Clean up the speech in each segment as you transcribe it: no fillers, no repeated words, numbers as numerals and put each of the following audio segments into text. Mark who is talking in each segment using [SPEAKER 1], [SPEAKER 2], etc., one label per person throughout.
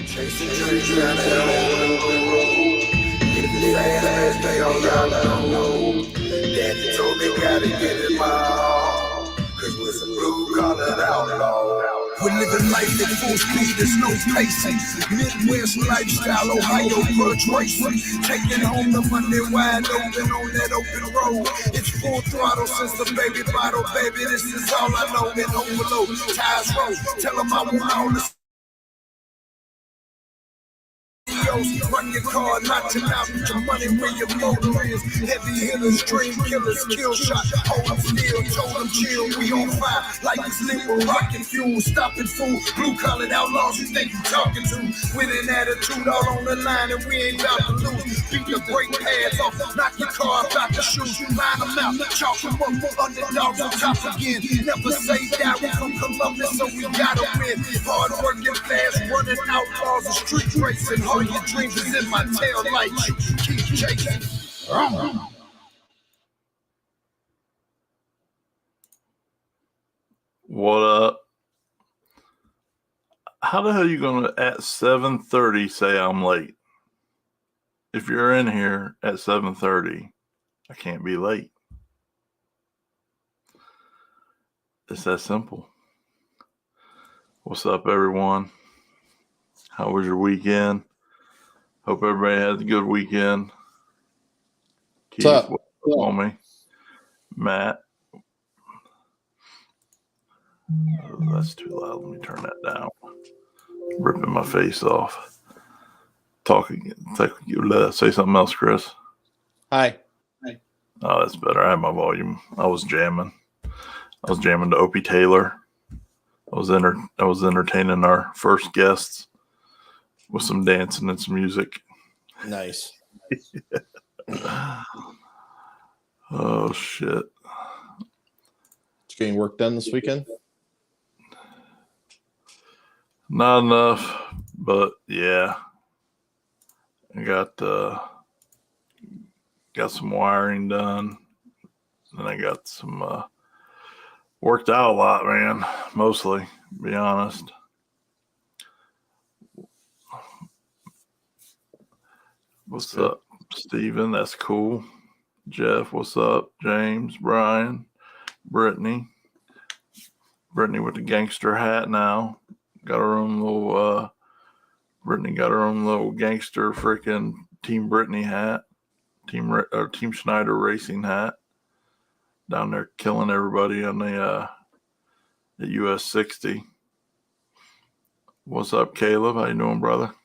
[SPEAKER 1] Chasing dreams, trying to have on the road. If it ain't last day, all y'all know. Daddy told me gotta get it my all. Cause we're some blue-collar outlaws.
[SPEAKER 2] We're living life at full speed, there's no pacing. Midwest lifestyle, Ohio grudge racing. Taking home the money wide open on that open road. It's full throttle since the baby bottle, baby. This is all I know. In overload, tires roll. Tell them I want all the run your car, knock him out with your money where your motor is. Heavy hitters, dream killers, kill shot, hold them still, told them chill. We on fire, like it's lit with rocket fuel. Stopping fool, blue collared outlaws you think you talking to. With an attitude all on the line and we ain't about to lose. Beat the brake pads off, knock your car off out the shoes. Line them out, chalk them up, underdogs on top again. Never say die, we from Columbus so we gotta win. Hard working, fast running outlaws and street racing. All your dreams is in my tail light, you keep chasing.
[SPEAKER 3] What up? How the hell are you gonna at 7:30 say I'm late? If you're in here at 7:30, I can't be late. It's that simple. What's up, everyone? How was your weekend? Hope everybody had a good weekend. Keith,
[SPEAKER 4] what's up?
[SPEAKER 3] On me? Matt. Oh, that's too loud. Let me turn that down. Ripping my face off. Talking. Say something else, Chris.
[SPEAKER 4] Hi.
[SPEAKER 3] Oh, that's better. I had my volume. I was jamming to Opie Taylor. I was entertaining our first guests with some dancing and some music.
[SPEAKER 4] Nice.
[SPEAKER 3] Oh shit!
[SPEAKER 4] Did you getting work done this weekend?
[SPEAKER 3] Not enough, but yeah, I got some wiring done, and I got some worked out a lot, man. Mostly, to be honest. What's up, Steven? That's cool. Jeff, what's up? James, Brian, Brittany. Brittany with the gangster hat now. Got her own little, Brittany got her own little gangster freaking Team Brittany hat. Team Schneider Racing hat. Down there killing everybody on the US 60. What's up, Caleb? How you doing, brother?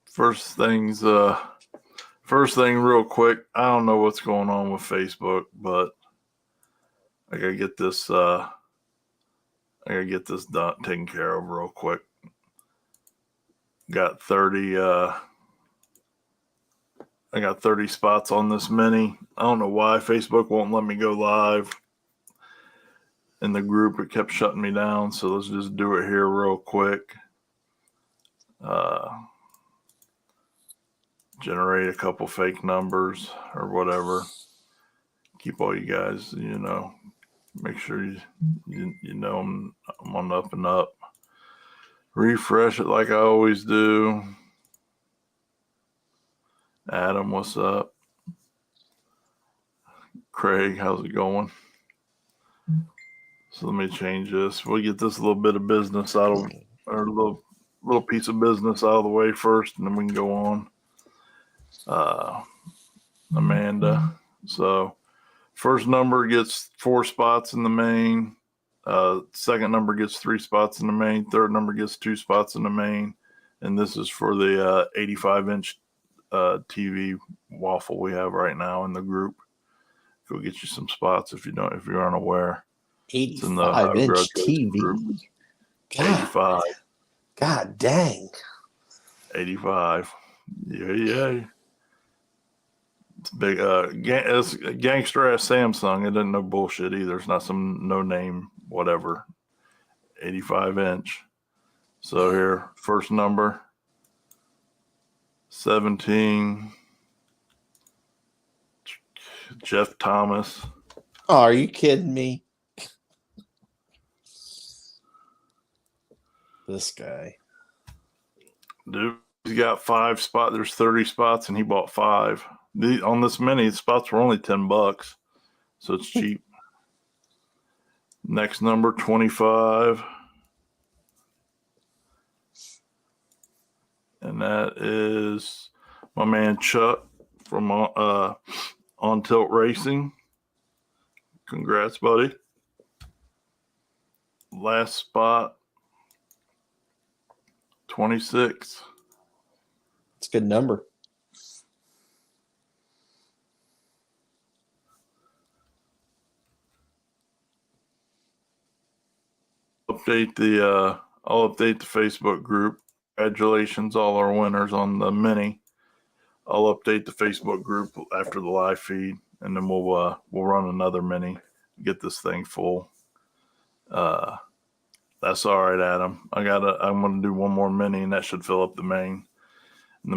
[SPEAKER 3] First thing real quick. I don't know what's going on with Facebook, but I gotta get this done, taken care of real quick. Got 30 I got 30 spots on this mini. I don't know why Facebook won't let me go live in the group. It kept shutting me down, so let's just do it here real quick. Generate a couple fake numbers or whatever. Keep all you guys, make sure you know I'm on the up and up. Refresh it like I always do. Adam, what's up? Craig, how's it going? So let me change this. We'll get this little bit of business out of, or a little piece of business out of the way first, and then we can go on. Amanda. So first number gets 4 spots in the main. Second number gets 3 spots in the main. Third number gets 2 spots in the main. And this is for the 85-inch TV waffle we have right now in the group. Go get you some spots if you aren't aware.
[SPEAKER 4] 85-inch TV.
[SPEAKER 3] Group. 85.
[SPEAKER 4] God dang.
[SPEAKER 3] 85. Yeah. It's big. It's a gangster ass Samsung. It doesn't know bullshit either. It's not some no name whatever. 85-inch. So here, first number 17. Jeff Thomas.
[SPEAKER 4] Oh, are you kidding me? This guy.
[SPEAKER 3] Dude, he's got 5 spots. There's 30 spots, and he bought 5. On this mini, the spots were only $10, so it's cheap. Next number, 25. And that is my man Chuck from On Tilt Racing. Congrats, buddy. Last spot, 26.
[SPEAKER 4] It's a good number.
[SPEAKER 3] I'll update the Facebook group. Congratulations, all our winners on the mini. I'll update the Facebook group after the live feed, and then we'll run another mini, get this thing full. That's all right, Adam. I'm gonna do one more mini, and that should fill up the main. And the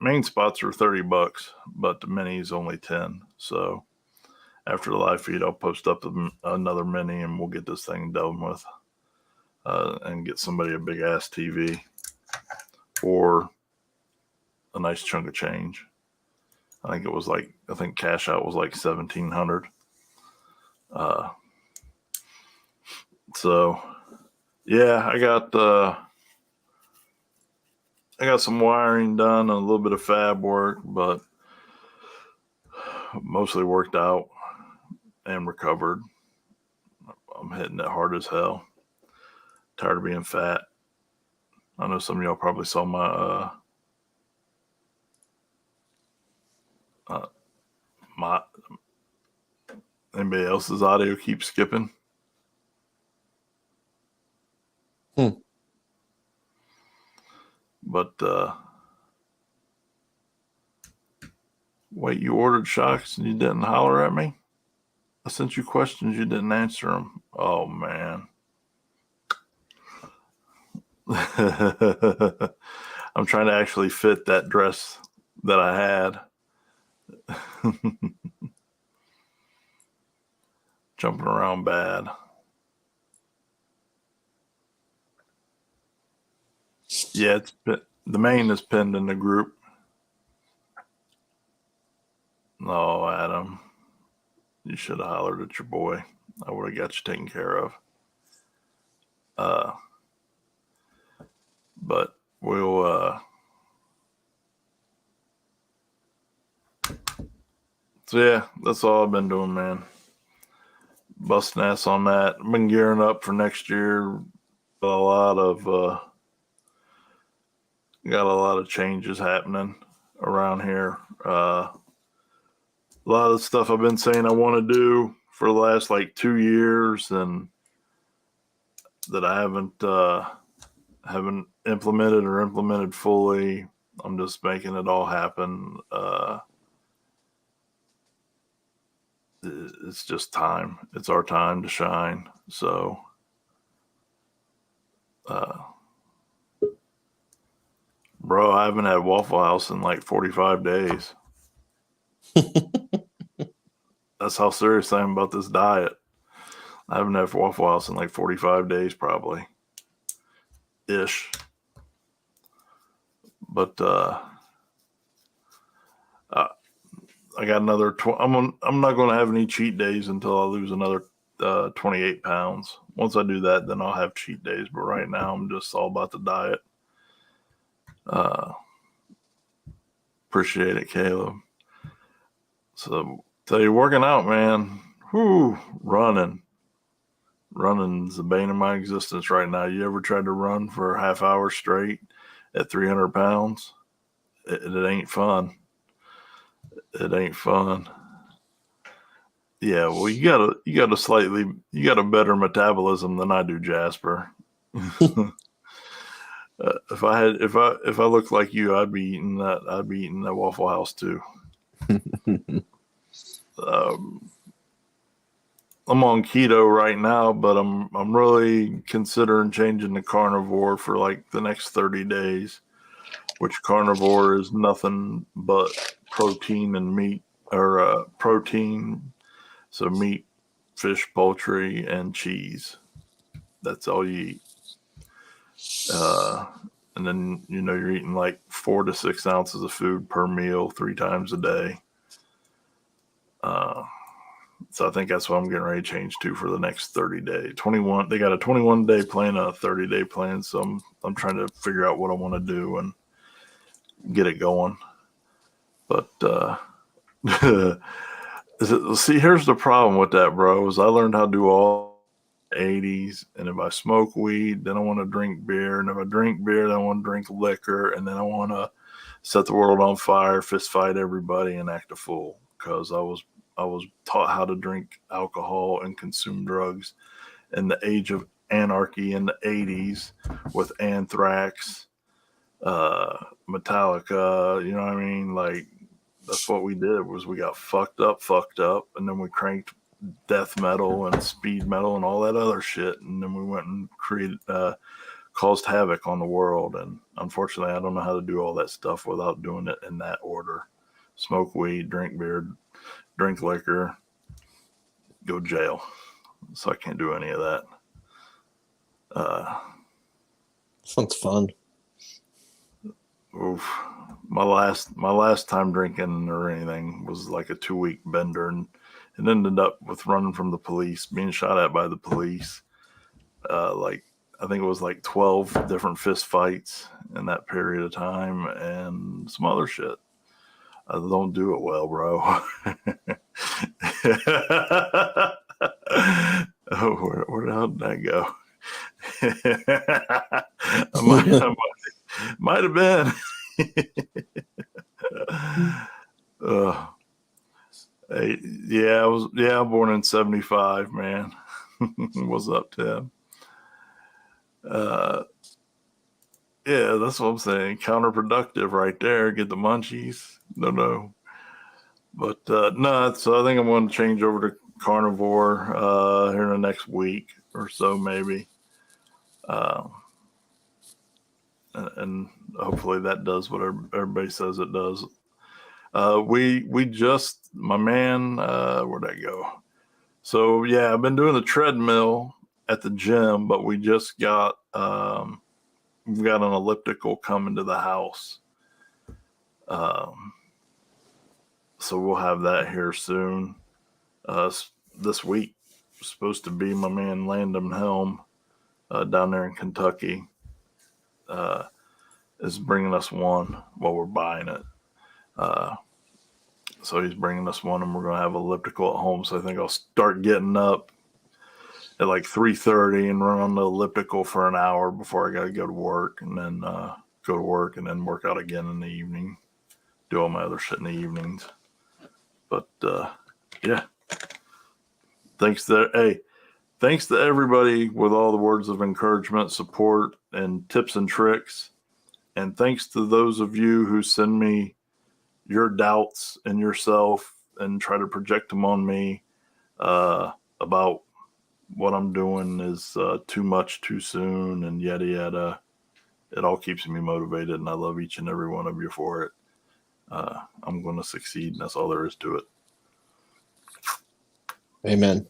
[SPEAKER 3] main spots are $30, but the mini is only 10. So after the live feed, I'll post up another mini, and we'll get this thing done with, and get somebody a big ass TV or a nice chunk of change. I think cash out was like $1,700. So yeah, I got some wiring done and a little bit of fab work, but mostly worked out and recovered. I'm hitting it hard as hell. Tired of being fat. I know some of y'all probably saw my anybody else's audio keeps skipping. But wait, you ordered shocks and you didn't holler at me? I sent you questions, you didn't answer them. Oh man. I'm trying to actually fit that dress that I had. Jumping around bad. Yeah, the main is pinned in the group. No, Adam, you should have hollered at your boy. I would have got you taken care of. But we'll so yeah, that's all I've been doing, man. Busting ass on that. I've been gearing up for next year. Got a lot of changes happening around here. A lot of stuff I've been saying I want to do for the last like 2 years, and that I haven't implemented fully. I'm just making it all happen. It's just time. It's our time to shine. So, bro, I haven't had Waffle House in like 45 days. That's how serious I am about this diet. I haven't had Waffle House in like 45 days, probably. Ish. But I got another. I'm not going to have any cheat days until I lose another 28 pounds. Once I do that, then I'll have cheat days. But right now, I'm just all about the diet. Appreciate it, Caleb. So tell you, working out, man. Whoo, running's the bane of my existence right now. You ever tried to run for a half hour straight at 300 pounds? It ain't fun. It ain't fun. Yeah, well, you got a better metabolism than I do, Jasper. If I looked like you, I'd be eating that Waffle House too. I'm on keto right now, but I'm really considering changing to carnivore for like the next 30 days, which carnivore is nothing but protein and meat, or protein. So meat, fish, poultry, and cheese. That's all you eat. And then, you're eating like 4 to 6 ounces of food per meal 3 times a day. So I think that's what I'm getting ready to change to for the next 30 days. 21. They got a 21-day plan and a 30-day plan. So I'm trying to figure out what I want to do and get it going. But see, here's the problem with that, bro. Is I learned how to do all 80s, and if I smoke weed, then I want to drink beer, and if I drink beer, then I want to drink liquor, and then I want to set the world on fire, fist fight everybody, and act a fool. Because I was taught how to drink alcohol and consume drugs in the age of anarchy in the 80s with Anthrax, Metallica. You know what I mean? Like, that's what we did. Was we got fucked up, and then we cranked death metal and speed metal and all that other shit, and then we went and created caused havoc on the world. And unfortunately, I don't know how to do all that stuff without doing it in that order: smoke weed, drink beer, drink liquor, go jail. So I can't do any of that.
[SPEAKER 4] Sounds fun.
[SPEAKER 3] Oof. My last time drinking or anything was like a 2-week bender, and it ended up with running from the police, being shot at by the police. Like, I think it was like 12 different fist fights in that period of time, and some other shit. I don't do it well, bro. Oh, where the hell did that go? I might have been. Hey, I was born in 75, man. What's up, Tim? Yeah, that's what I'm saying. Counterproductive right there. Get the munchies. No. But no, so I think I'm going to change over to carnivore here in the next week or so, maybe. And hopefully that does what everybody says it does. We just, my man, where'd I go? So yeah, I've been doing the treadmill at the gym, but we just got we've got an elliptical coming to the house. So we'll have that here soon. This week, supposed to be my man Landon Helm down there in Kentucky is bringing us one while we're buying it. So he's bringing us one, and we're going to have elliptical at home. So I think I'll start getting up at like 3:30 and run on the elliptical for an hour before I got to go to work, and then go to work and then work out again in the evening, do all my other shit in the evenings. But yeah, thanks to everybody with all the words of encouragement, support, and tips and tricks. And thanks to those of you who send me your doubts in yourself and try to project them on me about what I'm doing is too much too soon and yada yada. It all keeps me motivated, and I love each and every one of you for it. I'm going to succeed, and that's all there is to it.
[SPEAKER 4] Amen.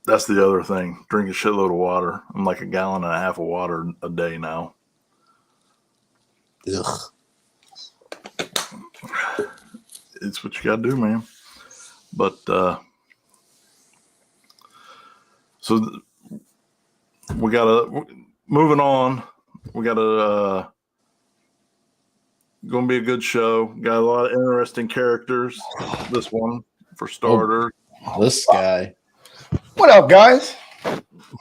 [SPEAKER 3] That's the other thing. Drink a shitload of water. I'm like 1.5 gallons of water a day now.
[SPEAKER 4] Ugh.
[SPEAKER 3] It's what you got to do, man. But we got to, moving on, we got to, going to be a good show. Got a lot of interesting characters. This one, for starters.
[SPEAKER 4] This guy.
[SPEAKER 2] What up, guys?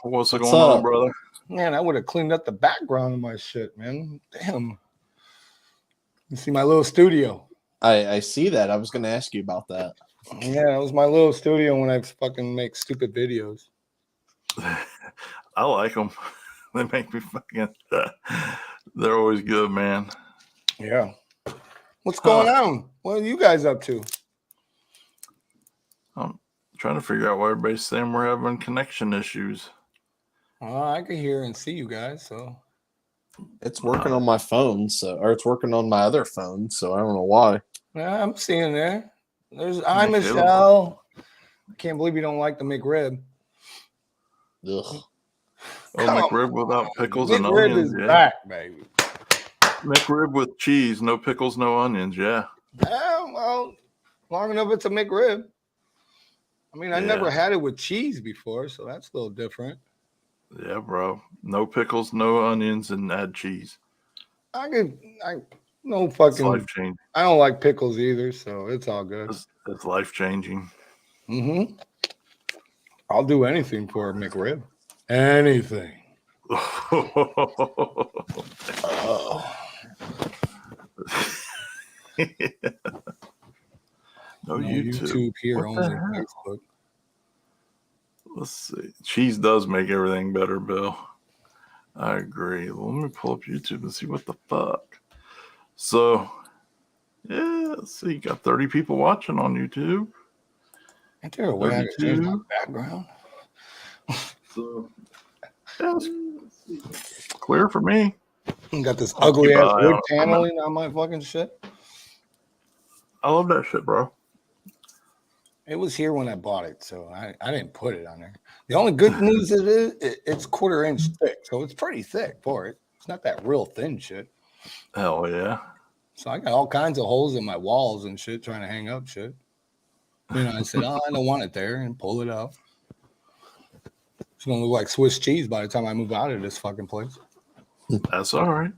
[SPEAKER 3] What's going
[SPEAKER 4] up?
[SPEAKER 3] on, brother?
[SPEAKER 2] Man, I would have cleaned up the background of my shit, man. Damn. You see my little studio?
[SPEAKER 4] I see that. I was going to ask you about that.
[SPEAKER 2] Yeah, that was my little studio when I fucking make stupid videos.
[SPEAKER 3] I like them. They make me fucking. They're always good, man.
[SPEAKER 2] Yeah. What's going on? What are you guys up to?
[SPEAKER 3] I'm trying to figure out why everybody's saying we're having connection issues.
[SPEAKER 2] I can hear and see you guys, so.
[SPEAKER 4] It's working on my phone, or it's working on my other phone, so I don't know why.
[SPEAKER 2] Yeah, I'm seeing there. There's Michelle. I can't believe you don't like the McRib.
[SPEAKER 4] Ugh.
[SPEAKER 3] Oh, McRib without pickles and
[SPEAKER 2] McRib
[SPEAKER 3] onions.
[SPEAKER 2] is
[SPEAKER 3] Yeah.
[SPEAKER 2] back, baby.
[SPEAKER 3] McRib with cheese, no pickles, no onions. Yeah.
[SPEAKER 2] Yeah, well, long enough it's a McRib. I mean, I never had it with cheese before, so that's a little different.
[SPEAKER 3] Yeah, bro. No pickles, no onions, and add cheese.
[SPEAKER 2] No
[SPEAKER 3] It's
[SPEAKER 2] fucking.
[SPEAKER 3] life changing.
[SPEAKER 2] I don't like pickles either, so it's all good.
[SPEAKER 3] It's life changing.
[SPEAKER 2] Mm-hmm. I'll do anything for a McRib. Anything.
[SPEAKER 3] No
[SPEAKER 2] No
[SPEAKER 3] YouTube.
[SPEAKER 2] YouTube here,
[SPEAKER 3] What the
[SPEAKER 2] only
[SPEAKER 3] hell?
[SPEAKER 2] Facebook.
[SPEAKER 3] Let's see. Cheese does make everything better, Bill. I agree. Well, let me pull up YouTube and see what the fuck. So, yeah, let's see. Got 30 people watching on YouTube.
[SPEAKER 2] Ain't there a way I can change my
[SPEAKER 3] 32.
[SPEAKER 2] background?
[SPEAKER 3] So, yeah, it's clear for me.
[SPEAKER 2] Got this
[SPEAKER 3] I'll
[SPEAKER 2] ugly
[SPEAKER 3] keep an
[SPEAKER 2] ass
[SPEAKER 3] eye
[SPEAKER 2] wood
[SPEAKER 3] on it for a minute.
[SPEAKER 2] paneling on my fucking shit.
[SPEAKER 3] I love that shit, bro.
[SPEAKER 2] It was here when I bought it, so I didn't put it on there. The only good news is it's 1/4 inch thick, so it's pretty thick for it. It's not that real thin shit.
[SPEAKER 3] Hell yeah.
[SPEAKER 2] So I got all kinds of holes in my walls and shit trying to hang up shit. You know, I said, I don't want it there, and pull it out. It's gonna look like Swiss cheese by the time I move out of this fucking place.
[SPEAKER 3] That's all right.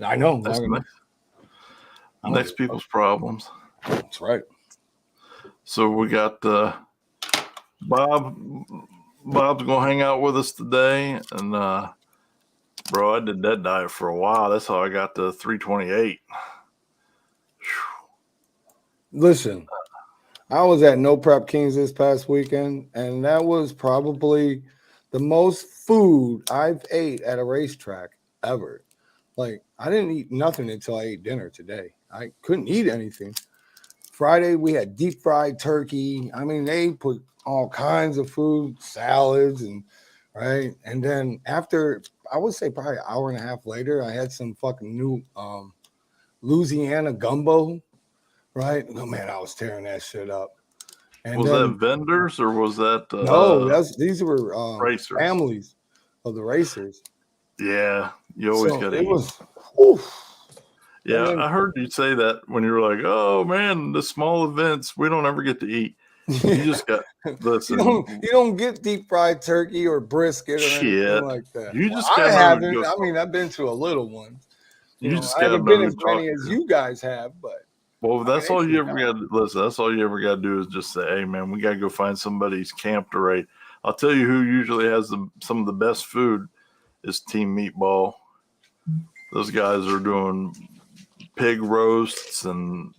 [SPEAKER 2] I know.
[SPEAKER 3] That's next people's problems.
[SPEAKER 2] That's right.
[SPEAKER 3] So we got Bob. Bob's gonna hang out with us today, and bro, I did that diet for a while. That's how I got to 328.
[SPEAKER 2] Listen, I was at No Prep Kings this past weekend, and that was probably the most food I've ate at a racetrack ever. Like, I didn't eat nothing until I ate dinner today. I couldn't eat anything. Friday, we had deep fried turkey. I mean, they put all kinds of food, salads, and right. And then after, I would say probably an hour and a half later, I had some fucking new Louisiana gumbo. Right? Oh man, I was tearing that shit up. And
[SPEAKER 3] Was
[SPEAKER 2] then,
[SPEAKER 3] that vendors or was that
[SPEAKER 2] no? These were
[SPEAKER 3] racers?
[SPEAKER 2] Families of the racers.
[SPEAKER 3] Yeah, you always
[SPEAKER 2] So
[SPEAKER 3] got to
[SPEAKER 2] it
[SPEAKER 3] eat.
[SPEAKER 2] was. Oof.
[SPEAKER 3] Yeah,
[SPEAKER 2] then,
[SPEAKER 3] I heard you say that when you were like, "Oh man, the small events we don't ever get to eat." You just got listen.
[SPEAKER 2] You don't get deep fried turkey or brisket or anything like that.
[SPEAKER 3] You just
[SPEAKER 2] I
[SPEAKER 3] got
[SPEAKER 2] haven't. I mean, I've been to a little one.
[SPEAKER 3] You
[SPEAKER 2] know,
[SPEAKER 3] just
[SPEAKER 2] I
[SPEAKER 3] got to
[SPEAKER 2] haven't
[SPEAKER 3] know
[SPEAKER 2] been
[SPEAKER 3] who
[SPEAKER 2] as
[SPEAKER 3] to talk
[SPEAKER 2] many as
[SPEAKER 3] to.
[SPEAKER 2] you guys have, but
[SPEAKER 3] Well, that's all you ever
[SPEAKER 2] got.
[SPEAKER 3] got. Listen, that's all you ever got to do is just say, "Hey, man, we got to go find somebody's camp to rate." I'll tell you who usually has some of the best food is Team Meatball. Those guys are doing pig roasts and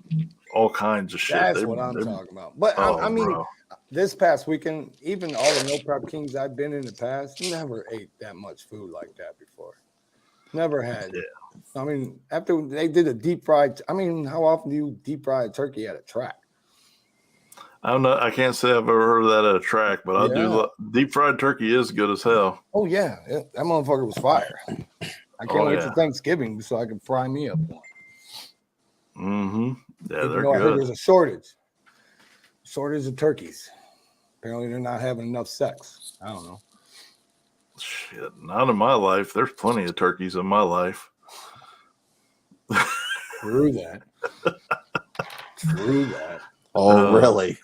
[SPEAKER 3] all kinds of shit.
[SPEAKER 2] That's what I'm talking about. But I mean,
[SPEAKER 3] bro.
[SPEAKER 2] This past weekend, even all the No Prep Kings I've been in the past, never ate that much food like that before. Never had.
[SPEAKER 3] Yeah.
[SPEAKER 2] I mean, after they did a deep fried, I mean, how often do you deep fry a turkey at a track?
[SPEAKER 3] I can't say I've ever heard of that at a track, but I do. Deep fried turkey is good as hell.
[SPEAKER 2] Oh yeah, that motherfucker was fire. I can't wait for Thanksgiving so I can fry me up one.
[SPEAKER 3] Mm-hmm. Yeah,
[SPEAKER 2] Even though I heard there's a shortage of turkeys. Apparently, they're not having enough sex. I don't know.
[SPEAKER 3] Shit, not in my life. There's plenty of turkeys in my life.
[SPEAKER 2] True that. True that.
[SPEAKER 4] Oh, really?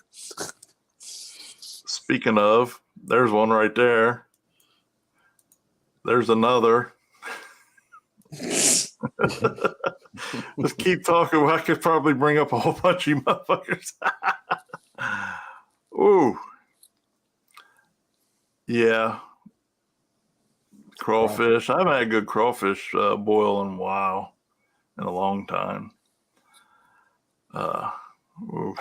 [SPEAKER 3] Speaking of, there's one right there. There's another. Just keep talking. I could probably bring up a whole bunch of you motherfuckers. Ooh. Yeah. Crawfish. I haven't had good crawfish boil in a long time.
[SPEAKER 2] I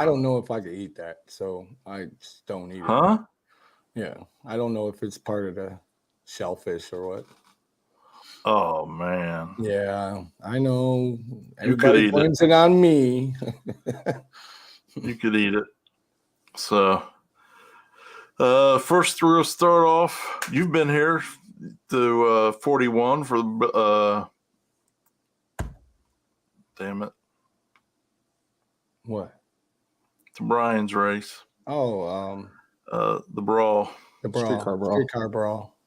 [SPEAKER 2] don't know if I could eat that, so I just don't eat it.
[SPEAKER 3] Huh?
[SPEAKER 2] Yeah. I don't know if it's part of the shellfish or what.
[SPEAKER 3] Oh, man.
[SPEAKER 2] Yeah, I know.
[SPEAKER 3] You could eat
[SPEAKER 2] blames it on me.
[SPEAKER 3] You could eat it. So, first we'll start off. You've been here to 41 for the damn it.
[SPEAKER 2] What?
[SPEAKER 3] To Brian's race.
[SPEAKER 2] Oh,
[SPEAKER 3] The brawl.
[SPEAKER 2] the brawl.
[SPEAKER 4] Streetcar brawl.
[SPEAKER 2] Streetcar brawl.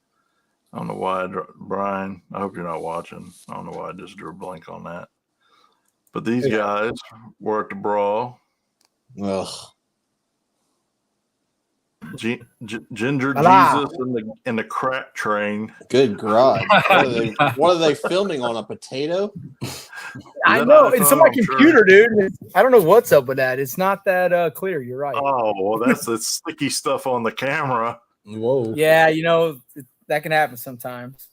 [SPEAKER 3] I don't know why, Brian. I hope you're not watching. I don't know why I just drew a blank on that. But these guys were at the brawl.
[SPEAKER 4] Ugh.
[SPEAKER 3] Ginger Jesus and the crack train.
[SPEAKER 4] Good God. What are they filming on a potato?
[SPEAKER 5] I know. It's on my computer, dude. I don't know what's up with that. It's not that clear. You're right.
[SPEAKER 3] Oh, well, that's the sticky stuff on the camera.
[SPEAKER 4] Whoa.
[SPEAKER 5] Yeah, that can happen sometimes.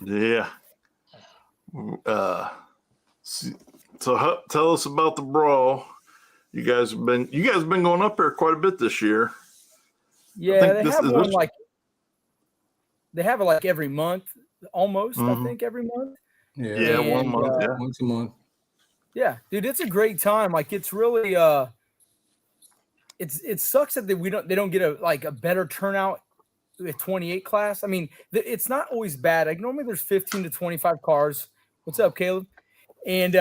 [SPEAKER 3] Yeah. So tell us about the brawl. You guys have been going up there quite a bit this year.
[SPEAKER 5] Yeah, they have one they have it like every month, almost. I think every month.
[SPEAKER 3] Yeah, 1 month.
[SPEAKER 6] Once a month.
[SPEAKER 5] Yeah, dude, it's a great time. Like, it's really it sucks that they don't get a better turnout with 28 class. I mean, it's not always bad. Like, normally there's 15 to 25 cars. What's up, Caleb? And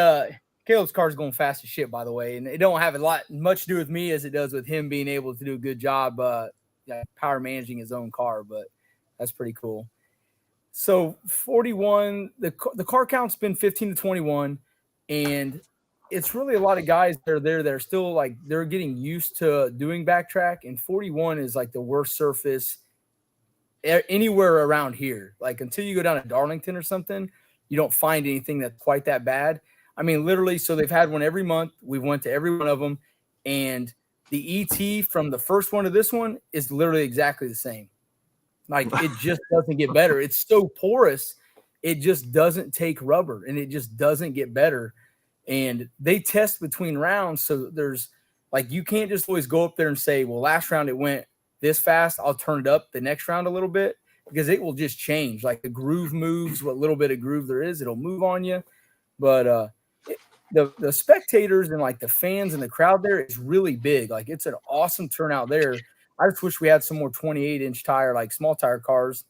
[SPEAKER 5] Caleb's car is going fast as shit, by the way, and it don't have much to do with me as it does with him being able to do a good job power managing his own car, but that's pretty cool. So 41, the car count's been 15 to 21, and it's really a lot of guys that are there that are still like they're getting used to doing backtrack, and 41 is like the worst surface anywhere around here. Like, until you go down to Darlington or something, you don't find anything that's quite that bad. I mean, literally, so they've had one every month. We went to every one of them, and the ET from the first one to this one is literally exactly the same. Like, it just doesn't get better. It's so porous, it just doesn't take rubber, and it just doesn't get better. And they test between rounds, so there's like, you can't just always go up there and say, well, last round it went this fast, I'll turn it up the next round a little bit, because it will just change. Like, the groove moves, what little bit of groove there is, it'll move on you. But the spectators and like the fans and the crowd there is really big. Like, it's an awesome turnout there. I just wish we had some more 28-inch tire, like small tire cars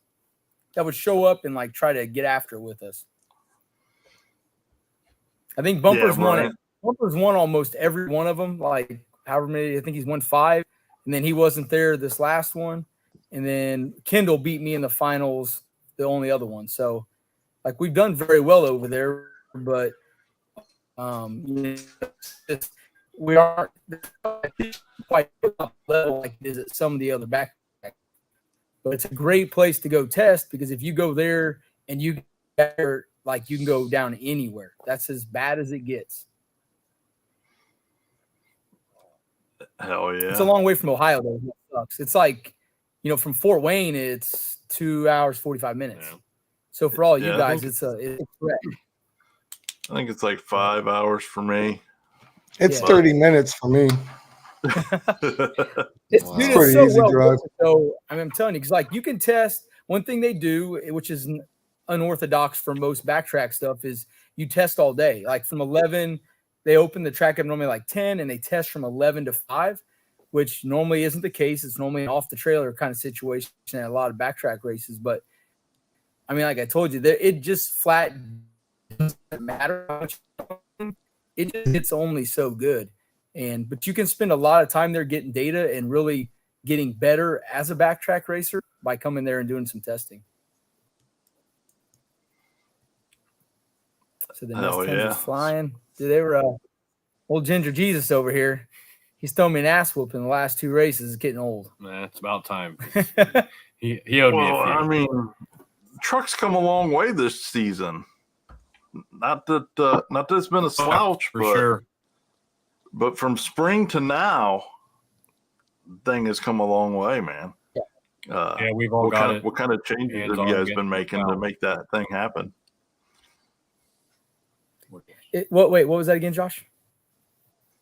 [SPEAKER 5] that would show up and like try to get after with us. I think Bumpers won almost every one of them. Like, however many, I think he's won 5, and then he wasn't there this last one. And then Kendall beat me in the finals, the only other one. So like, we've done very well over there, but we aren't quite level like it is at some of the other backpacks. But it's a great place to go test, because if you go there and you get hurt, like, you can go down anywhere. That's as bad as it gets.
[SPEAKER 3] Hell yeah.
[SPEAKER 5] It's a long way from Ohio, though. It sucks. It's like, from Fort Wayne, it's 2 hours, 45 minutes. Yeah. So for all you guys, it's
[SPEAKER 3] I think it's like 5 hours for me.
[SPEAKER 6] It's 30 minutes for me.
[SPEAKER 5] It's pretty so easy drive. So I'm telling you, because like, you can test. One thing they do, which is unorthodox for most backtrack stuff, is you test all day. Like, from 11, they open the track up normally like 10, and they test from 11 to 5, which normally isn't the case. It's normally an off the trailer kind of situation at a lot of backtrack races. But I mean, like I told you, it just flat doesn't matter how much. It's only so good. But you can spend a lot of time there getting data and really getting better as a backtrack racer by coming there and doing some testing. So the next 10 was flying. Dude, they were old Ginger Jesus over here. He's thrown me an ass whooping the last 2 races. It's getting old.
[SPEAKER 7] Man, it's about time. he owed me a few.
[SPEAKER 3] I mean, trucks come a long way this season. Not that it's been a slouch,
[SPEAKER 7] for sure.
[SPEAKER 3] But from spring to now, the thing has come a long way, man.
[SPEAKER 7] Yeah, we've all got it.
[SPEAKER 3] What kind of changes have you guys been making to make that thing happen?
[SPEAKER 5] What was that again, Josh?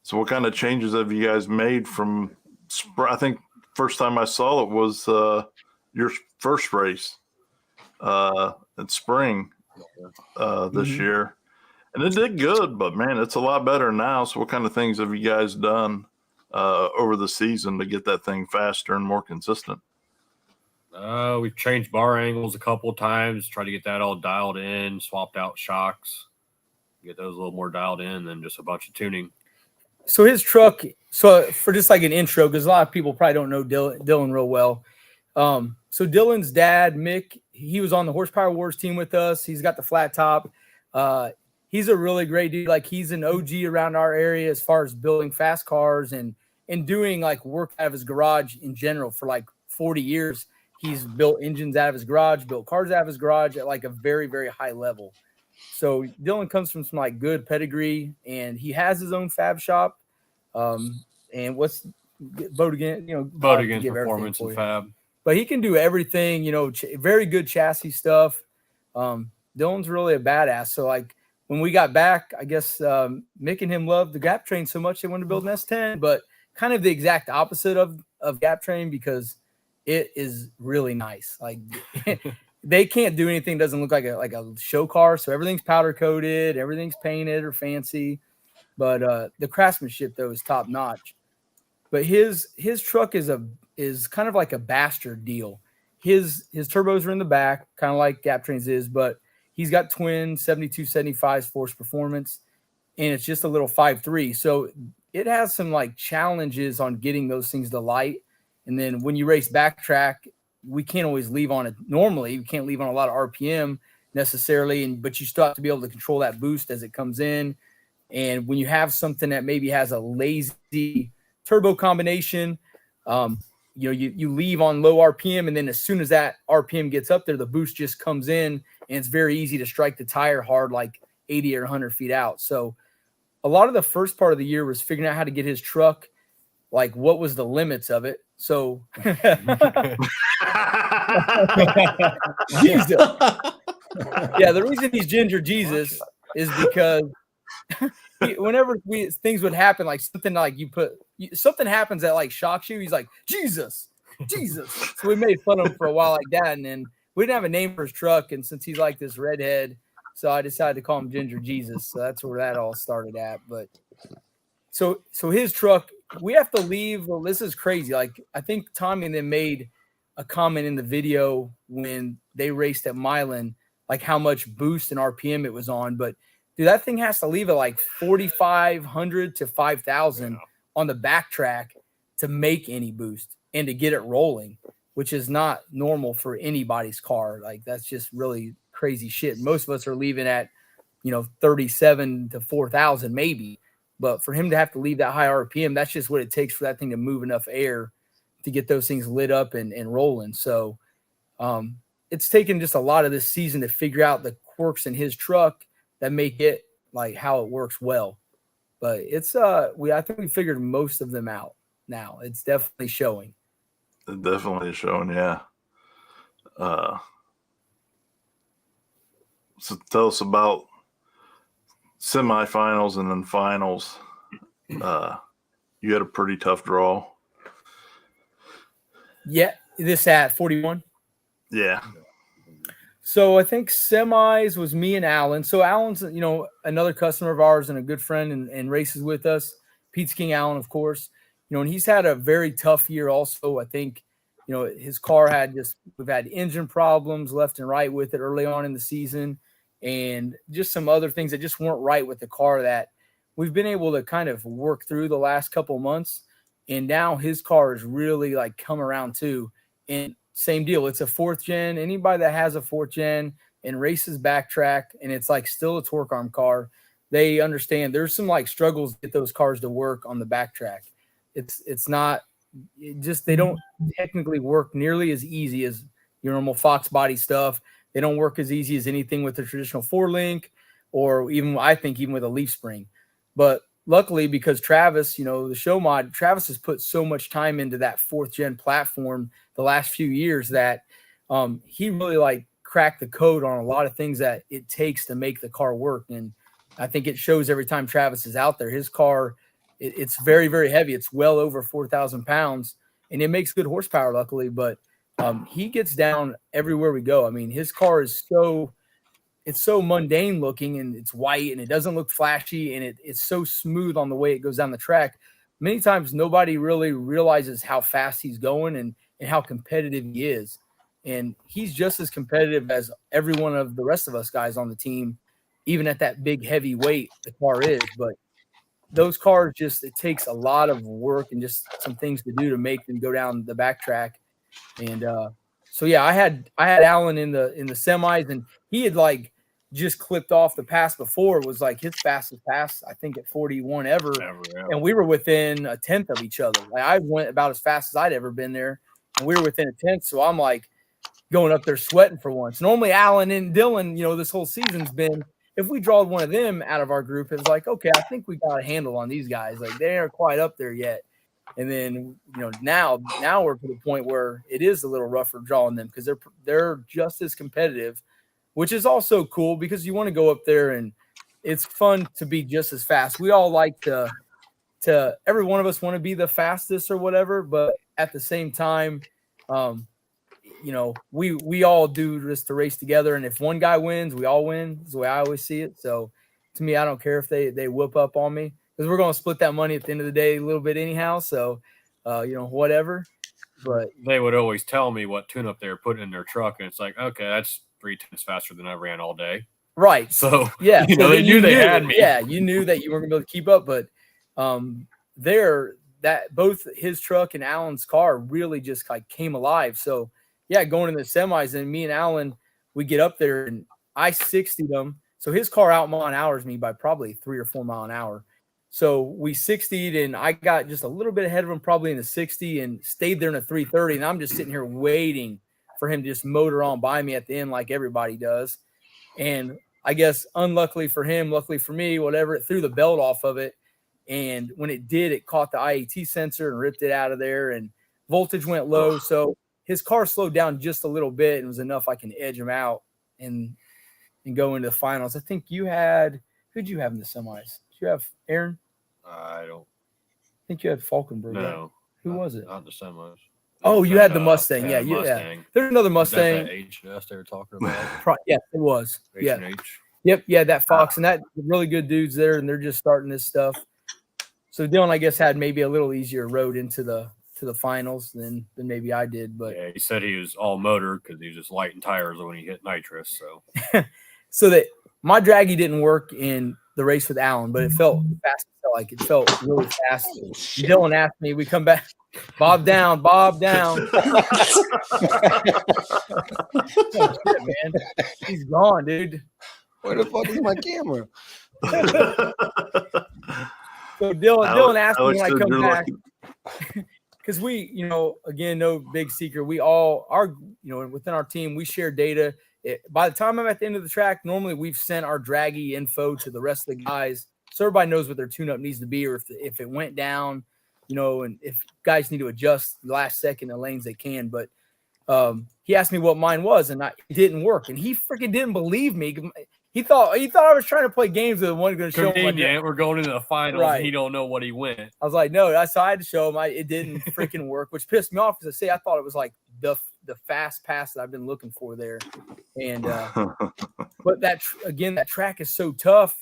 [SPEAKER 3] So what kind of changes have you guys made from spring? I think first time I saw it was your first race in spring this year. And it did good, but man, it's a lot better now. So what kind of things have you guys done over the season to get that thing faster and more consistent?
[SPEAKER 7] We've changed bar angles a couple of times, tried to get that all dialed in, swapped out shocks, get those a little more dialed in than just a bunch of tuning.
[SPEAKER 5] So his truck, so for just like an intro, because a lot of people probably don't know Dylan real well. So Dylan's dad, Mick, he was on the Horsepower Wars team with us. He's got the flat top. He's a really great dude. Like, he's an OG around our area as far as building fast cars and doing like work out of his garage in general for like 40 years. He's built engines out of his garage, built cars out of his garage at like a very, very high level. So Dylan comes from some like good pedigree, and he has his own fab shop. And what's vote again?
[SPEAKER 7] Vote against performance and fab.
[SPEAKER 5] But he can do everything. Very good chassis stuff. Dylan's really a badass. So like when we got back, I guess Mick and him loved the Gap Train so much they wanted to build an S10, but kind of the exact opposite of Gap Train, because it is really nice. Like they can't do anything. Doesn't look like a show car. So everything's powder coated, everything's painted or fancy. But the craftsmanship though is top notch. But his truck is kind of like a bastard deal. His turbos are in the back, kind of like Gap Train's is, but he's got twin 7275 force performance, and it's just a little 5.3. So it has some like challenges on getting those things to light. And then when you race backtrack, we can't always leave on it. Normally, we can't leave on a lot of RPM necessarily, but you still have to be able to control that boost as it comes in. And when you have something that maybe has a lazy turbo combination, you leave on low RPM, and then as soon as that RPM gets up there, the boost just comes in, and it's very easy to strike the tire hard, like 80 or 100 feet out. So a lot of the first part of the year was figuring out how to get his truck, like what was the limits of it. So Jesus. Yeah, the reason he's Ginger Jesus is because whenever things would happen, like something like something happens that like shocks you, he's like, Jesus. So we made fun of him for a while like that, and then we didn't have a name for his truck, and since he's like this redhead, so I decided to call him Ginger Jesus. So that's where that all started at. But so his truck, we have to leave. Well, this is crazy. Like, I think Tommy and them made a comment in the video when they raced at Milan, like how much boost and RPM it was on. But dude, that thing has to leave at like 4,500 to 5,000 on the backtrack to make any boost and to get it rolling, which is not normal for anybody's car. Like, that's just really crazy shit. Most of us are leaving at, 37 to 4,000 maybe. But for him to have to leave that high RPM, that's just what it takes for that thing to move enough air to get those things lit up and rolling. So it's taken just a lot of this season to figure out the quirks in his truck that make it like how it works well. But it's I think we figured most of them out now. It's definitely showing.
[SPEAKER 3] It definitely is showing, yeah. So tell us about semifinals and then finals. You had a pretty tough draw.
[SPEAKER 5] Yeah, this at 41.
[SPEAKER 3] Yeah.
[SPEAKER 5] So I think semis was me and Alan. So Alan's, another customer of ours and a good friend and races with us. Pete's King Allen, of course. And he's had a very tough year also. I think, his car we've had engine problems left and right with it early on in the season, and just some other things that just weren't right with the car that we've been able to kind of work through the last couple months. And now his car is really like come around too. And same deal. It's a 4th gen. Anybody that has a 4th gen and races backtrack and it's like still a torque arm car, they understand there's some like struggles to get those cars to work on the backtrack. It's not they don't technically work nearly as easy as your normal Fox body stuff. They don't work as easy as anything with the traditional 4-link, or even with a leaf spring. But luckily, because Travis, the show mod, Travis has put so much time into that 4th gen platform the last few years that he really like cracked the code on a lot of things that it takes to make the car work. And I think it shows every time Travis is out there. His car, it's very, very heavy. It's well over 4,000 pounds, and it makes good horsepower, luckily. But he gets down everywhere we go. I mean, his car is it's so mundane looking, and it's white, and it doesn't look flashy, and it's so smooth on the way it goes down the track. Many times nobody really realizes how fast he's going and how competitive he is. And he's just as competitive as every one of the rest of us guys on the team, even at that big heavy weight the car is. But those cars it takes a lot of work and just some things to do to make them go down the backtrack. And So yeah, I had Alan in the semis, and he had like just clipped off the pass before. It was like his fastest pass, I think, at 41 ever. And we were within a tenth of each other. Like I went about as fast as I'd ever been there, and we were within a tenth. So I'm like going up there sweating for once. Normally Alan and Dylan, this whole season's been, if we drawed one of them out of our group, it was like, okay, I think we got a handle on these guys. Like they aren't quite up there yet. And then, now we're to the point where it is a little rougher drawing them because they're just as competitive, which is also cool because you want to go up there and it's fun to be just as fast. We all like to every one of us want to be the fastest or whatever, but at the same time, we all do this to race together. And if one guy wins, we all win. That's the way I always see it. So to me, I don't care if they whip up on me because we're going to split that money at the end of the day a little bit anyhow. So, whatever. But
[SPEAKER 7] they would always tell me what tune-up they were putting in their truck. And it's like, okay, that's 3 times faster than I ran all day.
[SPEAKER 5] Right.
[SPEAKER 7] So,
[SPEAKER 5] yeah,
[SPEAKER 7] they knew they had me.
[SPEAKER 5] Yeah, you knew that you weren't going to be able to keep up. But that both his truck and Alan's car really just like came alive. So, yeah, going in the semis, and me and Alan, we get up there and I 60'd him. So his car out mile an hours me by probably 3 or 4 mile an hour. So we 60'd and I got just a little bit ahead of him, probably in the 60 and stayed there in a 330. And I'm just sitting here waiting for him to just motor on by me at the end like everybody does. And I guess unluckily for him, luckily for me, whatever, it threw the belt off of it. And when it did, it caught the IAT sensor and ripped it out of there and voltage went low. So his car slowed down just a little bit and was enough I can edge him out and go into the finals. I think you had – who'd you have in the semis? Did you have Aaron?
[SPEAKER 7] I don't
[SPEAKER 5] – I think you had Falkenberg.
[SPEAKER 7] know.
[SPEAKER 5] Right? Who was it?
[SPEAKER 7] Not the semis.
[SPEAKER 5] Oh, you had the Mustang. Yeah,
[SPEAKER 7] Mustang.
[SPEAKER 5] yeah. There's another Mustang.
[SPEAKER 7] That HS they were talking about?
[SPEAKER 5] Yeah, it was. Yeah.
[SPEAKER 7] H&H.
[SPEAKER 5] Yep, yeah, that Fox and that really good dudes there, and they're just starting this stuff. So Dylan, I guess, had maybe a little easier road into the finals than maybe I did. But
[SPEAKER 7] yeah, he said he was all motor because he was just lighting tires when he hit nitrous. So
[SPEAKER 5] so that my draggy didn't work in the race with Alan, but it felt fast. It felt really fast. Dylan asked me, we come back, Bob down. Oh, shit, man. He's gone, dude.
[SPEAKER 6] Where the fuck is my camera?
[SPEAKER 5] So Dylan asked me when I come back,
[SPEAKER 3] lucky.
[SPEAKER 5] because we, again, no big secret. We all are, within our team, we share data. By the time I'm at the end of the track, normally we've sent our draggy info to the rest of the guys, so everybody knows what their tune-up needs to be, or if it went down, and if guys need to adjust the last second the lanes they can. But he asked me what mine was, and it didn't work, and he freaking didn't believe me. He thought I was trying to play games with the one going to show him.
[SPEAKER 7] Yeah, we're going into the finals,
[SPEAKER 5] right.
[SPEAKER 7] And he don't know what he went.
[SPEAKER 5] I was like, no, so I had to show him. It didn't freaking work, which pissed me off because I thought it was like the fast pass that I've been looking for there. And but that track is so tough.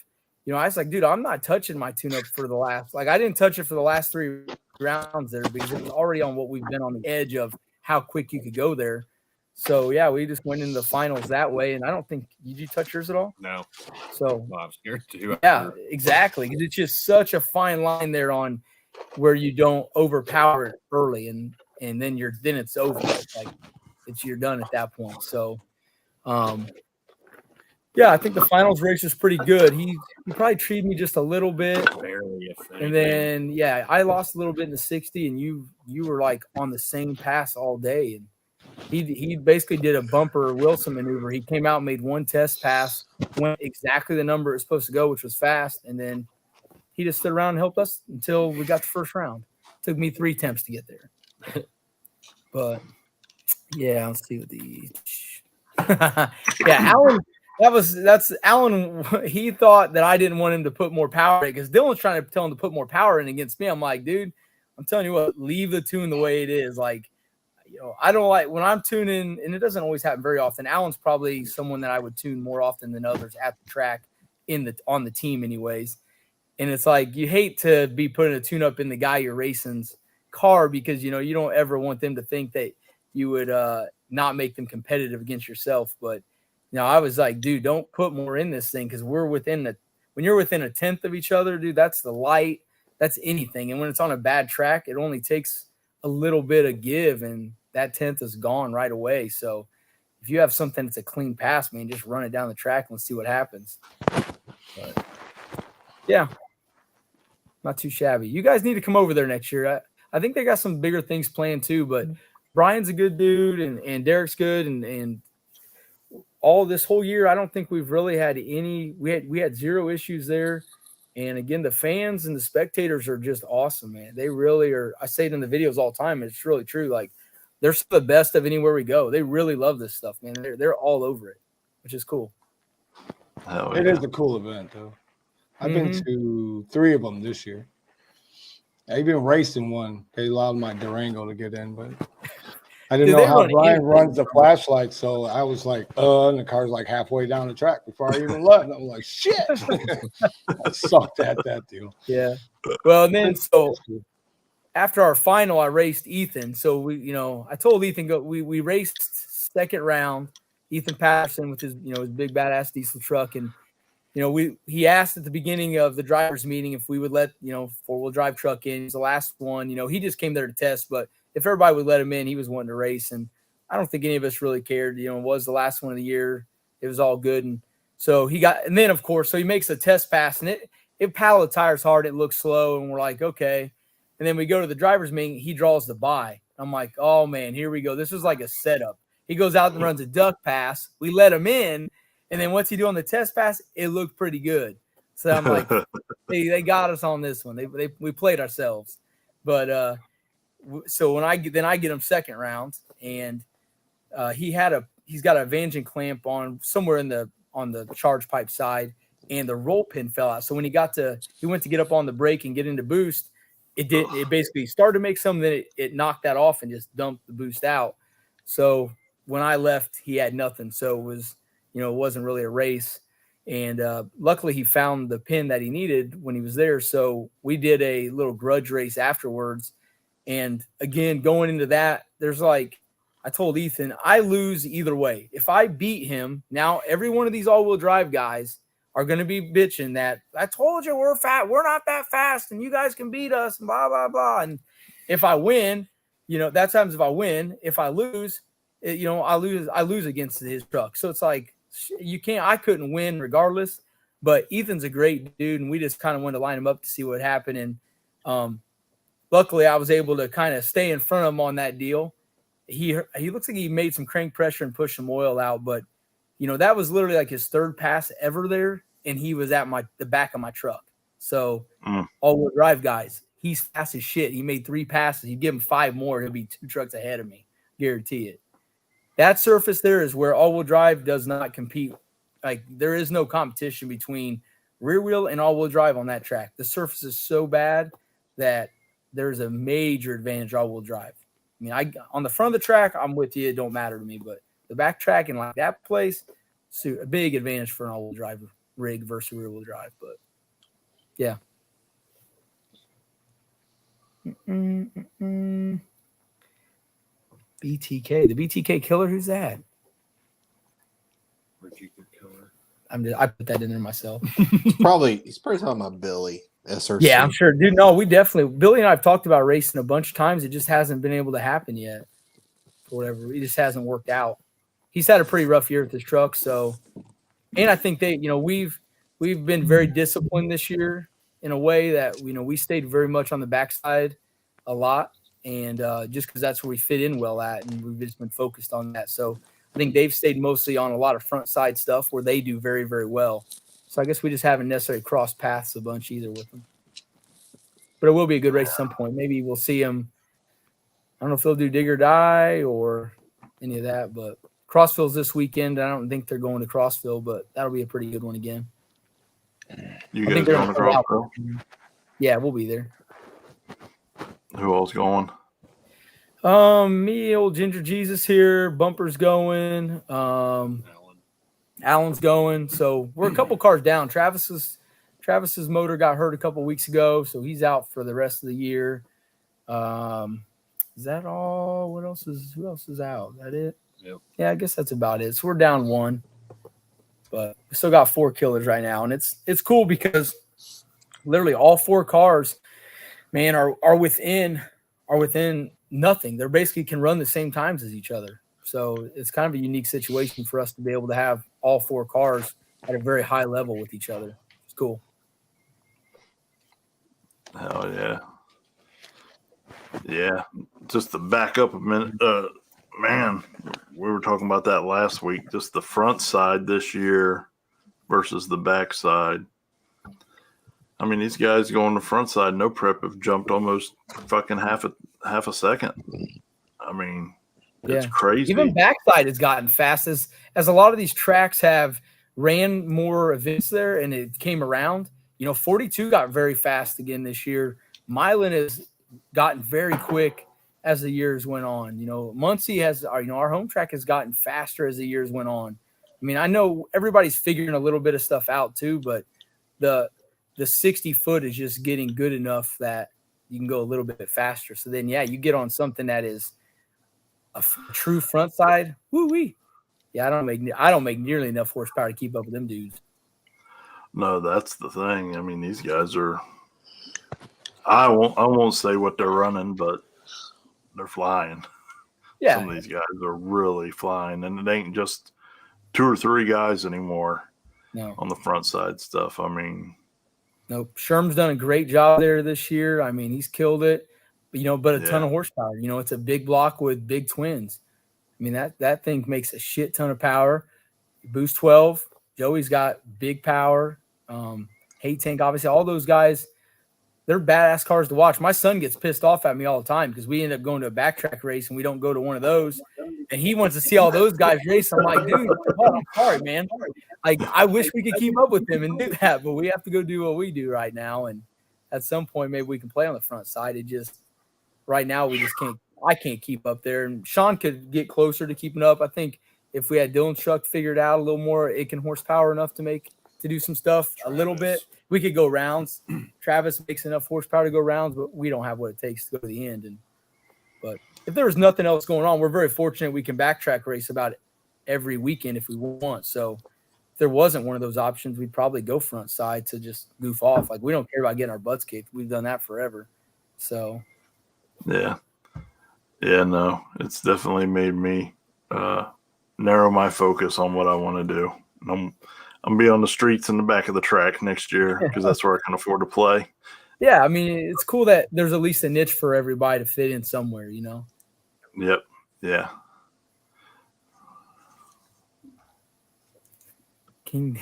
[SPEAKER 5] I was like, dude, I'm not touching my tune-up for the last. Like, I didn't touch it for the last 3 rounds there because it was already on what we've been on the edge of how quick you could go there. So yeah, we just went into the finals that way, and I don't think did you touch yours at all?
[SPEAKER 7] No.
[SPEAKER 5] So
[SPEAKER 7] well, I'm scared to.
[SPEAKER 5] Yeah, exactly. Because it's just such a fine line there on where you don't overpower it early, and then it's over. It's like you're done at that point. So, yeah, I think the finals race was pretty good. He probably treated me just a little bit,
[SPEAKER 7] barely, if anything.
[SPEAKER 5] And then yeah, I lost a little bit in the 60, and you were like on the same pass all day, and he basically did a bumper Wilson maneuver. He came out and made one test pass, went exactly the number it was supposed to go, which was fast, and then he just stood around and helped us until we got the first round. It took me 3 attempts to get there. But yeah, let's see what the yeah, Alan. That's Alan. He thought that I didn't want him to put more power in because Dylan was trying to tell him to put more power in against me. I'm like, dude, I'm telling you what, leave the tune the way it is. Like, I don't like when I'm tuning, and it doesn't always happen very often. Alan's probably someone that I would tune more often than others at the track on the team anyways. And it's like, you hate to be putting a tune up in the guy you're racing's car because, you don't ever want them to think that you would not make them competitive against yourself. But, I was like, dude, don't put more in this thing because when you're within a tenth of each other, dude, that's the light. That's anything. And when it's on a bad track, it only takes a little bit of give. And that 10th is gone right away. So if you have something that's a clean pass, man, just run it down the track and let's see what happens. But yeah, not too shabby. You guys need to come over there next year. I think they got some bigger things planned too, but Brian's a good dude and Derek's good. And all this whole year, I don't think we've really had we had zero issues there. And again, the fans and the spectators are just awesome, man. They really are. I say it in the videos all the time. It's really true. Like, they're the best of anywhere we go. They really love this stuff, man. They're all over it, which is cool.
[SPEAKER 6] It is a cool event, though. I've been to 3 of them this year. I even raced in one. They allowed my Durango to get in, but I didn't know how Brian runs the flashlight, so I was like, and the car's like halfway down the track before I even left. And I'm like, shit. I sucked at that deal.
[SPEAKER 5] Yeah. Well, and then so after our final, I raced Ethan. So I told Ethan we raced second round. Ethan Patterson with his his big badass diesel truck, and he asked at the beginning of the drivers meeting if we would let 4-wheel drive truck in. He's the last one. He just came there to test, but if everybody would let him in, he was wanting to race, and I don't think any of us really cared. It was the last one of the year. It was all good, and so and then of course, so he makes a test pass, and it paddle the tires hard. It looks slow, and we're like, okay. And then we go to the driver's meeting. He draws the bye. I'm like, oh man, here we go. This was like a setup. He goes out and runs a duck pass. We let him in, and then what's he do on the test pass? It looked pretty good. So I'm like, they got us on this one. We played ourselves, but so when I get him second round, and he's got a Vangeon clamp on somewhere on the charge pipe side, and the roll pin fell out. So when he went to get up on the brake and get into boost, it basically started to make something that it knocked that off and just dumped the boost out. So when I left, he had nothing. So it was, it wasn't really a race. And luckily he found the pin that he needed when he was there. So we did a little grudge race afterwards. And again, going into that, there's like, I told Ethan, I lose either way. If I beat him, now every one of these all-wheel drive guys are going to be bitching that I told you we're not that fast and you guys can beat us and blah, blah, blah. And if I win, that times if I win. If I lose, I lose against his truck. So it's like, I couldn't win regardless, but Ethan's a great dude. And we just kind of wanted to line him up to see what happened. And luckily I was able to kind of stay in front of him on that deal. He looks like he made some crank pressure and pushed some oil out, but that was literally like his third pass ever there. And he was at the back of my truck. So all-wheel drive guys, he's fast as shit. He made 3 passes. You give him 5 more, he'll be 2 trucks ahead of me. Guarantee it. That surface there is where all-wheel drive does not compete. Like, there is no competition between rear wheel and all-wheel drive on that track. The surface is so bad that there's a major advantage all-wheel drive. I mean, on the front of the track, I'm with you. It don't matter to me. But the back track and like that place, a big advantage for an all-wheel drive rig versus rear-wheel drive. But, yeah. BTK. The BTK killer? Who's that? I put that in there myself.
[SPEAKER 4] He's probably talking about Billy. SRC.
[SPEAKER 5] Yeah, I'm sure. Dude, no, Billy and I have talked about racing a bunch of times. It just hasn't been able to happen yet. For whatever. It just hasn't worked out. He's had a pretty rough year with his truck. So, and I think we've been very disciplined this year in a way that, we stayed very much on the backside a lot. And just because that's where we fit in well at, and we've just been focused on that. So I think they've stayed mostly on a lot of front side stuff where they do very, very well. So I guess we just haven't necessarily crossed paths a bunch either with them. But it will be a good race at some point. Maybe we'll see them. I don't know if they'll do dig or die or any of that, but Crossville's this weekend. I don't think they're going to Crossville, but that'll be a pretty good one again.
[SPEAKER 3] You guys going to Crossville?
[SPEAKER 5] Yeah, we'll be there.
[SPEAKER 3] Who else going?
[SPEAKER 5] Me, old Ginger Jesus here. Bumper's going. Alan's going. So we're a couple cars down. Travis's motor got hurt a couple weeks ago, so he's out for the rest of the year. Is that all? Who else is out? Is that it?
[SPEAKER 7] Yep.
[SPEAKER 5] Yeah, I guess that's about it. So we're down 1. But we still got 4 killers right now. And it's cool because literally all 4 cars, man, are within nothing. They're basically can run the same times as each other. So it's kind of a unique situation for us to be able to have all 4 cars at a very high level with each other. It's cool.
[SPEAKER 3] Hell yeah. Yeah. Just to back up a minute, man, we were talking about that last week. Just the front side this year versus the back side. I mean, these guys going to front side, no prep, have jumped almost fucking half a second. I mean, it's crazy.
[SPEAKER 5] Even backside has gotten fast as a lot of these tracks have ran more events there and it came around. 42 got very fast again this year. Milan has gotten very quick as the years went on. Muncie has, our home track has gotten faster as the years went on. I mean, I know everybody's figuring a little bit of stuff out too, but the 60-foot is just getting good enough that you can go a little bit faster. So then, you get on something that is a true front side. Woo-wee. Yeah, I don't make nearly enough horsepower to keep up with them dudes.
[SPEAKER 3] No, that's the thing. I mean, these guys are. I won't say what they're running, but they're flying.
[SPEAKER 5] Yeah,
[SPEAKER 3] some of these guys are really flying, and it ain't just 2 or 3 guys anymore.
[SPEAKER 5] No,
[SPEAKER 3] on the front side stuff. I mean,
[SPEAKER 5] nope. Sherm's done a great job there this year. I mean, he's killed it. But a ton of horsepower. It's a big block with big twins. I mean, that thing makes a shit ton of power. Boost 12. Joey's got big power. Hate Tank, obviously, all those guys, they're badass cars to watch. My son gets pissed off at me all the time because we end up going to a backtrack race and we don't go to one of those. And he wants to see all those guys race. I'm like, dude, I'm sorry, man. Like, I wish we could keep up with them and do that, but we have to go do what we do right now. And at some point, maybe we can play on the front side. It just, right now, we just can't. I can't keep up there. And Sean could get closer to keeping up. I think if we had Dylan's truck figured out a little more, it can horsepower enough to do some stuff a little bit. We could go rounds. Travis makes enough horsepower to go rounds, but we don't have what it takes to go to the end. But if there was nothing else going on, we're very fortunate we can backtrack race about every weekend if we want. So if there wasn't one of those options, we'd probably go front side to just goof off. Like, we don't care about getting our butts kicked. We've done that forever. So
[SPEAKER 3] yeah, no, it's definitely made me narrow my focus on what I want to do. I'm gonna be on the streets in the back of the track next year because that's where I can afford to play.
[SPEAKER 5] Yeah, I mean, it's cool that there's at least a niche for everybody to fit in somewhere,
[SPEAKER 3] Yep. Yeah.
[SPEAKER 5] King.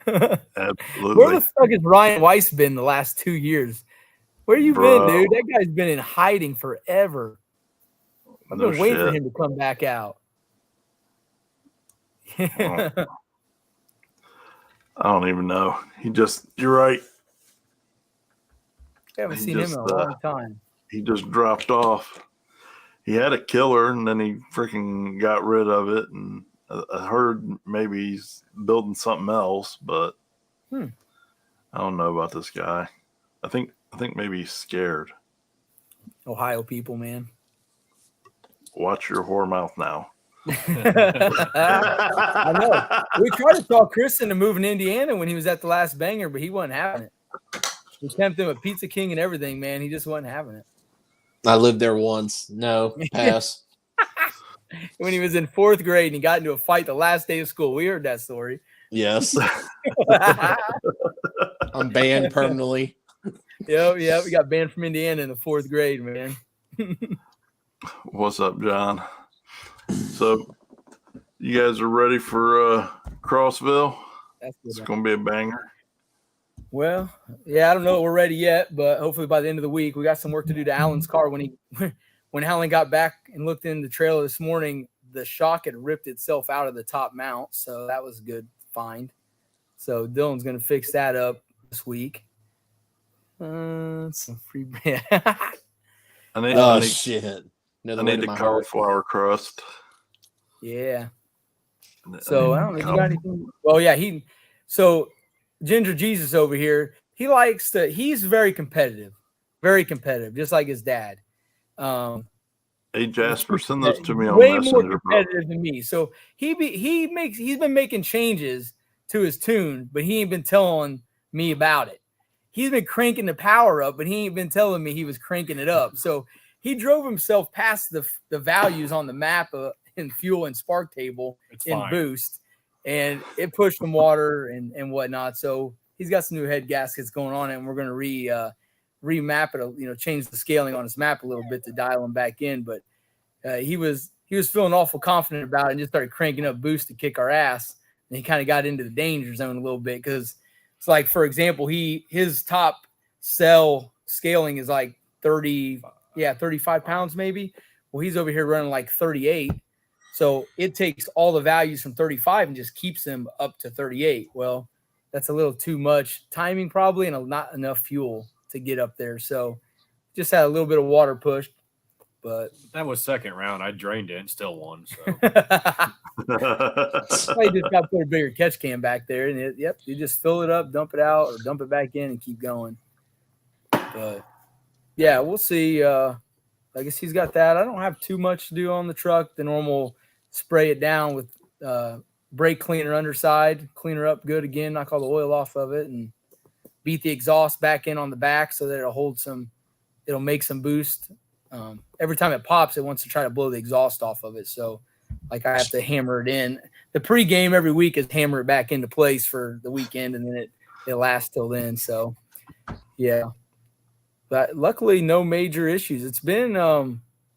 [SPEAKER 3] Absolutely.
[SPEAKER 5] Where the fuck has Ryan Weiss been the last 2 years? Where you been, dude? That guy's been in hiding forever. I've been waiting for him to come back out.
[SPEAKER 3] I don't even know. You're right.
[SPEAKER 5] I haven't seen him in a long time.
[SPEAKER 3] He just dropped off. He had a killer, and then he freaking got rid of it. And I heard maybe he's building something else, but I don't know about this guy. I think maybe he's scared.
[SPEAKER 5] Ohio people, man.
[SPEAKER 3] Watch your whore mouth now.
[SPEAKER 5] I know. We tried to talk Chris into moving to Indiana when he was at the last banger, but he wasn't having it. We tempted him with Pizza King and everything, man. He just wasn't having it.
[SPEAKER 4] I lived there once. No, pass.
[SPEAKER 5] When he was in 4th grade and he got into a fight the last day of school. We heard that story.
[SPEAKER 4] Yes. I'm banned permanently.
[SPEAKER 5] Yep. We got banned from Indiana in the 4th grade, man.
[SPEAKER 3] What's up, John? So, you guys are ready for Crossville? It's going to be a banger.
[SPEAKER 5] Well, yeah, I don't know if we're ready yet, but hopefully by the end of the week, we got some work to do to Alan's car. When Alan got back and looked in the trailer this morning, the shock had ripped itself out of the top mount, so that was a good find. So Dylan's going to fix that up this week. Some free shit.
[SPEAKER 3] I need the cauliflower crust.
[SPEAKER 5] Yeah. So I don't know if you got anything. Well, yeah, so Ginger Jesus over here, he's very competitive, just like his dad.
[SPEAKER 3] Hey Jasper, send those to me on
[SPEAKER 5] way
[SPEAKER 3] Messenger.
[SPEAKER 5] More competitive than me. So he's been making changes to his tune, but he ain't been telling me about it. He's been cranking the power up, but he ain't been telling me he was cranking it up. So he drove himself past the values on the map in fuel and spark table in boost, and it pushed some water and whatnot. So he's got some new head gaskets going on, and we're going to remap it, change the scaling on his map a little bit to dial him back in. But he was feeling awful confident about it and just started cranking up boost to kick our ass. And he kind of got into the danger zone a little bit because it's like, for example, his top cell scaling is like 35 pounds maybe. Well, he's over here running like 38. So it takes all the values from 35 and just keeps him up to 38. Well, that's a little too much timing probably and not enough fuel to get up there. So just had a little bit of water push. But
[SPEAKER 7] that was second round. I drained it and still won. So
[SPEAKER 5] I just got to put a bigger catch can back there, and you just fill it up, dump it out, or dump it back in, and keep going. But yeah, we'll see. I guess he's got that. I don't have too much to do on the truck. The normal spray it down with brake cleaner underside, clean her up good again, knock all the oil off of it, and beat the exhaust back in on the back so that it'll make some boost. Every time it pops, it wants to try to blow the exhaust off of it. So, like, I have to hammer it in. The pregame every week is hammer it back into place for the weekend, and then it lasts till then. So, yeah. But luckily, no major issues. It's been,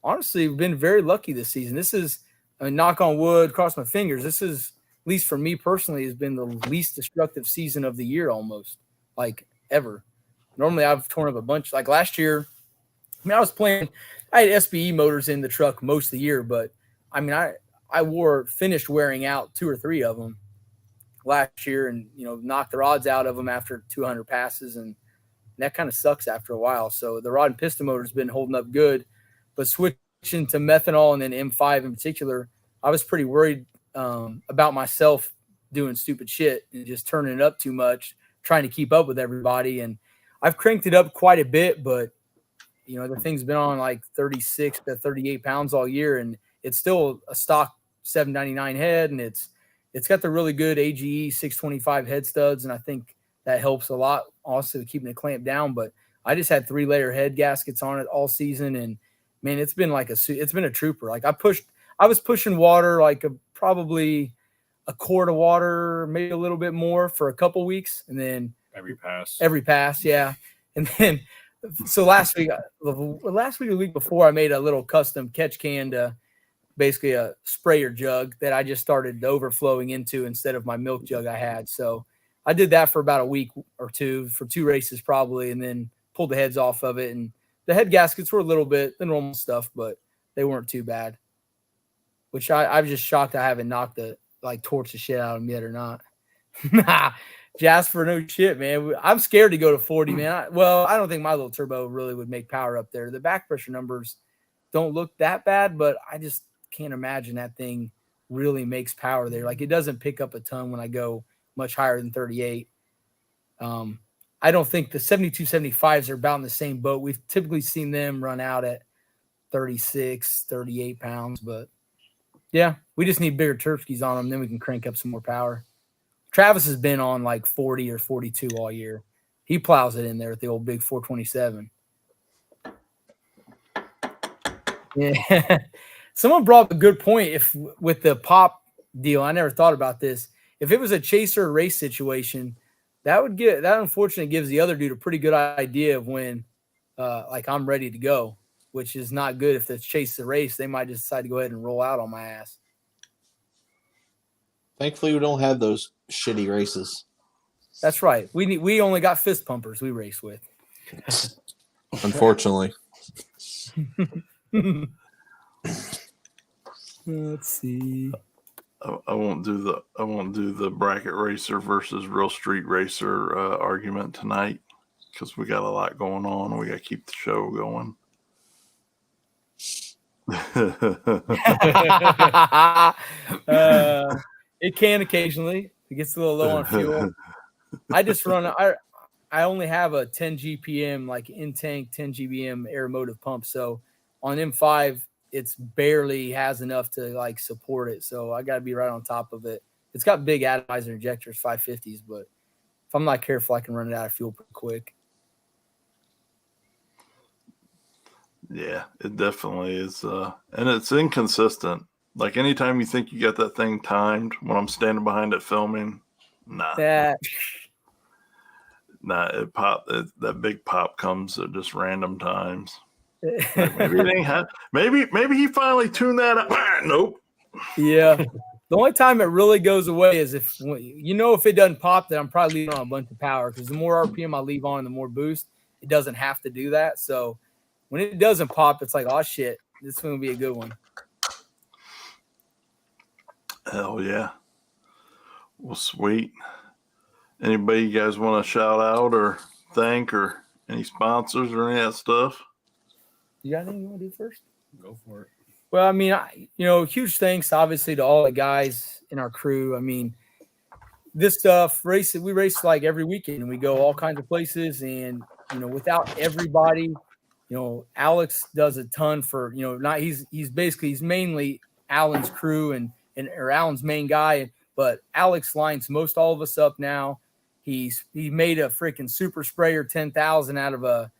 [SPEAKER 5] honestly, been very lucky this season. This is, knock on wood, cross my fingers. This is, at least for me personally, has been the least destructive season of the year almost, like, ever. Normally, I've torn up a bunch. Like, last year, I had SBE motors in the truck most of the year, but I mean, I finished wearing out 2 or 3 of them last year and, knocked the rods out of them after 200 passes. And that kind of sucks after a while. So the rod and piston motor has been holding up good, but switching to methanol and then M5 in particular, I was pretty worried about myself doing stupid shit and just turning it up too much, trying to keep up with everybody. And I've cranked it up quite a bit, but the thing's been on like 36 to 38 pounds all year, and it's still a stock 799 head, and it's got the really good AGE 625 head studs, and I think that helps a lot also keeping it clamped down. But I just had 3-layer head gaskets on it all season, and man, it's been a trooper. Like I was pushing water like probably a quart of water, maybe a little bit more for a couple weeks, and then
[SPEAKER 7] every pass,
[SPEAKER 5] yeah, and then. So last week or the week before, I made a little custom catch can to basically a sprayer jug that I just started overflowing into instead of my milk jug I had. So I did that for about a week or two for 2 races probably, and then pulled the heads off of it. And the head gaskets were a little bit the normal stuff, but they weren't too bad. Which I'm just shocked I haven't knocked torched the shit out of them yet or not. Jasper, no shit, man. I'm scared to go to 40, man. I don't think my little turbo really would make power up there. The back pressure numbers don't look that bad, but I just can't imagine that thing really makes power there. Like, it doesn't pick up a ton when I go much higher than 38. I don't think the 7275s are about in the same boat. We've typically seen them run out at 36, 38 pounds, but yeah, we just need bigger turf skis on them. Then we can crank up some more power. Travis has been on like 40 or 42 all year. He plows it in there with the old big 427. Yeah. Someone brought up a good point with the pop deal. I never thought about this. If it was a chaser race situation, that unfortunately gives the other dude a pretty good idea of when I'm ready to go, which is not good. If it's chase the race, they might just decide to go ahead and roll out on my ass.
[SPEAKER 4] Thankfully, we don't have those shitty races.
[SPEAKER 5] That's right. We only got fist pumpers we race with.
[SPEAKER 4] Unfortunately.
[SPEAKER 5] Let's see.
[SPEAKER 3] I won't do the bracket racer versus real street racer argument tonight because we got a lot going on. We got to keep the show going.
[SPEAKER 5] It can occasionally. It gets a little low on fuel. I just run. I only have a 10 GPM like in tank 10 GPM air motive pump. So on M5, it's barely has enough to like support it. So I got to be right on top of it. It's got big atomizer injectors, 550s, but if I'm not careful, I can run it out of fuel pretty quick.
[SPEAKER 3] Yeah, it definitely is. And it's inconsistent. Like anytime you think you got that thing timed, when I'm standing behind it filming, nah,
[SPEAKER 5] That
[SPEAKER 3] that big pop comes at just random times. Like maybe it ain't maybe he finally tuned that up. Nope.
[SPEAKER 5] Yeah. The only time it really goes away is if it doesn't pop, then I'm probably leaving on a bunch of power, because the more RPM I leave on, the more boost. It doesn't have to do that. So when it doesn't pop, it's like, oh shit, this is gonna be a good one.
[SPEAKER 3] Hell yeah. Well, sweet. Anybody you guys want to shout out or thank, or any sponsors or any of that stuff?
[SPEAKER 5] You got anything you want to do first?
[SPEAKER 7] Go for it.
[SPEAKER 5] Well, I mean, huge thanks obviously to all the guys in our crew. I mean, this stuff we race like every weekend, and we go all kinds of places, and without everybody, Alex does a ton for, he's mainly Alan's crew or Alan's main guy, but Alex lines most all of us up now. He made a freaking super sprayer 10,000 out of a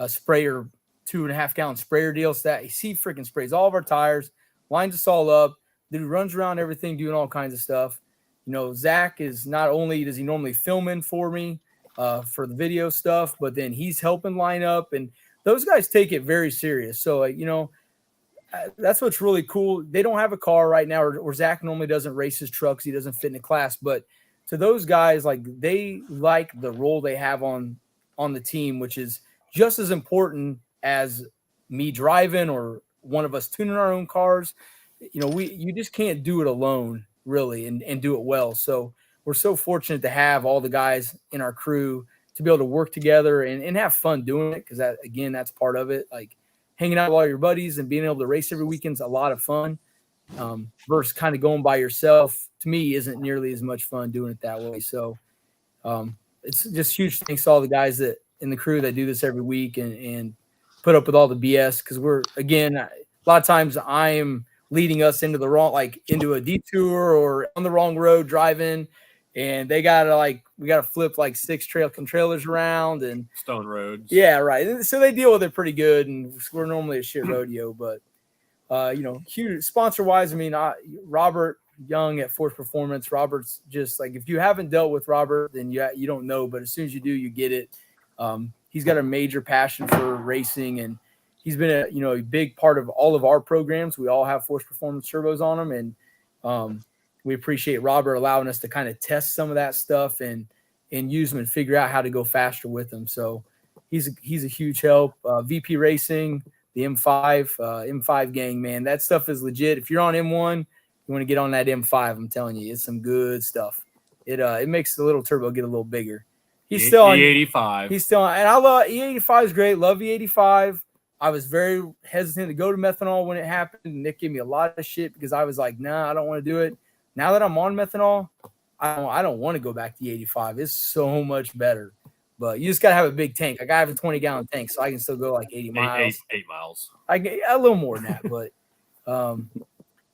[SPEAKER 5] sprayer 2.5 gallon sprayer deal. So that he freaking sprays all of our tires, lines us all up. Dude runs around everything, doing all kinds of stuff. Zach is not only does he normally film in for me for the video stuff, but then he's helping line up, and those guys take it very serious. So, that's what's really cool. They don't have a car right now, or Zach normally doesn't race his trucks. He doesn't fit in a class, but to those guys, like, they like the role they have on the team, which is just as important as me driving or one of us tuning our own cars. You just can't do it alone, really, and do it well. So we're so fortunate to have all the guys in our crew to be able to work together and have fun doing it, because that's part of it. Like, hanging out with all your buddies and being able to race every weekend's a lot of fun, versus kind of going by yourself, to me, isn't nearly as much fun doing it that way. So it's just huge thanks to all the guys that in the crew that do this every week and put up with all the BS, because a lot of times I am leading us into into a detour or on the wrong road driving, and we gotta flip like 6 trailers around and
[SPEAKER 7] stone roads.
[SPEAKER 5] Yeah, right. So they deal with it pretty good, and we're normally a shit rodeo. But huge sponsor wise, I mean, Robert Young at Force Performance. Robert's just like, if you haven't dealt with Robert, then you don't know. But as soon as you do, you get it. He's got a major passion for racing, and he's been a big part of all of our programs. We all have Force Performance turbos on them, and we appreciate Robert allowing us to kind of test some of that stuff and use them and figure out how to go faster with them. So he's a huge help. VP Racing, the M5 gang, man, that stuff is legit. If you're on M1, you want to get on that M5. I'm telling you, it's some good stuff. It makes the little turbo get a little bigger. He's still on
[SPEAKER 7] E85.
[SPEAKER 5] He's still on, and I love E85 is great. Love E85. I was very hesitant to go to methanol when it happened. Nick gave me a lot of shit because I was like, nah, I don't want to do it. Now that I'm on methanol, I don't want to go back to E85. It's so much better. But you just got to have a big tank. Like, I have a 20-gallon tank, so I can still go like 80 miles.
[SPEAKER 7] 8 miles.
[SPEAKER 5] I get a little more than that, but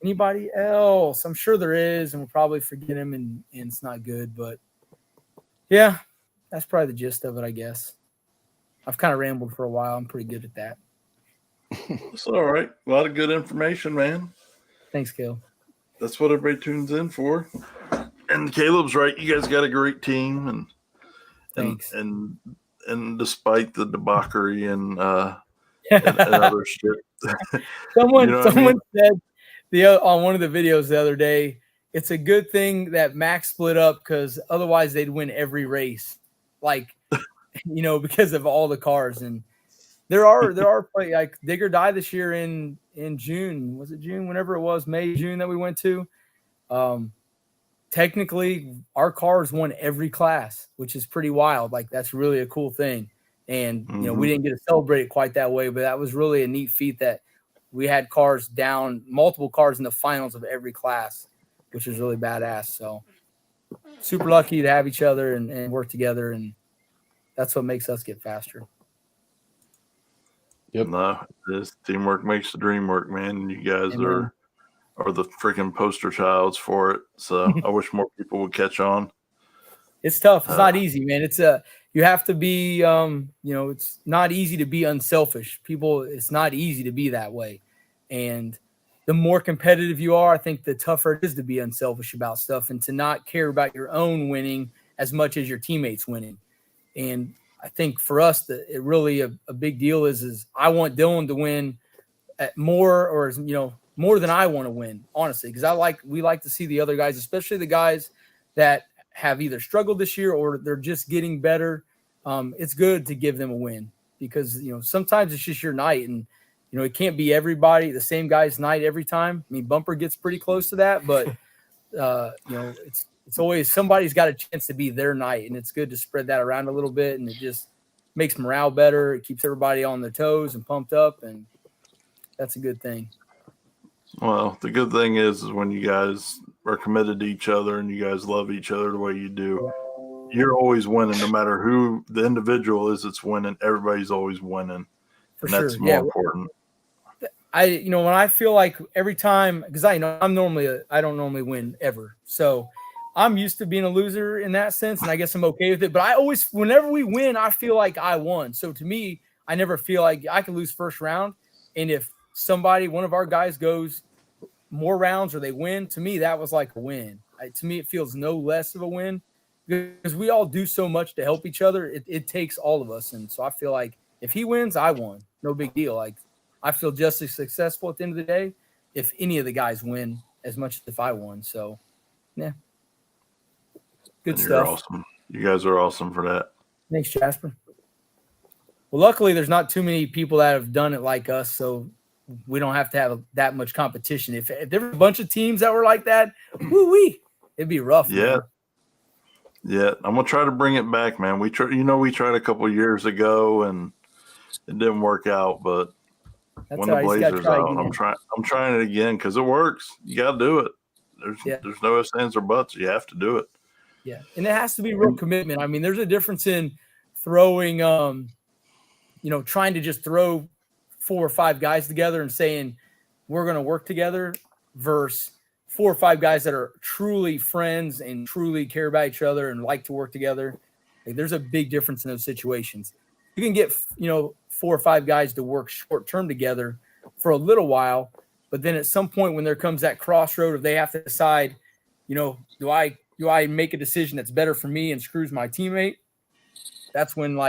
[SPEAKER 5] anybody else? I'm sure there is, and we'll probably forget him, and it's not good. But, yeah, that's probably the gist of it, I guess. I've kind of rambled for a while. I'm pretty good at that.
[SPEAKER 3] It's all right. A lot of good information, man.
[SPEAKER 5] Thanks, Caleb.
[SPEAKER 3] That's what everybody tunes in for. And Caleb's right. You guys got a great team, and
[SPEAKER 5] Thanks.
[SPEAKER 3] And despite the debauchery and other shit.
[SPEAKER 5] Someone said on one of the videos the other day, it's a good thing that Max split up, because otherwise they'd win every race. Like, because of all the cars. And there are like Digger died this year in June. Was it June? Whenever it was, May, June that we went to. Technically, our cars won every class, which is pretty wild. Like, that's really a cool thing. And, we didn't get to celebrate it quite that way, but that was really a neat feat that we had cars down, multiple cars in the finals of every class, which is really badass. So super lucky to have each other and work together. And that's what makes us get faster.
[SPEAKER 4] Yep.
[SPEAKER 3] No, this teamwork makes the dream work, man. And you guys are the freaking poster childs for it. So I wish more people would catch on.
[SPEAKER 5] It's tough. It's not easy, man. you have to be, it's not easy to be unselfish. It's not easy to be that way. And the more competitive you are, I think the tougher it is to be unselfish about stuff and to not care about your own winning as much as your teammates winning. And I think for us, it really a big deal is I want Dylan to win at more than I want to win, honestly, because we like to see the other guys, especially the guys that have either struggled this year or they're just getting better. It's good to give them a win because, sometimes it's just your night and, it can't be everybody, the same guy's night every time. I mean, Bumper gets pretty close to that, but, it's always somebody's got a chance to be their night, and it's good to spread that around a little bit, and it just makes morale better. It keeps everybody on their toes and pumped up, and that's a good thing.
[SPEAKER 3] Well, the good thing is when you guys are committed to each other and you guys love each other the way you do, you're always winning no matter who the individual is that's winning. Everybody's always winning.
[SPEAKER 5] For
[SPEAKER 3] and that's
[SPEAKER 5] sure.
[SPEAKER 3] more important.
[SPEAKER 5] When I feel like every time, because I don't normally win ever. So I'm used to being a loser in that sense, and I guess I'm okay with it. But whenever we win, I feel like I won. So to me, I never feel like I can lose first round. And if one of our guys goes more rounds or they win, to me, that was like a win. To me, it feels no less of a win because we all do so much to help each other. It takes all of us. And so I feel like if he wins, I won. No big deal. Like I feel just as successful at the end of the day if any of the guys win as much as if I won. So, yeah. Good stuff.
[SPEAKER 3] You're awesome. You guys are awesome for that.
[SPEAKER 5] Thanks, Jasper. Well, luckily, there's not too many people that have done it like us, so we don't have to have that much competition. If there were a bunch of teams that were like that, it'd be rough.
[SPEAKER 3] Yeah.
[SPEAKER 5] Man.
[SPEAKER 3] Yeah, I'm gonna try to bring it back, man. We tried a couple of years ago and it didn't work out, but when the Blazers out, I'm trying it again because it works. You got to do it. There's no ifs, ands, or buts. You have to do it.
[SPEAKER 5] Yeah, and it has to be real commitment. I mean, there's a difference in throwing, trying to just throw 4 or 5 guys together and saying we're going to work together versus 4 or 5 guys that are truly friends and truly care about each other and like to work together. Like, there's a big difference in those situations. You can get, 4 or 5 guys to work short term together for a little while, but then at some point when there comes that crossroad, if they have to decide, do I make a decision that's better for me and screws my teammate? That's when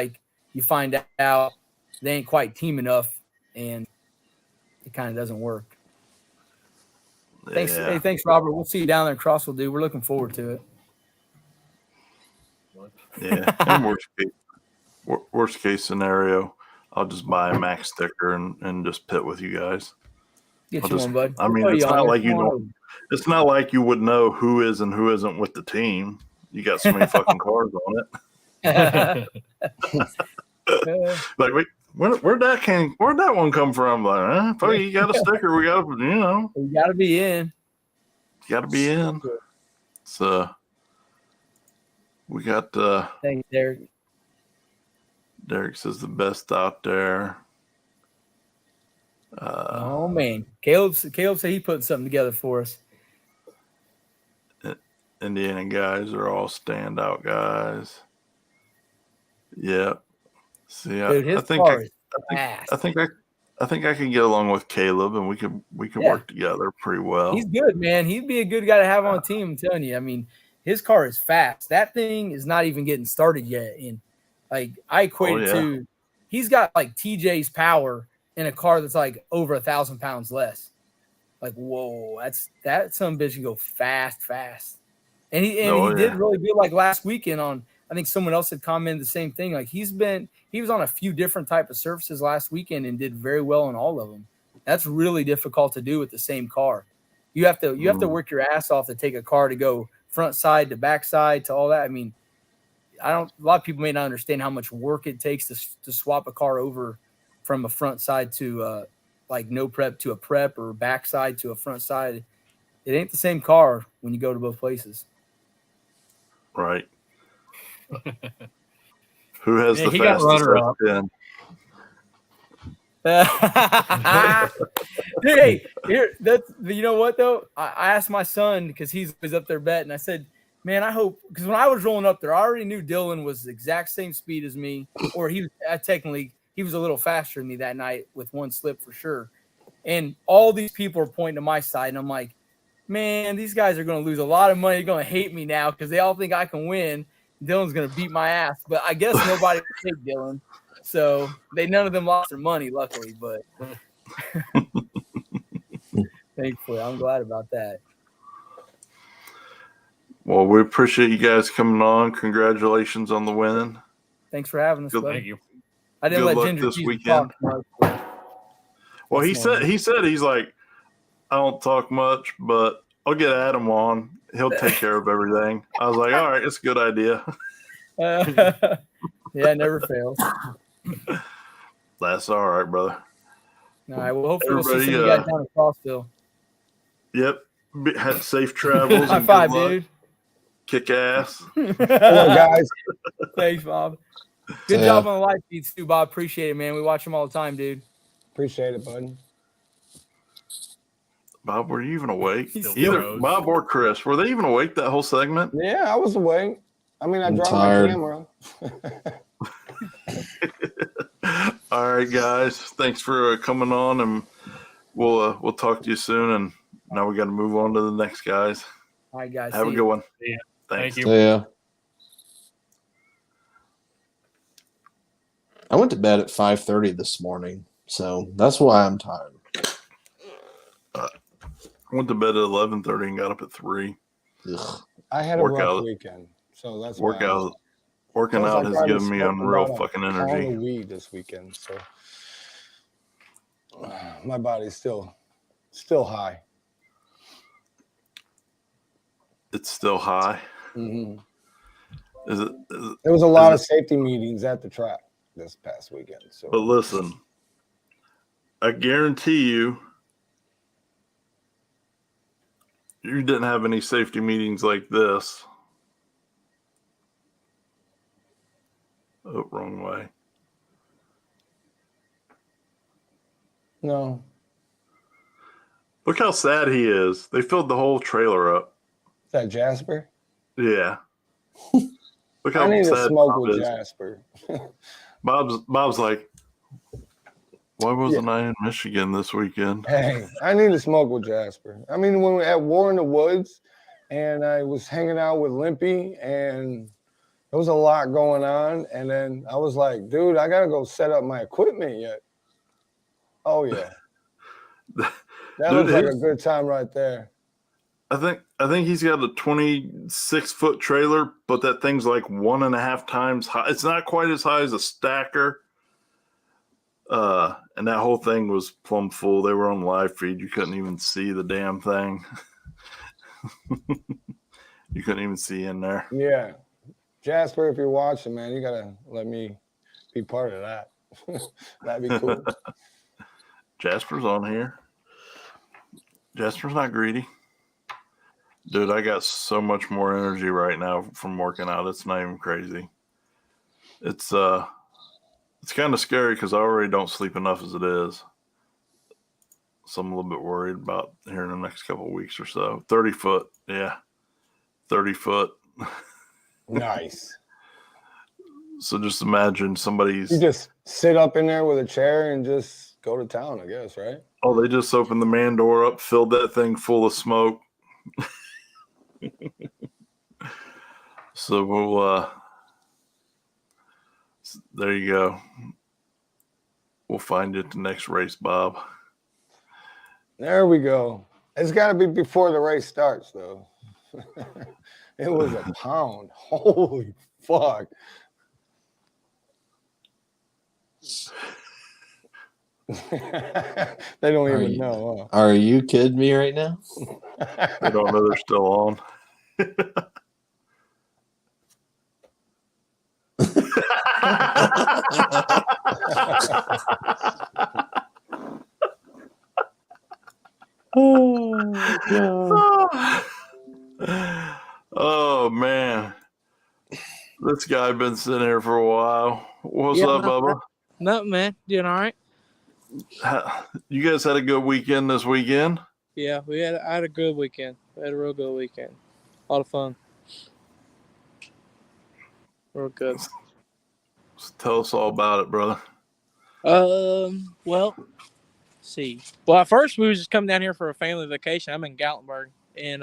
[SPEAKER 5] you find out they ain't quite team enough and it kind of doesn't work.
[SPEAKER 3] Yeah.
[SPEAKER 5] Thanks, Robert. We'll see you down there in Crossville, dude. We're looking forward to it.
[SPEAKER 3] Yeah. And worst case scenario, I'll just buy a Max sticker and just pit with you guys.
[SPEAKER 5] Get you one, bud.
[SPEAKER 3] I mean, it's not like you don't. It's not like you would know who is and who isn't with the team. You got so many fucking cars on it. Where'd that one come from? Like, fuck, you got a sticker. We got to,
[SPEAKER 5] We got to be in.
[SPEAKER 3] You got to be in. So we got.
[SPEAKER 5] Thanks, Derek.
[SPEAKER 3] Derek says the best out there.
[SPEAKER 5] Oh man, Caleb said he put something together for us.
[SPEAKER 3] Indiana guys are all standout guys. Yeah. See,
[SPEAKER 5] Dude,
[SPEAKER 3] I think I can get along with Caleb, and we can work together pretty well.
[SPEAKER 5] He's good, man. He'd be a good guy to have on a team. I'm telling you. I mean, his car is fast. That thing is not even getting started yet. And I equate it to, he's got TJ's power in a car that's over 1,000 pounds less. Whoa, that some bitch can go fast. And he did really good last weekend on. I think someone else had commented the same thing. He was on a few different type of surfaces last weekend and did very well on all of them. That's really difficult to do with the same car. You have to work your ass off to take a car to go front side to back side to all that. I mean, a lot of people may not understand how much work it takes to swap a car over from a front side to no prep to a prep or back side to a front side. It ain't the same car when you go to both places.
[SPEAKER 3] Right. Who has the fastest
[SPEAKER 5] Dude, hey, you know what though? I asked my son because he's up there betting. I said, Man, I hope, because when I was rolling up there, I already knew Dylan was the exact same speed as me, or he was a little faster than me that night with one slip for sure. And all these people are pointing to my side, and I'm like, man, these guys are going to lose a lot of money. They're going to hate me now because they all think I can win. Dylan's going to beat my ass, but I guess nobody would take Dylan. So none of them lost their money, luckily, but thankfully, I'm glad about that.
[SPEAKER 3] Well, we appreciate you guys coming on. Congratulations on the win.
[SPEAKER 5] Thanks for having us.
[SPEAKER 7] Thank you.
[SPEAKER 5] I didn't
[SPEAKER 3] Good
[SPEAKER 5] let
[SPEAKER 3] luck
[SPEAKER 5] Ginger
[SPEAKER 3] this
[SPEAKER 5] Cheese
[SPEAKER 3] weekend.
[SPEAKER 5] talk much.
[SPEAKER 3] Well, he said he's like, I don't talk much, but I'll get Adam on. He'll take care of everything. I was like, all right, it's a good idea.
[SPEAKER 5] Yeah, it never fails.
[SPEAKER 3] That's all right, brother.
[SPEAKER 5] All right. Well, hopefully we'll see
[SPEAKER 3] Everybody,
[SPEAKER 5] some of you guys down in Crossville.
[SPEAKER 3] Yep. Had safe travels.
[SPEAKER 5] High
[SPEAKER 3] and
[SPEAKER 5] five,
[SPEAKER 3] good luck.
[SPEAKER 5] dude.
[SPEAKER 3] Kick ass.
[SPEAKER 6] Hello, guys.
[SPEAKER 5] Thanks, Bob. Good job on the live feeds too, Bob. Appreciate it, man. We watch them all the time, dude.
[SPEAKER 6] Appreciate it, bud.
[SPEAKER 3] Bob, were you even awake?
[SPEAKER 5] He's
[SPEAKER 3] Either
[SPEAKER 7] froze.
[SPEAKER 3] Bob or Chris, were they even awake that whole segment?
[SPEAKER 6] Yeah, I was awake. I mean, I
[SPEAKER 4] I'm
[SPEAKER 6] dropped
[SPEAKER 4] tired.
[SPEAKER 6] my camera.
[SPEAKER 3] All right, guys. Thanks for coming on, and we'll talk to you soon. And now we got to move on to the next guys.
[SPEAKER 5] All right, guys.
[SPEAKER 3] Have a
[SPEAKER 5] see
[SPEAKER 3] good
[SPEAKER 5] you.
[SPEAKER 3] one.
[SPEAKER 7] Yeah.
[SPEAKER 3] Thanks.
[SPEAKER 7] Thank you.
[SPEAKER 4] Yeah. I went to bed at 5:30 this morning, so that's why I'm tired.
[SPEAKER 3] I went to bed at 11:30 and got up at 3.
[SPEAKER 4] Ugh.
[SPEAKER 6] I had a
[SPEAKER 3] Workout.
[SPEAKER 6] rough weekend, so that's why
[SPEAKER 3] Working
[SPEAKER 6] Plus,
[SPEAKER 3] out
[SPEAKER 6] I
[SPEAKER 3] has
[SPEAKER 6] tried to
[SPEAKER 3] given me
[SPEAKER 6] smoke
[SPEAKER 3] unreal
[SPEAKER 6] about
[SPEAKER 3] fucking
[SPEAKER 6] a pound
[SPEAKER 3] energy.
[SPEAKER 6] of weed this weekend, so my body's still high.
[SPEAKER 3] It's still high.
[SPEAKER 6] Mm-hmm.
[SPEAKER 3] Is it?
[SPEAKER 6] There was a lot of safety meetings at the track this past weekend. So,
[SPEAKER 3] But listen, I guarantee you didn't have any safety meetings like this. Oh, wrong way.
[SPEAKER 6] no,
[SPEAKER 3] Look how sad he is. They filled the whole trailer up.
[SPEAKER 6] is that Jasper?
[SPEAKER 3] Yeah. Look how
[SPEAKER 6] I need to
[SPEAKER 3] sad
[SPEAKER 6] smoke
[SPEAKER 3] Bob
[SPEAKER 6] with
[SPEAKER 3] is.
[SPEAKER 6] Jasper.
[SPEAKER 3] Bob's like, why wasn't I in Michigan this weekend?
[SPEAKER 6] Hey, I need to smoke with Jasper. I mean, when we were at War in the Woods, and I was hanging out with Limpy, and there was a lot going on, and then I was like, dude, I gotta go set up my equipment yet. Oh yeah. That
[SPEAKER 3] Dude,
[SPEAKER 6] looks like a good time right there.
[SPEAKER 3] I think he's got a 26-foot trailer, but that thing's like 1.5 times high. It's not quite as high as a stacker. And that whole thing was plumb full. They were on live feed. You couldn't even see the damn thing. You couldn't even see in there.
[SPEAKER 6] Yeah. Jasper, if you're watching, man, you gotta let me be part of that. That'd be cool.
[SPEAKER 3] Jasper's on here. Jasper's not greedy. Dude, I got so much more energy right now from working out. It's not even crazy. It's kind of scary because I already don't sleep enough as it is. So I'm a little bit worried about here in the next couple of weeks or so. 30 foot. Yeah. 30 foot.
[SPEAKER 6] Nice.
[SPEAKER 3] So just imagine somebody's.
[SPEAKER 6] You just sit up in there with a chair and just go to town, I guess, right?
[SPEAKER 3] Oh, they just opened the man door up, filled that thing full of smoke. So we'll there you go. We'll find you at the next race, Bob.
[SPEAKER 6] There we go. It's got to be before the race starts, though. It was a pound. Holy fuck. They don't even know. Huh?
[SPEAKER 4] Are you kidding me right now?
[SPEAKER 3] They don't know they're still on. Oh man, this guy been sitting here for a while. What's up, Bubba?
[SPEAKER 8] Nothing, man. Doing all right.
[SPEAKER 3] You guys had a good weekend this weekend?
[SPEAKER 8] Yeah, I had a good weekend. We had a real good weekend. A lot of fun. Real good.
[SPEAKER 3] Tell us all about it, brother.
[SPEAKER 8] Well, let's see. Well, at first we was just coming down here for a family vacation. I'm in Gatlinburg, and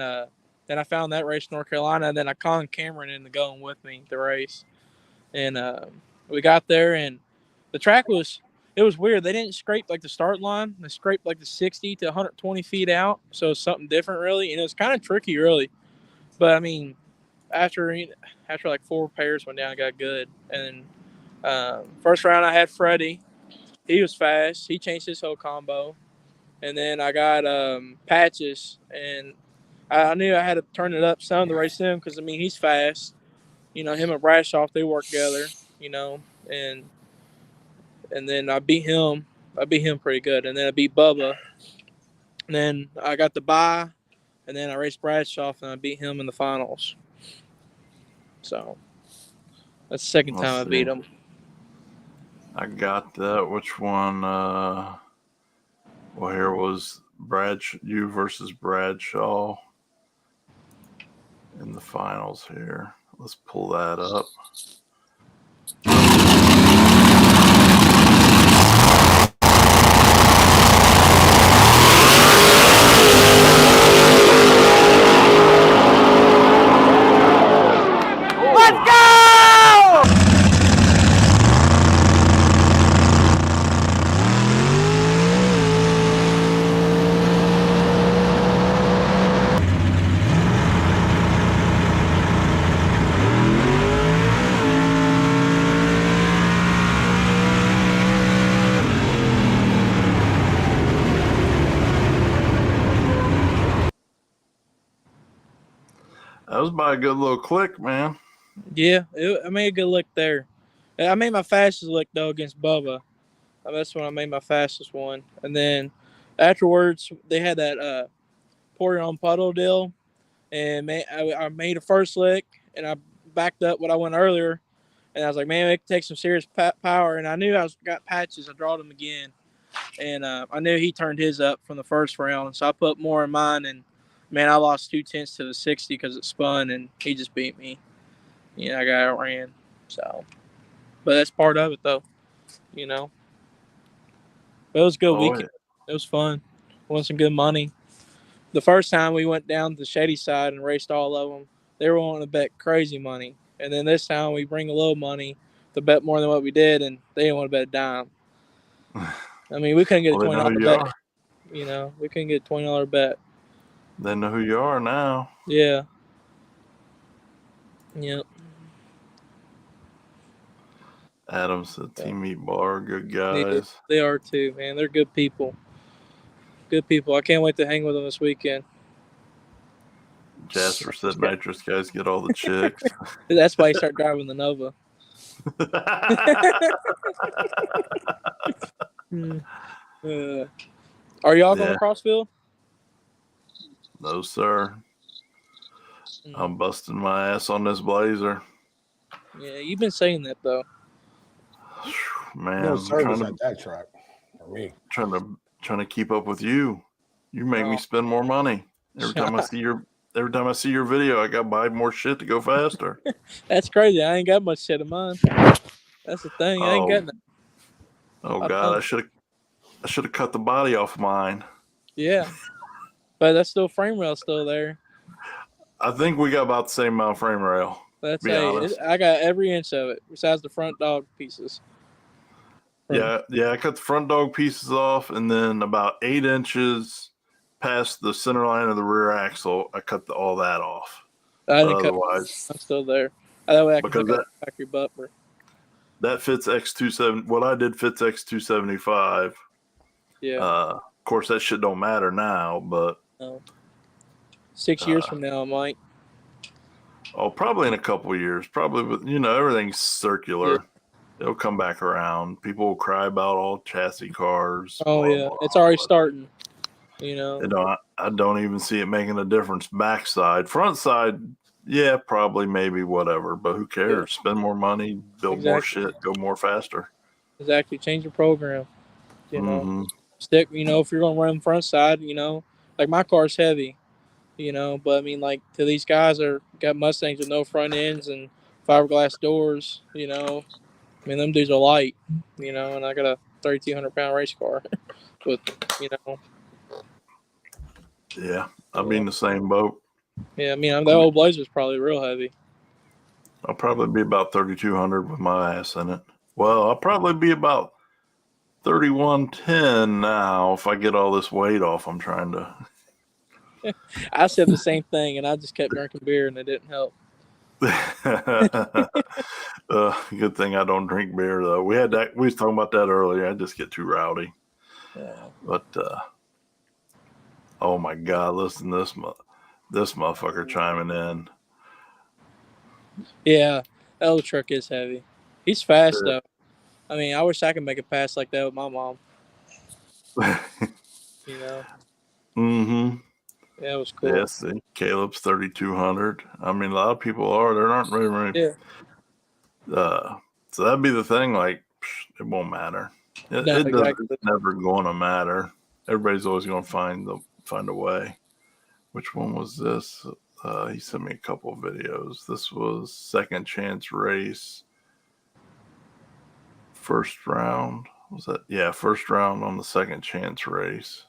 [SPEAKER 8] then I found that race in North Carolina. And then I conned Cameron into going with me the race, and we got there, and the track was weird. They didn't scrape like the start line. They scraped like the 60 to 120 feet out, so it's something different really, and it was kind of tricky really. But I mean, after like 4 pairs went down, it got good, and first round I had Freddie. He was fast. He changed his whole combo. And then I got Patches, and I knew I had to turn it up some to race him because, I mean, he's fast. You know, him and Brashoff, they work together, you know, and then I beat him. I beat him pretty good. And then I beat Bubba. And then I got the bye, and then I raced Brashoff, and I beat him in the finals. So that's the second time I beat him.
[SPEAKER 3] I got that. Which one? Well, here was you versus Bradshaw in the finals here. Let's pull that up.
[SPEAKER 5] Let's go!
[SPEAKER 3] That was by a good little click, man.
[SPEAKER 8] Yeah, I made a good lick there. I made my fastest lick, though, against Bubba. That's when I made my fastest one. And then afterwards, they had that pour your own puddle deal. And I made a first lick, and I backed up what I went earlier. And I was like, man, it could take some serious power. And I knew got Patches. I drawed him again. And I knew he turned his up from the first round. So I put more in mine. And, man, I lost 2/10 to the 60 because it spun, and he just beat me. You know, I got outran. So, but that's part of it, though. You know. But it was a good weekend. Yeah. It was fun. Won some good money. The first time we went down the Shady side and raced all of them, they were wanting to bet crazy money. And then this time we bring a little money to bet more than what we did, and they didn't want to bet a dime. I mean, we couldn't get a $20 bet. You know, we couldn't get a $20 bet.
[SPEAKER 3] They know who you are now.
[SPEAKER 8] Yeah. Yep.
[SPEAKER 3] Adam said Team Meatball are good guys.
[SPEAKER 8] They are too, man. They're good people. Good people. I can't wait to hang with them this weekend.
[SPEAKER 3] Jasper said nitrous guys get all the chicks.
[SPEAKER 8] That's why he started driving the Nova. Are y'all going to Crossfield?
[SPEAKER 3] No, sir. I'm busting my ass on this Blazer.
[SPEAKER 8] Yeah, you've been saying that, though.
[SPEAKER 3] Man,
[SPEAKER 6] no service at that track for me.
[SPEAKER 3] Trying to keep up with you. You make me spend more money every time I see your video. I got to buy more shit to go faster.
[SPEAKER 8] That's crazy. I ain't got much shit of mine. That's the thing. I ain't got nothing.
[SPEAKER 3] Oh God, I should have cut the body off mine.
[SPEAKER 8] Yeah, but that's still frame rail still there.
[SPEAKER 3] I think we got about the same amount of frame rail.
[SPEAKER 8] That's I got every inch of it besides the front dog pieces.
[SPEAKER 3] Yeah. I cut the front dog pieces off, and then about 8 inches past the center line of the rear axle, I cut all that off.
[SPEAKER 8] I didn't otherwise, I'm still there. That way I can pick up the factory bumper.
[SPEAKER 3] That fits X270. What I did fits X275.
[SPEAKER 8] Yeah.
[SPEAKER 3] Of course, that shit don't matter now, but
[SPEAKER 8] 6 years from now, I might.
[SPEAKER 3] Oh, probably in a couple of years. Probably with everything's circular. Yeah. It'll come back around. People will cry about all chassis cars.
[SPEAKER 8] Oh yeah, it's already starting.
[SPEAKER 3] I don't even see it making a difference. Backside, front side, yeah, probably, maybe, whatever. But who cares? Yeah. Spend more money, build more shit, go more faster.
[SPEAKER 8] Exactly. Change your program. Stick. If you're gonna run front side, like my car's heavy. But I mean, like to these guys got Mustangs with no front ends and fiberglass doors. You know, I mean, them dudes are light. You know, and I got a 3,200-pound race car with, you know.
[SPEAKER 3] Yeah, I'll be in the same boat.
[SPEAKER 8] Yeah, I mean, that old Blazer's probably real heavy.
[SPEAKER 3] I'll probably be about 3,200 with my ass in it. Well, I'll probably be about 3,110 now if I get all this weight off. I'm trying to.
[SPEAKER 8] I said the same thing, and I just kept drinking beer, and it didn't help.
[SPEAKER 3] Good thing I don't drink beer though. We was talking about that earlier. I just get too rowdy.
[SPEAKER 8] Yeah.
[SPEAKER 3] But oh my God, listen to this motherfucker chiming in.
[SPEAKER 8] Yeah, that old truck is heavy. He's fast though. I mean, I wish I could make a pass like that with my mom. You know.
[SPEAKER 3] Mm-hmm.
[SPEAKER 8] Yeah, it was cool.
[SPEAKER 3] Yeah, see, Caleb's 3,200. I mean, a lot of people are. There aren't really.
[SPEAKER 8] Yeah.
[SPEAKER 3] So that'd be the thing. Like, it won't matter. It doesn't. It's never going to matter. Everybody's always going to find a way. Which one was this? He sent me a couple of videos. This was second chance race. First round. Was that? Yeah, first round on the second chance race.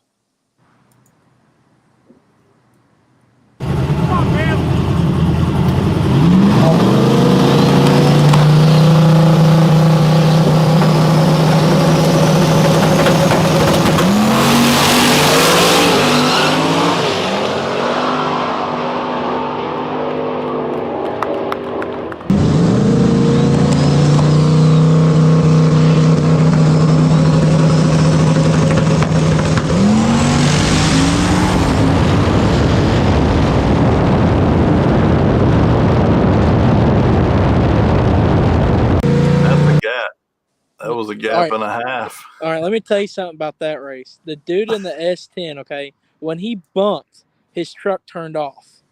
[SPEAKER 3] That was a gap and a half.
[SPEAKER 8] All right, let me tell you something about that race. The dude in the S10, okay, when he bumped, his truck turned off.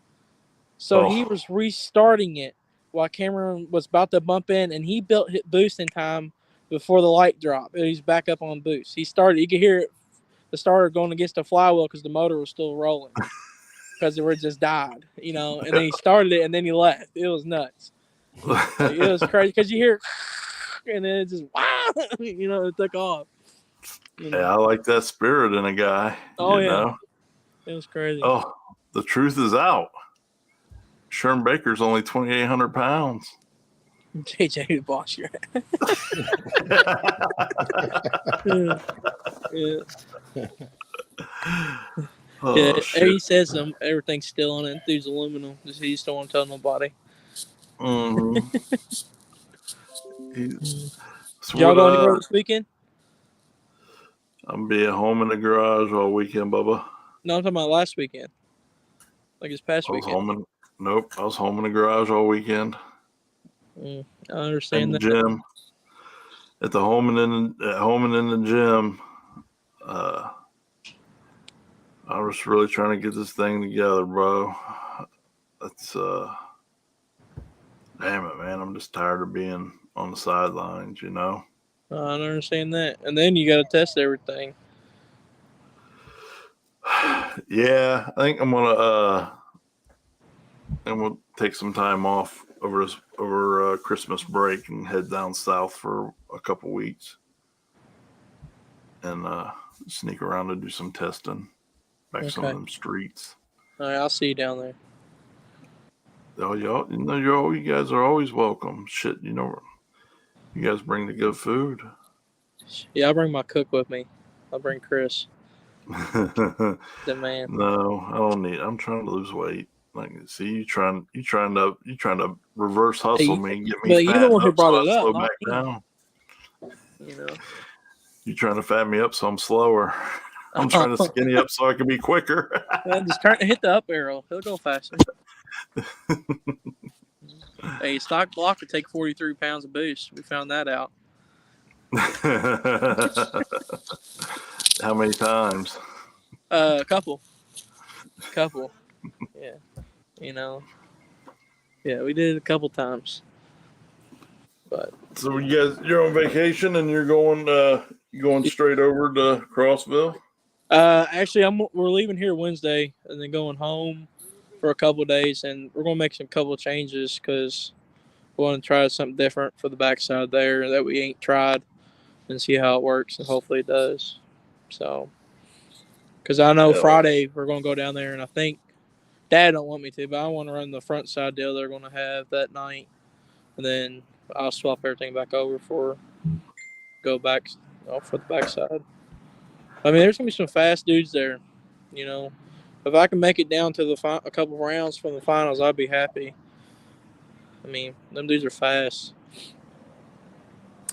[SPEAKER 8] So he was restarting it while Cameron was about to bump in, and he built hit boost in time before the light dropped. He's back up on boost. He started. You could hear it, the starter going against the flywheel because the motor was still rolling because it just died, you know. And then he started it, and then he left. It was nuts. Like, it was crazy because you hear, and then it just wow, you know, it took off. You know?
[SPEAKER 3] Yeah, I like that spirit in a guy.
[SPEAKER 8] Oh
[SPEAKER 3] you
[SPEAKER 8] yeah,
[SPEAKER 3] know?
[SPEAKER 8] It was crazy.
[SPEAKER 3] Oh, the truth is out. Sherm Baker's only 2,800 pounds.
[SPEAKER 8] JJ, who boss your he says everything's still on it. Dude's aluminum. He just don't want to tell nobody.
[SPEAKER 3] Mm-hmm.
[SPEAKER 8] Y'all going anywhere this weekend?
[SPEAKER 3] I'm be at home in the garage all weekend, Bubba.
[SPEAKER 8] No, I'm talking about last weekend. Like this past weekend.
[SPEAKER 3] Nope, I was home in the garage all weekend.
[SPEAKER 8] I understand that.
[SPEAKER 3] Gym. At the home and in the gym. I was really trying to get this thing together, bro. That's damn it, man. I'm just tired of being on the sidelines, you know.
[SPEAKER 8] I understand that. And then you got to test everything.
[SPEAKER 3] Yeah, I think I'm gonna take some time off over Christmas break and head down south for a couple weeks and sneak around and do some testing back some of them streets.
[SPEAKER 8] All right, I'll see you down there.
[SPEAKER 3] Oh, you guys are always welcome. Shit, you know, you guys bring the good food.
[SPEAKER 8] Yeah, I'll bring my cook with me. I'll bring Chris. The man.
[SPEAKER 3] No, I don't need. I'm trying to lose weight. Like, see, you trying to reverse hustle me and get me.
[SPEAKER 8] But you're the one who brought it up.
[SPEAKER 3] Slow back down.
[SPEAKER 8] You know.
[SPEAKER 3] You trying to fat me up so I'm slower. I'm trying to skinny up so I can be quicker.
[SPEAKER 8] Just hit the up arrow. He'll go faster. Hey, stock block would take 43 pounds of boost. We found that out.
[SPEAKER 3] How many times?
[SPEAKER 8] A couple. Yeah. You know. Yeah, we did it a couple times. But
[SPEAKER 3] so you're on vacation and you're going straight over to Crossville?
[SPEAKER 8] Actually, we're leaving here Wednesday and then going home for a couple of days, and we're gonna make some couple of changes because want to try something different for the backside there that we ain't tried and see how it works, and hopefully it does. So, because I know Friday we're going to go down there, and I think Dad don't want me to, but I want to run the front side deal they're going to have that night, and then I'll swap everything back over for go back for the backside. I mean, there's going to be some fast dudes there, you know. If I can make it down to a couple rounds from the finals, I'd be happy. I mean, them dudes are fast.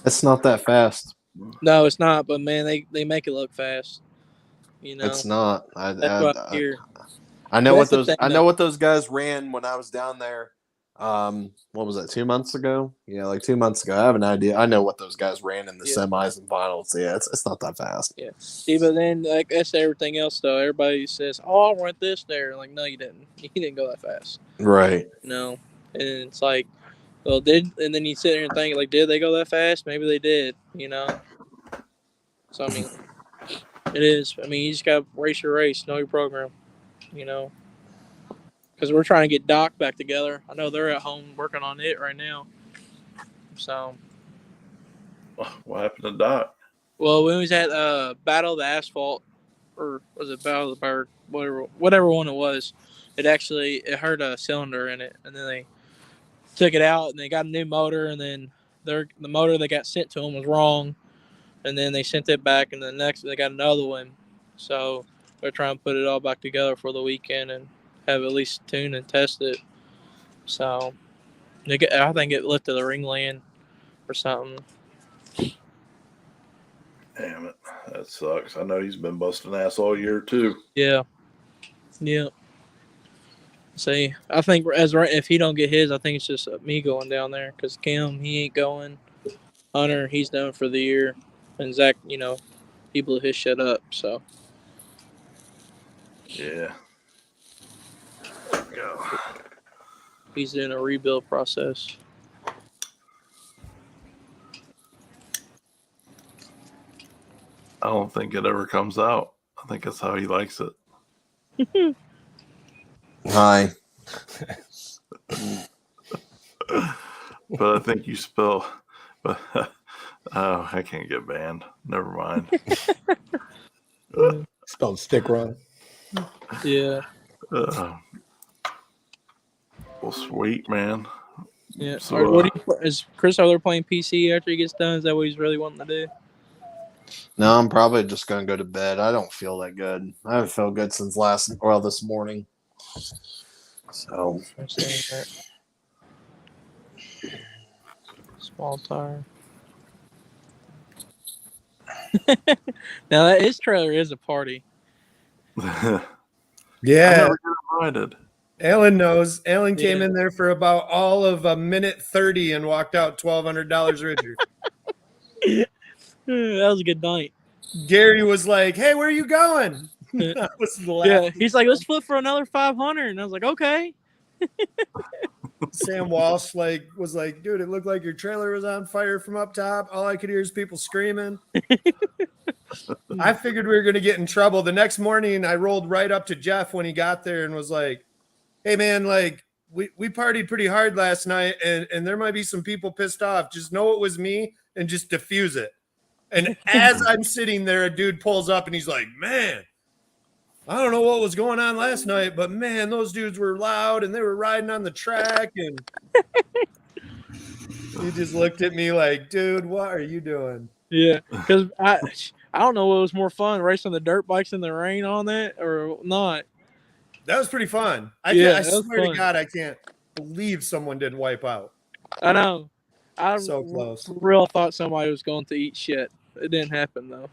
[SPEAKER 4] It's not that fast.
[SPEAKER 8] No, it's not. But man, they make it look fast. You know,
[SPEAKER 4] It's not.
[SPEAKER 8] that's what I hear.
[SPEAKER 4] I know what
[SPEAKER 8] That's the
[SPEAKER 4] those.
[SPEAKER 8] thing,
[SPEAKER 4] I know
[SPEAKER 8] though.
[SPEAKER 4] what those guys ran when I was down there. What was that? 2 months ago? Yeah, like 2 months ago. I have an idea. I know what those guys ran in the semis and finals. Yeah, it's not that fast.
[SPEAKER 8] Yeah. See, but then like that's everything else though. Everybody says, "Oh, I went this there." Like, no, you didn't. You didn't go that fast.
[SPEAKER 4] Right.
[SPEAKER 8] No. And it's like, well, and then you sit there and think, like, did they go that fast? Maybe they did. You know. So I mean, it is. I mean, you just got to race your race, know your program. You know. Because we're trying to get Doc back together. I know they're at home working on it right now. So.
[SPEAKER 3] What happened to Doc?
[SPEAKER 8] Well, when we was at Battle of the Asphalt, or was it Battle of the Berg, whatever one it was, it hurt a cylinder in it, and then they took it out and they got a new motor, and then the motor that got sent to them was wrong, and then they sent it back, and then next they got another one. So they're trying to put it all back together for the weekend and have at least tune and test it. So I think it lifted the ringland or something.
[SPEAKER 3] Damn it. That sucks. I know he's been busting ass all year, too.
[SPEAKER 8] Yeah. Yeah. See, I think if he don't get his, I think it's just me going down there because Kim, he ain't going. Hunter, he's done for the year. And Zach, you know, he blew his shit up, so.
[SPEAKER 3] Yeah. Go.
[SPEAKER 8] He's in a rebuild process.
[SPEAKER 3] I don't think it ever comes out. I think that's how he likes it.
[SPEAKER 4] Hi.
[SPEAKER 3] But I think you spell. But oh, I can't get banned. Never mind.
[SPEAKER 6] Spelled stick run.
[SPEAKER 8] Yeah.
[SPEAKER 3] Well, sweet, man.
[SPEAKER 8] Yeah.
[SPEAKER 3] So,
[SPEAKER 8] Is Chris over there playing PC after he gets done? Is that what he's really wanting to do?
[SPEAKER 4] No, I'm probably just gonna go to bed. I don't feel that good. I haven't felt good since this morning. So
[SPEAKER 8] Small tire. Now his trailer is a party.
[SPEAKER 3] I
[SPEAKER 2] Yeah,
[SPEAKER 3] never get invited.
[SPEAKER 2] Alan knows. Alan came
[SPEAKER 8] Yeah.
[SPEAKER 2] in there for about all of a minute 30 and walked out $1,200 richer.
[SPEAKER 8] That was a good night.
[SPEAKER 2] Gary was like, "Hey, where are you going?" I was laughing.
[SPEAKER 8] Yeah, he's like, let's flip for another 500, and I was like, okay.
[SPEAKER 2] Sam Walsh was like, "Dude, it looked like your trailer was on fire from up top. All I could hear is people screaming." I figured we were going to get in trouble. The next morning, I rolled right up to Jeff when he got there and was like, "Hey, man, like we partied pretty hard last night, and there might be some people pissed off. Just know it was me and just diffuse it." And as I'm sitting there, a dude pulls up and he's like, "Man, I don't know what was going on last night, but man, those dudes were loud and they were riding on the track." And he just looked at me like, "Dude, what are you doing?"
[SPEAKER 8] Yeah, because I don't know what was more fun, racing the dirt bikes in the rain on that or not.
[SPEAKER 2] That was pretty fun. I
[SPEAKER 8] That was
[SPEAKER 2] swear to
[SPEAKER 8] fun.
[SPEAKER 2] God, I can't believe someone didn't wipe out.
[SPEAKER 8] I know. I
[SPEAKER 2] So close.
[SPEAKER 8] for real thought somebody was going to eat shit. It didn't happen though.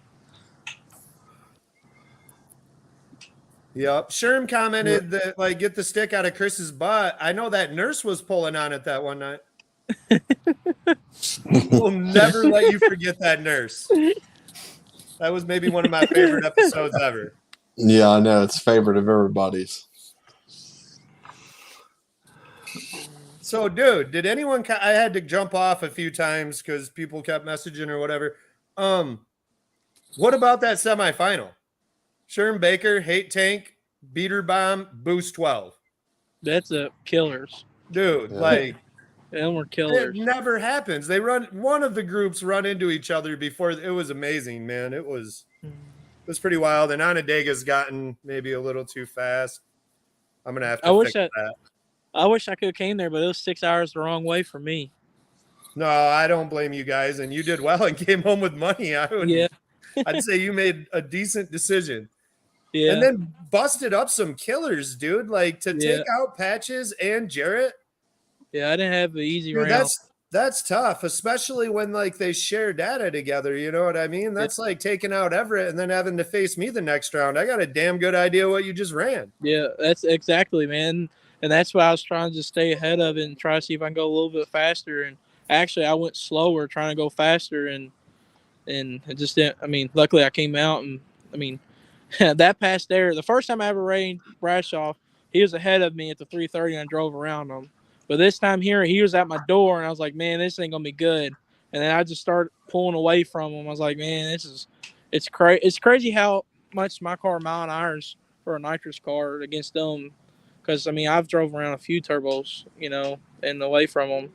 [SPEAKER 2] Yep. Sherm commented that, like, get the stick out of Chris's butt. I know that nurse was pulling on it that one night. We'll never let you forget that nurse. That was maybe one of my favorite episodes ever.
[SPEAKER 4] yeah, I know it's favorite of everybody's.
[SPEAKER 2] So, dude, did anyone? I had to jump off a few times because people kept messaging or whatever. What about that semifinal? Sherm Baker, Hate Tank, Beater Bomb, Boost 12.
[SPEAKER 8] That's a killers.
[SPEAKER 2] Dude,
[SPEAKER 4] Yeah.
[SPEAKER 2] like,
[SPEAKER 8] Them were
[SPEAKER 9] It
[SPEAKER 8] killers.
[SPEAKER 9] never happens. One of the groups run into each other before. It was amazing, man. It was pretty wild. And Onondega's gotten maybe a little too fast. I'm gonna have to fix that.
[SPEAKER 8] I wish I could have came there, but it was 6 hours the wrong way for me.
[SPEAKER 9] No, I don't blame you guys. And you did well and came home with money. I'd say you made a decent decision.
[SPEAKER 8] Yeah.
[SPEAKER 9] And then busted up some killers, dude. Like to take out Patches and Jarrett.
[SPEAKER 8] Yeah, I didn't have the easy
[SPEAKER 9] Dude,
[SPEAKER 8] round.
[SPEAKER 9] that's tough, especially when like they share data together. You know what I mean? That's like taking out Everett and then having to face me the next round. I got a damn good idea what you just ran.
[SPEAKER 8] Yeah, that's exactly, man. And that's why I was trying to stay ahead of it and try to see if I can go a little bit faster. And actually, I went slower trying to go faster, and it just didn't. I mean, luckily I came out, and I mean, that pass there. The first time I ever ran Brashoff, he was ahead of me at the 330, and I drove around him. But this time here, he was at my door, and I was like, man, this ain't gonna be good. And then I just started pulling away from him. I was like, man, it's crazy. It's crazy how much my car mile and hours for a nitrous car against them. Because, I mean, I've drove around a few turbos, you know, and away from them,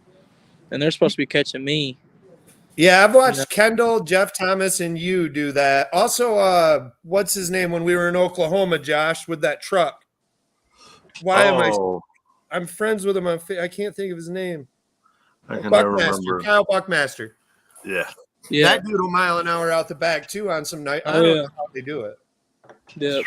[SPEAKER 8] and they're supposed to be catching me.
[SPEAKER 9] Yeah, I've watched Kendall, Jeff Thomas, and you do that. Also, what's his name when we were in Oklahoma, Josh, with that truck? I'm friends with him. I can't think of his name.
[SPEAKER 3] I can never
[SPEAKER 9] Buckmaster,
[SPEAKER 3] remember.
[SPEAKER 9] Kyle Buckmaster.
[SPEAKER 3] Yeah.
[SPEAKER 9] That dude will mile an hour out the back, too, on some night. I don't know how they do it.
[SPEAKER 8] Yeah,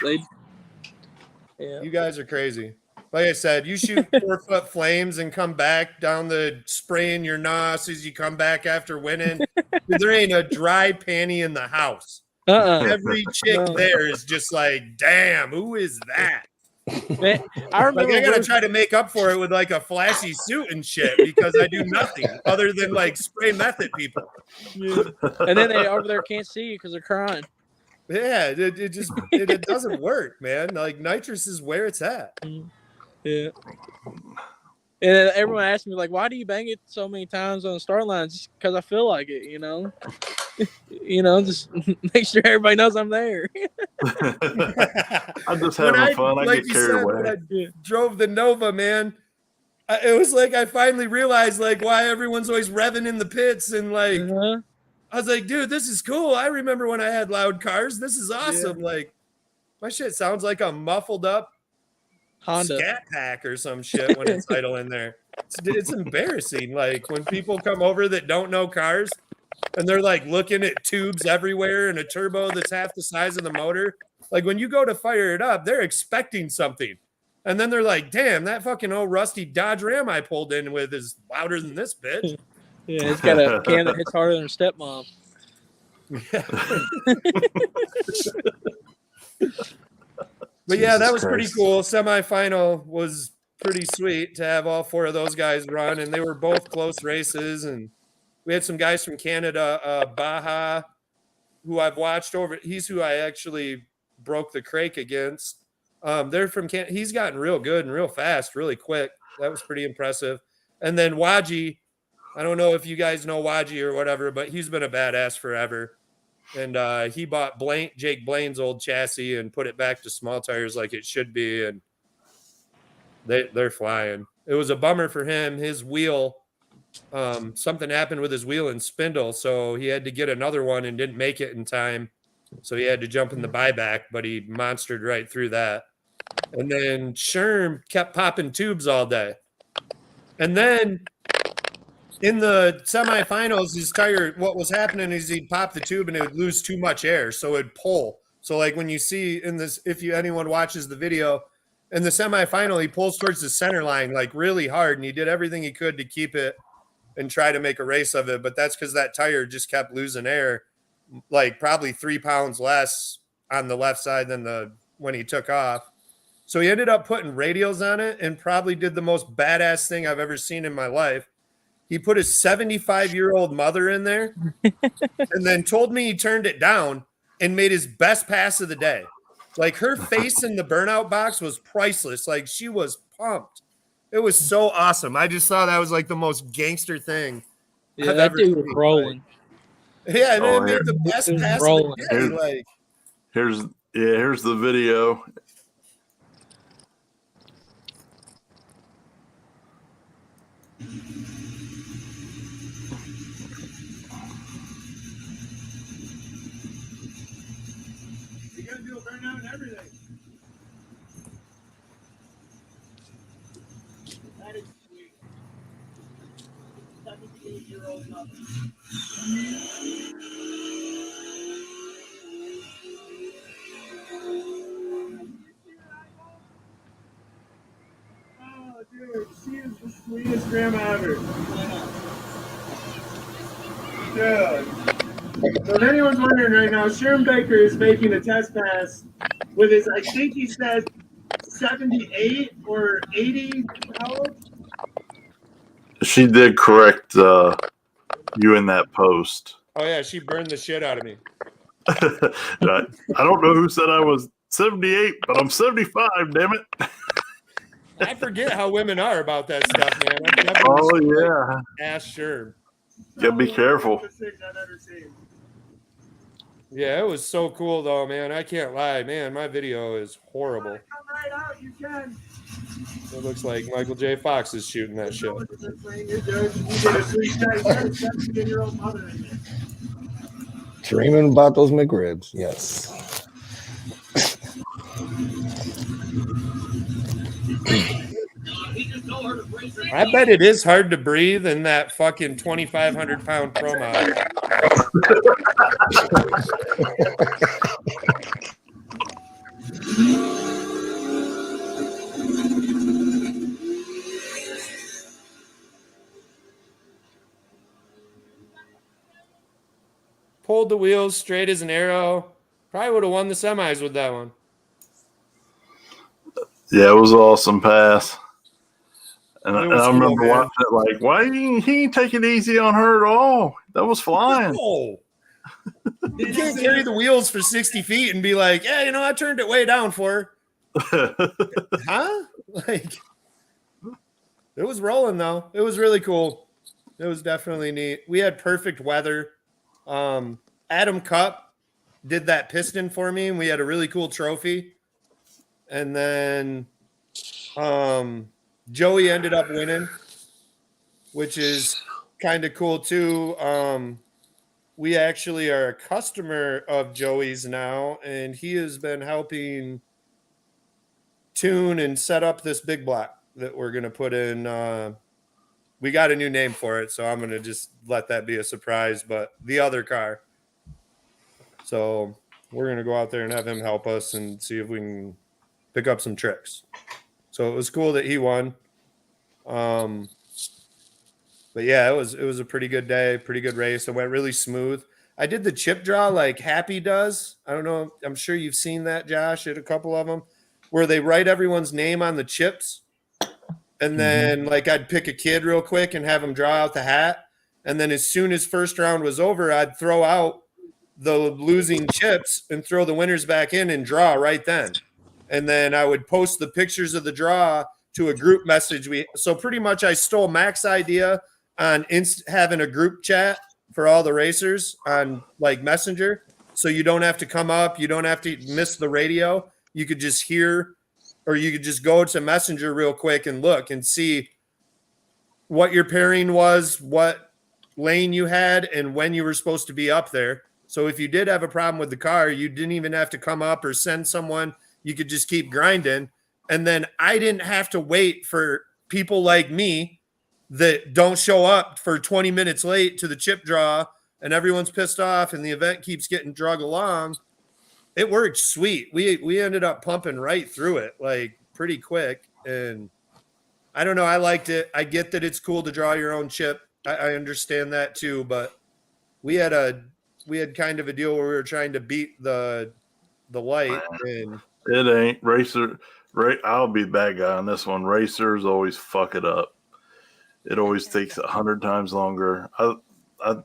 [SPEAKER 9] You guys are crazy. Like I said, you shoot 4-foot flames and come back down the spraying your nos as you come back after winning. Dude, there ain't a dry panty in the house. Every chick there is just like, damn, who is that?
[SPEAKER 8] Man, I remember.
[SPEAKER 9] Like, I gotta try to make up for it with like a flashy suit and shit because I do nothing other than like spray meth at people.
[SPEAKER 8] Yeah. And then they over there can't see you because they're crying.
[SPEAKER 9] Yeah, it doesn't work, man. Like nitrous is where it's at.
[SPEAKER 8] Yeah. And everyone asks me like, "Why do you bang it so many times on the start line?" Just because I feel like it, you know. Just make sure everybody knows I'm there.
[SPEAKER 3] I'm just having fun. I get carried away.
[SPEAKER 9] When I drove the Nova, man, it was like I finally realized like why everyone's always revving in the pits and like I was like, dude, this is cool. I remember when I had loud cars. This is awesome. Yeah. Like my shit sounds like a muffled up
[SPEAKER 8] Honda
[SPEAKER 9] Scat Pack or some shit when it's idle in there. It's embarrassing. Like when people come over that don't know cars. And they're like looking at tubes everywhere and a turbo that's half the size of the motor. Like when you go to fire it up, they're expecting something. And then they're like, damn, that fucking old rusty Dodge Ram I pulled in with is louder than this bitch.
[SPEAKER 8] Yeah, it's got a can that hits harder than her stepmom.
[SPEAKER 9] But yeah, that was pretty cool. Semifinal was pretty sweet to have all four of those guys run. And they were both close races. And we had some guys from Canada, Baja, who I've watched over. He's who I actually broke the crake against. They're from Canada. He's gotten real good and real fast, really quick. That was pretty impressive. And then Waji, I don't know if you guys know Waji or whatever, but he's been a badass forever. And he bought Jake Blaine's old chassis and put it back to small tires like it should be. And they're flying. It was a bummer for him. His wheel, something happened with his wheel and spindle, so he had to get another one and didn't make it in time. So he had to jump in the buyback, but he monstered right through that. And then Sherm kept popping tubes all day. And then in the semifinals, his tire, what was happening is he'd pop the tube and it would lose too much air, so it'd pull. So like when you see in this, if anyone watches the video, in the semifinal, he pulls towards the center line like really hard, and he did everything he could to keep it and try to make a race of it. But that's because that tire just kept losing air, like probably 3 pounds less on the left side than when he took off. So he ended up putting radials on it and probably did the most badass thing I've ever seen in my life. He put his 75-year-old mother in there and then told me he turned it down and made his best pass of the day. Like her face in the burnout box was priceless. Like she was pumped. It was so awesome. I just thought that was like the most gangster thing I've ever seen.
[SPEAKER 8] Was rolling.
[SPEAKER 9] Yeah, and it made the best pass of the day. Like
[SPEAKER 3] here's the video.
[SPEAKER 10] Oh, dude, she is the sweetest grandma ever. Dude. So if anyone's wondering right now, Sharon Baker is making a test pass with his, I think he said 78 or 80 pounds.
[SPEAKER 3] She did correct you in that post.
[SPEAKER 9] Oh yeah, she burned the shit out of me.
[SPEAKER 3] I don't know who said I was 78, but I'm 75. Damn it!
[SPEAKER 9] I forget how women are about that stuff, man.
[SPEAKER 3] Oh yeah,
[SPEAKER 9] ass sure.
[SPEAKER 3] Gotta be careful.
[SPEAKER 9] Yeah, it was so cool though, man. I can't lie, man. My video is horrible.
[SPEAKER 10] Come right out, you can.
[SPEAKER 9] It looks like Michael J. Fox is shooting that shit.
[SPEAKER 6] Dreaming about those McRibs, yes.
[SPEAKER 9] I bet it is hard to breathe in that fucking 2,500 pound pro mod. Pulled the wheels straight as an arrow. Probably would have won the semis with that one.
[SPEAKER 3] Yeah, it was an awesome pass. And I
[SPEAKER 9] was
[SPEAKER 3] remember
[SPEAKER 9] cool,
[SPEAKER 3] watching it like, why he ain't take it easy on her at all? That was flying.
[SPEAKER 9] No. You can't carry the wheels for 60 feet and be like, yeah, you know, I turned it way down for her. Huh? Like, it was rolling though. It was really cool. It was definitely neat. We had perfect weather. Adam Cup did that piston for me, and we had a really cool trophy. And then Joey ended up winning, which is kind of cool too. We actually are a customer of Joey's now, and he has been helping tune and set up this big block that we're going to put in. We got a new name for it, so I'm going to just let that be a surprise, but the other car. So we're going to go out there and have him help us and see if we can pick up some tricks. So it was cool that he won. But yeah, it was a pretty good day, pretty good race. It went really smooth. I did the chip draw like Happy does. I don't know. I'm sure you've seen that, Josh, at a couple of them, where they write everyone's name on the chips. And then like I'd pick a kid real quick and have him draw out the hat. And then as soon as first round was over, I'd throw out the losing chips and throw the winners back in and draw right then. And then I would post the pictures of the draw to a group message. So pretty much I stole Mac's idea on having a group chat for all the racers on like Messenger. So you don't have to come up. You don't have to miss the radio. You could just hear, or you could just go to Messenger real quick and look and see what your pairing was, what lane you had, and when you were supposed to be up there. So if you did have a problem with the car, you didn't even have to come up or send someone. You could just keep grinding. And then I didn't have to wait for people like me that don't show up for 20 minutes late to the chip draw, and everyone's pissed off and the event keeps getting drug along. It worked sweet. We ended up pumping right through it like pretty quick. And I don't know. I liked it. I get that it's cool to draw your own chip. I understand that too, but we had kind of a deal where we were trying to beat the light, and
[SPEAKER 3] it ain't racer. Right, I'll be the bad guy on this one. Racers always fuck it up. It always takes 100 times longer.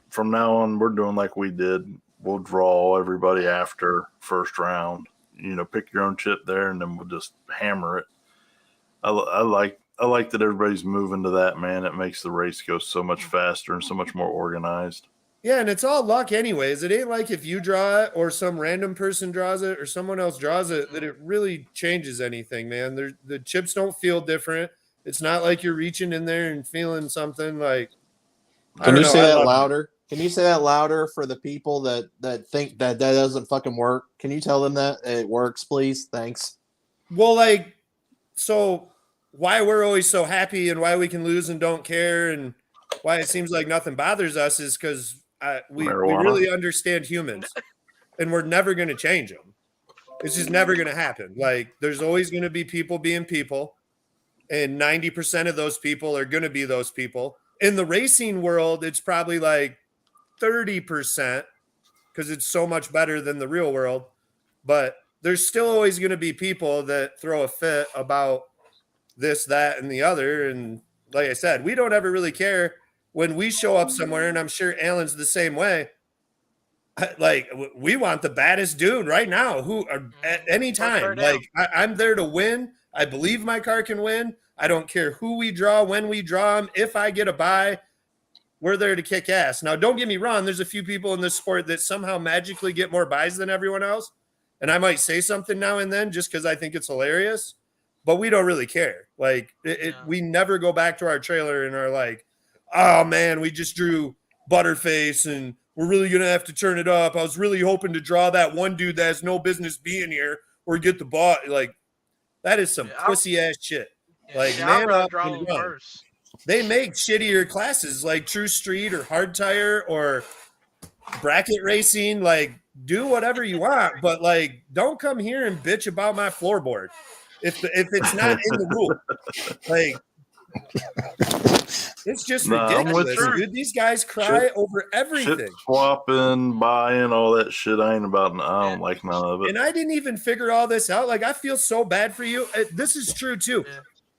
[SPEAKER 3] From now on, we're doing like we did. We'll draw everybody after first round. You know, pick your own chip there, and then we'll just hammer it. I like that everybody's moving to that, man. It makes the race go so much faster and so much more organized.
[SPEAKER 9] Yeah, and it's all luck anyways. It ain't like if you draw it or some random person draws it or someone else draws it that it really changes anything, man. The chips don't feel different. It's not like you're reaching in there and feeling something like.
[SPEAKER 4] Can you say that louder? Can you say that louder for the people that think that doesn't fucking work? Can you tell them that it works, please? Thanks.
[SPEAKER 9] Well, like, so why we're always so happy and why we can lose and don't care and why it seems like nothing bothers us is because we
[SPEAKER 3] Marijuana.
[SPEAKER 9] really understand humans, and we're never going to change them. It's just never going to happen. Like, there's always going to be people being people, and 90% of those people are going to be those people. In the racing world, it's probably like 30% because it's so much better than the real world. But there's still always going to be people that throw a fit about this, that, and the other. And like I said, we don't ever really care when we show up somewhere, and I'm sure Alan's the same way. Like, we want the baddest dude right now who at any time. Like, I'm there to win. I believe my car can win. I don't care who we draw, when we draw them. If I get a bye, we're there to kick ass. Now, don't get me wrong. There's a few people in this sport that somehow magically get more buys than everyone else. And I might say something now and then just because I think it's hilarious, but we don't really care. Like, we never go back to our trailer and are like, oh man, we just drew Butterface and we're really going to have to turn it up. I was really hoping to draw that one dude that has no business being here or get the ball. Like, that is some pussy ass shit. Like, man up and run. They make shittier classes like True Street or Hard Tire or bracket racing. Like, do whatever you want, but like, don't come here and bitch about my floorboard if it's not in the rule. Like, it's just ridiculous, dude. These guys cry over everything.
[SPEAKER 3] Shit swapping, buying, all that shit. I ain't about. I don't like none of it.
[SPEAKER 9] And I didn't even figure all this out. Like, I feel so bad for you. This is true too.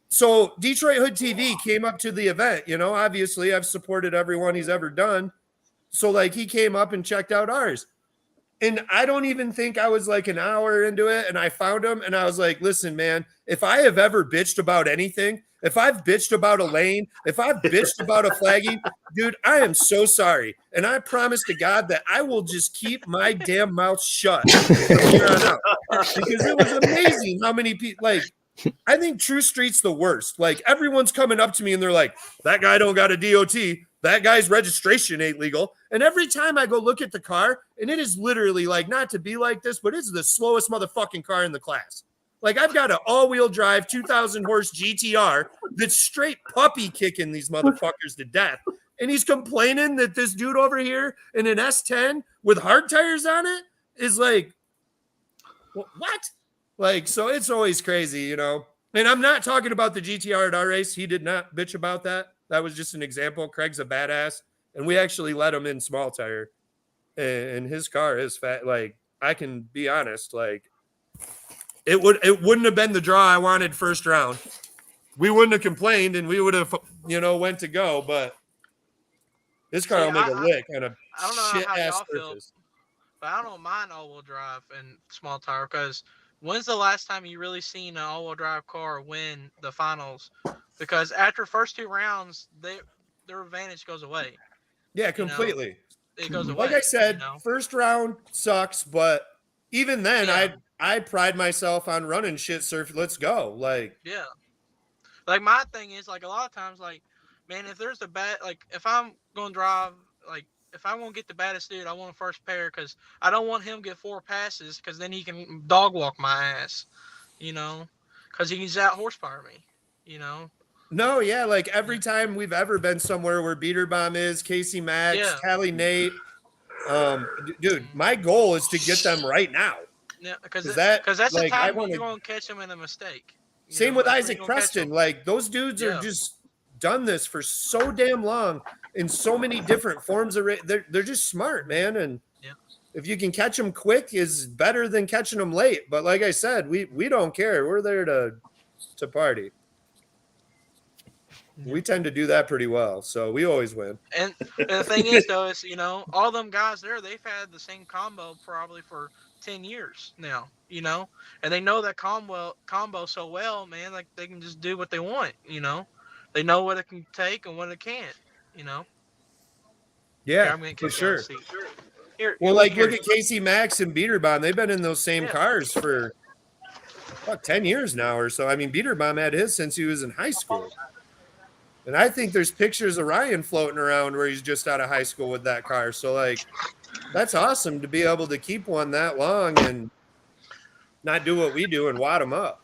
[SPEAKER 9] So Detroit Hood TV came up to the event. You know, obviously I've supported everyone he's ever done. So like, he came up and checked out ours. And I don't even think I was like an hour into it. And I found him and I was like, listen, man, if I have ever bitched about anything, if I've bitched about a lane, if I've bitched about a flagging, dude, I am so sorry. And I promise to God that I will just keep my damn mouth shut from here on out. Because it was amazing how many people, like, I think True Street's the worst. Like, everyone's coming up to me and they're like, that guy don't got a DOT. That guy's registration ain't legal. And every time I go look at the car, and it is literally like, not to be like this, but it's the slowest motherfucking car in the class. Like, I've got an all-wheel drive 2,000 horse GTR that's straight puppy kicking these motherfuckers to death. And he's complaining that this dude over here in an S10 with hard tires on it is like, what? Like, so it's always crazy, you know? And I'm not talking about the GTR at our race. He did not bitch about that. That was just an example. Craig's a badass. And we actually let him in small tire. And his car is fat. Like, I can be honest, like, it wouldn't have been the draw I wanted first round. We wouldn't have complained and we would have, you know, went to go, but this car will make a lick on a shit-ass surface.
[SPEAKER 8] But I don't mind all-wheel drive and small tire because when's the last time you really seen an all-wheel drive car win the finals? Because after first two rounds, their advantage goes away.
[SPEAKER 9] Yeah, completely.
[SPEAKER 8] You know? It goes away.
[SPEAKER 9] Like I said, first round sucks, but even then, I pride myself on running shit surf. Let's go. Like,
[SPEAKER 8] yeah. Like, my thing is, like, a lot of times, like, man, if there's the bad, like, if I'm going to drive, like, if I want to get the baddest dude, I want a first pair because I don't want him to get 4 passes because then he can dog walk my ass, you know, because he can out horsepower me, you know.
[SPEAKER 9] No, yeah, like every time we've ever been somewhere where Beater Bomb is, Casey Max, Tally Nate, dude, my goal is to get them right now.
[SPEAKER 8] Yeah, because that's
[SPEAKER 9] like,
[SPEAKER 8] the time when you're going to catch them in a mistake.
[SPEAKER 9] Same with Isaac Preston. Like, those dudes are just done this for so damn long in so many different forms of they're just smart, man. And if you can catch them quick is better than catching them late. But like I said, we don't care. We're there to party. We tend to do that pretty well, so we always win.
[SPEAKER 8] And the thing is, though, is, you know, all them guys there, they've had the same combo probably for 10 years now, you know, and they know that combo so well, man, like they can just do what they want, you know. They know what it can take and what it can't, you know.
[SPEAKER 9] Yeah, for sure. Well, like, look at Casey Max and Beater Bomb. They've been in those same cars for 10 years now or so. I mean, Beater Bomb had his since he was in high school. And I think there's pictures of Ryan floating around where he's just out of high school with that car. So, like, that's awesome to be able to keep one that long and not do what we do and wad them up.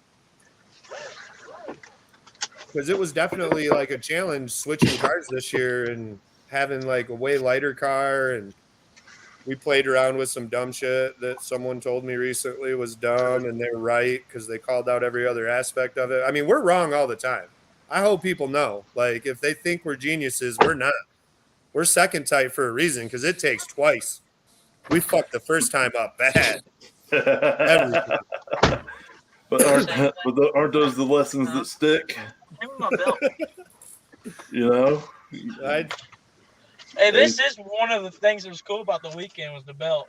[SPEAKER 9] because it was definitely like a challenge switching cars this year and having like a way lighter car. And we played around with some dumb shit that someone told me recently was dumb, and they're right because they called out every other aspect of it. I mean, we're wrong all the time. I hope people know, like, if they think we're geniuses, we're not. We're second type for a reason because it takes twice. We fucked the first time up bad. Every time.
[SPEAKER 3] But aren't those the lessons that stick?
[SPEAKER 8] Give me my belt.
[SPEAKER 3] You know?
[SPEAKER 8] Hey, this is one of the things that was cool about the weekend was the belt.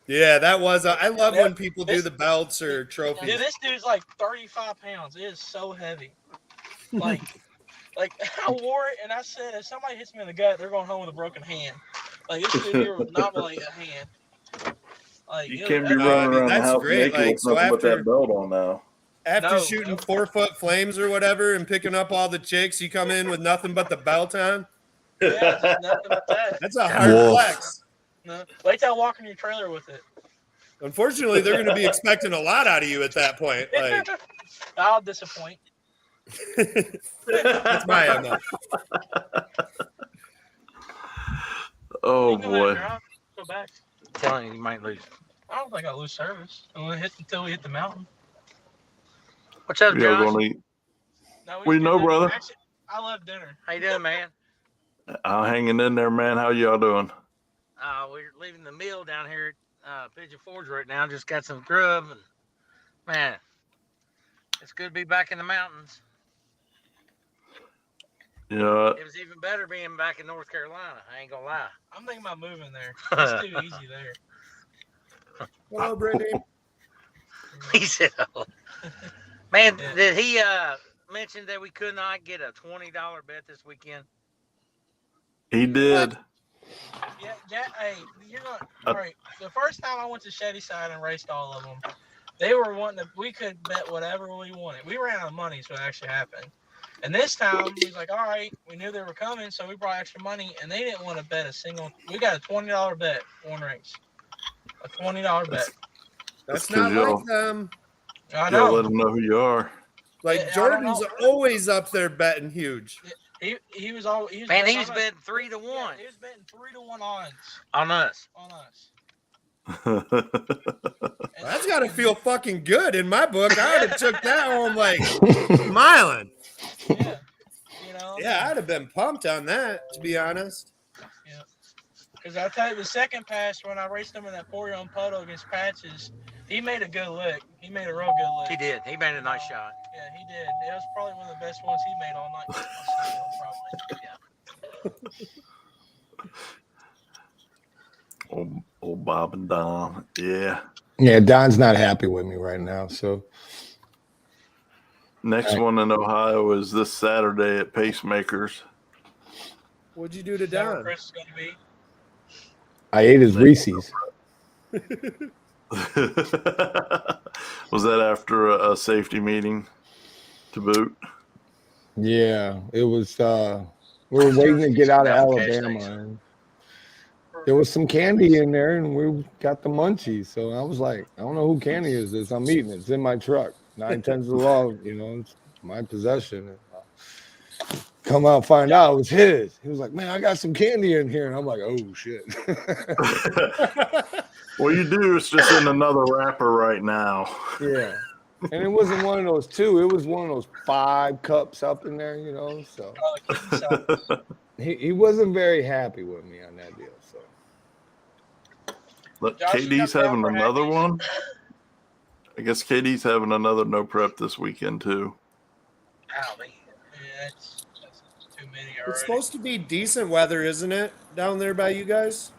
[SPEAKER 9] Yeah, that was. I love when people do the belts or trophies.
[SPEAKER 8] Dude, this dude's like 35 pounds. It is so heavy. Like I wore it and I said, if somebody hits me in the gut, they're going home with a broken hand. Like this dude here was not like a hand. Like
[SPEAKER 3] you can't be running around the house naked with nothing but that belt on now.
[SPEAKER 9] After shooting 4-foot flames or whatever and picking up all the chicks, you come in with nothing but the belt on.
[SPEAKER 8] Yeah, just nothing but that.
[SPEAKER 9] That's a hard flex.
[SPEAKER 8] No, wait till I walk in your trailer with it.
[SPEAKER 9] Unfortunately, they're going to be expecting a lot out of you at that point. Like,
[SPEAKER 8] I'll disappoint.
[SPEAKER 9] That's my MO.
[SPEAKER 3] Oh boy!
[SPEAKER 8] Go back.
[SPEAKER 11] I'm telling you might lose.
[SPEAKER 8] I don't think I'll lose service until we hit the mountain.
[SPEAKER 11] What's up, Josh?
[SPEAKER 3] We know, brother.
[SPEAKER 8] Actually, I love dinner.
[SPEAKER 11] How you doing, man?
[SPEAKER 3] I'm hanging in there, man. How y'all doing?
[SPEAKER 11] We're leaving the mill down here at Pigeon Forge right now. Just got some grub, and man, it's good to be back in the mountains.
[SPEAKER 3] Yeah.
[SPEAKER 11] It was even better being back in North Carolina. I ain't gonna lie.
[SPEAKER 8] I'm thinking about moving there. It's too easy there.
[SPEAKER 9] Hello, Brittany.
[SPEAKER 11] He said, oh. Man, did he mention that we could not get a $20 bet this weekend?
[SPEAKER 3] He did.
[SPEAKER 8] Yeah, hey, you're not all right. The first time I went to Shadyside and raced all of them, they were wanting to, we could bet whatever we wanted. We ran out of money, so it actually happened. And this time, we was like, all right, we knew they were coming, so we brought extra money, and they didn't want to bet a single. We got a $20 bet, one race. A $20 bet.
[SPEAKER 9] That's not like them.
[SPEAKER 8] I know.
[SPEAKER 3] Let them know who you are.
[SPEAKER 9] Like, Jordan's always up there betting huge.
[SPEAKER 8] He was all. He was
[SPEAKER 11] man, he was betting 3 to 1.
[SPEAKER 8] Yeah, he was betting 3 to 1 odds.
[SPEAKER 11] On us.
[SPEAKER 8] On us.
[SPEAKER 9] That's got to feel fucking good in my book. I would have took that home like smiling.
[SPEAKER 8] Yeah, you know.
[SPEAKER 9] Yeah, I'd have been pumped on that, to be honest.
[SPEAKER 8] Yeah, because I'll tell you, the second pass when I raced him in that 4-year-old Poto against Patches, he made a good lick. He made a real good lick.
[SPEAKER 11] He did. He made a nice shot.
[SPEAKER 8] Yeah, he did. It was probably one of the best ones he made all night. Probably. Yeah.
[SPEAKER 3] Old Bob and Don. Yeah.
[SPEAKER 6] Yeah, Don's not happy with me right now. So
[SPEAKER 3] next one in Ohio is this Saturday at Pacemakers.
[SPEAKER 9] What'd you do to Don?
[SPEAKER 8] Chris is gonna be.
[SPEAKER 6] I ate his Reese's.
[SPEAKER 3] Was that after a safety meeting to boot?
[SPEAKER 6] Yeah, it was. We were waiting to get out of Alabama, and there was some candy in there, and we got the munchies. So I was like, I don't know who candy is this. I'm eating it. It's in my truck. 9 tenths of the law, you know, it's my possession. Come out, find out it was his. He was like, man, I got some candy in here. And I'm like, oh, shit.
[SPEAKER 3] Well, you do. It's just in another wrapper right now.
[SPEAKER 6] Yeah. And it wasn't one of those 2. It was one of those 5 cups up in there, you know. So he wasn't very happy with me on that deal. So
[SPEAKER 3] But KD's having another one. I guess KD's having another no prep this weekend, too.
[SPEAKER 8] Yeah, that's too many already.
[SPEAKER 9] It's supposed to be decent weather, isn't it, down there by you guys?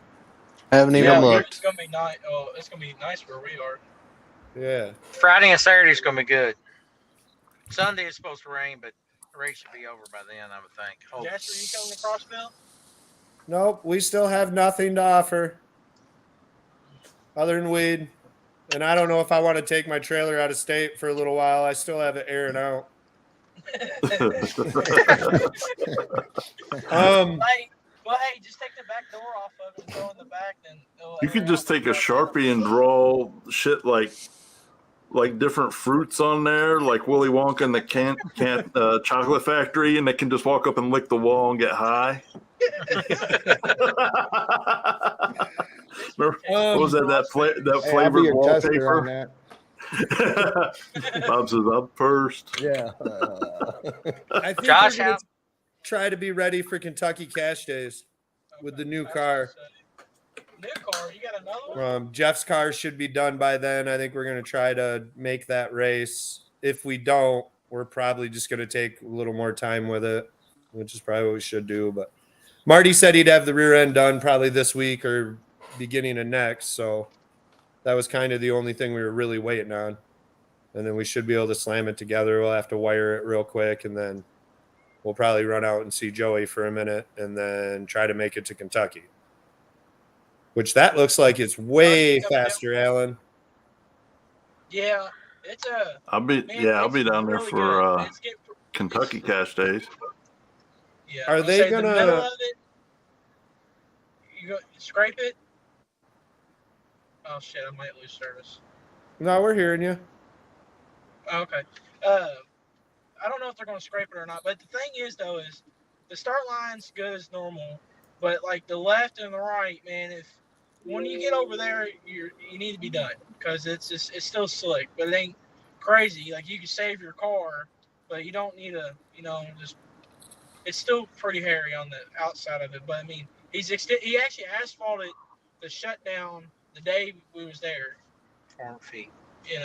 [SPEAKER 4] I haven't even looked.
[SPEAKER 8] It's gonna be nice. Oh, it's gonna be nice where we are.
[SPEAKER 9] Yeah.
[SPEAKER 11] Friday and Saturday is going to be good. Sunday is supposed to rain, but the race should be over by then, I would think.
[SPEAKER 8] Jasper, you coming to Crossville?
[SPEAKER 9] Nope, we still have nothing to offer other than weed. And I don't know if I want to take my trailer out of state for a little while. I still have it airing out.
[SPEAKER 8] Well, hey, just take the back door off of it and go in the back. Then
[SPEAKER 3] You could just take a Sharpie and draw shit like like different fruits on there, like Willy Wonka and the can't chocolate factory, and they can just walk up and lick the wall and get high. Remember, what was that? That
[SPEAKER 6] Hey, I'll be
[SPEAKER 3] flavored
[SPEAKER 6] your tester on
[SPEAKER 3] wallpaper.
[SPEAKER 6] that.
[SPEAKER 3] Bob says up first.
[SPEAKER 6] Yeah.
[SPEAKER 9] I think
[SPEAKER 11] Josh,
[SPEAKER 9] we're gonna try to be ready for Kentucky Cash Days with the new car.
[SPEAKER 8] New car, you got another one?
[SPEAKER 9] Jeff's car should be done by then. I think we're going to try to make that race. If we don't, we're probably just going to take a little more time with it, which is probably what we should do. But Marty said he'd have the rear end done probably this week or beginning of next. So that was kind of the only thing we were really waiting on. And then we should be able to slam it together. We'll have to wire it real quick, and then we'll probably run out and see Joey for a minute and then try to make it to Kentucky. Which that looks like it's way faster, Alan.
[SPEAKER 8] Yeah, it's a.
[SPEAKER 3] I'll be down there for Kentucky Cash Days.
[SPEAKER 8] Yeah.
[SPEAKER 9] Are they
[SPEAKER 8] the
[SPEAKER 9] gonna-
[SPEAKER 8] middle of it, you go scrape it? Oh shit! I might lose service.
[SPEAKER 9] No, we're hearing you.
[SPEAKER 8] Oh, okay. I don't know if they're gonna scrape it or not, but the thing is though is the start line's good as normal, but like the left and the right, man, if when you get over there, you need to be done because it's still slick, but it ain't crazy. Like you can save your car, but you don't need to, just it's still pretty hairy on the outside of it. But I mean, he actually asphalted the shutdown the day we was there.
[SPEAKER 11] 400 feet.
[SPEAKER 8] It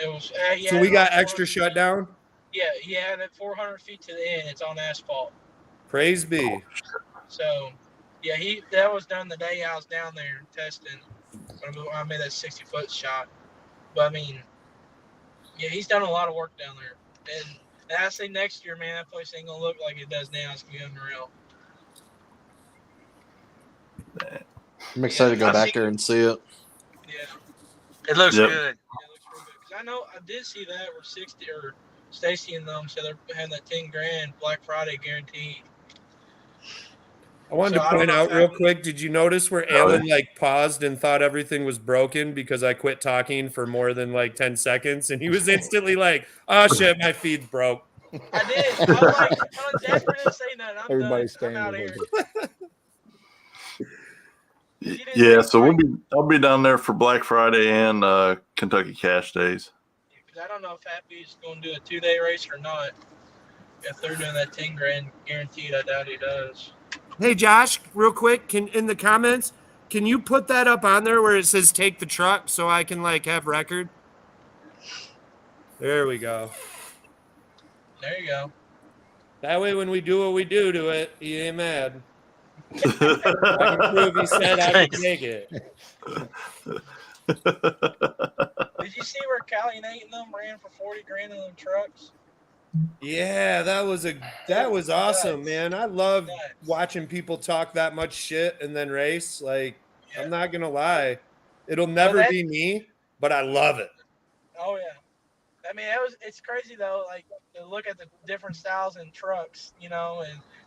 [SPEAKER 8] was.
[SPEAKER 9] So we got extra shutdown.
[SPEAKER 8] Yeah, he had it 400 feet to the end. It's on asphalt.
[SPEAKER 9] Praise be.
[SPEAKER 8] So, yeah, that was done the day I was down there testing. I made that 60-foot shot. But I mean, yeah, he's done a lot of work down there. And I say next year, man, that place ain't gonna look like it does now. It's gonna be unreal.
[SPEAKER 4] I'm excited to go back there and see it.
[SPEAKER 8] Yeah,
[SPEAKER 11] It looks
[SPEAKER 3] Yep.
[SPEAKER 11] good.
[SPEAKER 8] it looks real good. 'Cause I know I did see that where 60 or Stacy and them said they're having that 10 grand Black Friday guaranteed.
[SPEAKER 9] I wanted
[SPEAKER 8] So
[SPEAKER 9] to
[SPEAKER 8] I don't
[SPEAKER 9] point
[SPEAKER 8] know
[SPEAKER 9] out
[SPEAKER 8] if
[SPEAKER 9] real
[SPEAKER 8] that-
[SPEAKER 9] quick. Did you notice where Alan paused and thought everything was broken because I quit talking for more than 10 seconds, and he was instantly like, "Oh shit, my feed's broke."
[SPEAKER 8] I did. I was like, Jasper didn't say nothing. I'm
[SPEAKER 6] Everybody's
[SPEAKER 8] done. I'm out
[SPEAKER 6] staying
[SPEAKER 8] here.
[SPEAKER 6] with
[SPEAKER 3] Yeah, so I'll be down there for Black Friday and Kentucky Cash Days.
[SPEAKER 8] Because I don't know if Happy's going to do a 2-day race or not. If they're doing that 10 grand guaranteed, I doubt he does.
[SPEAKER 9] Hey Josh, real quick, in the comments, can you put that up on there where it says "take the truck" so I can have record? There we go.
[SPEAKER 8] There you go.
[SPEAKER 9] That way, when we do what we do to it, he ain't mad. I can prove he said I could take it.
[SPEAKER 8] Did you see where Callie Nate and them ran for 40 grand in them trucks?
[SPEAKER 9] Yeah, that was awesome, man. I love watching people talk that much shit and then race. I'm not gonna lie, it'll never be me, but I love it.
[SPEAKER 8] Oh yeah. I mean, it's crazy though. To look at the different styles in trucks, and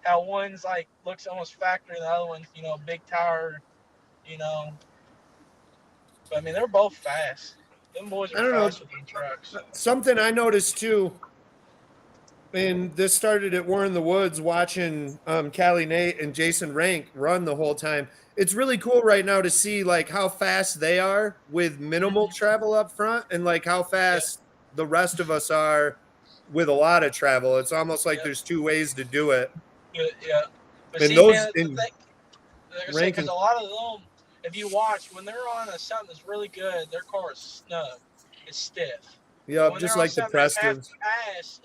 [SPEAKER 8] how one's looks almost factory, the other one's big tower, But I mean, they're both fast. Them boys are fast with them trucks.
[SPEAKER 9] Something I noticed too, and this started at War in the Woods, watching Callie Nate and Jason Rank run the whole time. It's really cool right now to see how fast they are with minimal travel up front, and how fast the rest of us are with a lot of travel. It's almost like there's two ways to do it.
[SPEAKER 8] Yeah. But
[SPEAKER 9] And
[SPEAKER 8] see,
[SPEAKER 9] those
[SPEAKER 8] man,
[SPEAKER 9] in
[SPEAKER 8] because a lot of them, if you watch, when they're on something that's really good, their car is snug. It's stiff.
[SPEAKER 9] Yep,
[SPEAKER 8] When
[SPEAKER 9] just
[SPEAKER 8] they're on
[SPEAKER 9] like the
[SPEAKER 8] something that's
[SPEAKER 9] Prestons.
[SPEAKER 8] half-ass,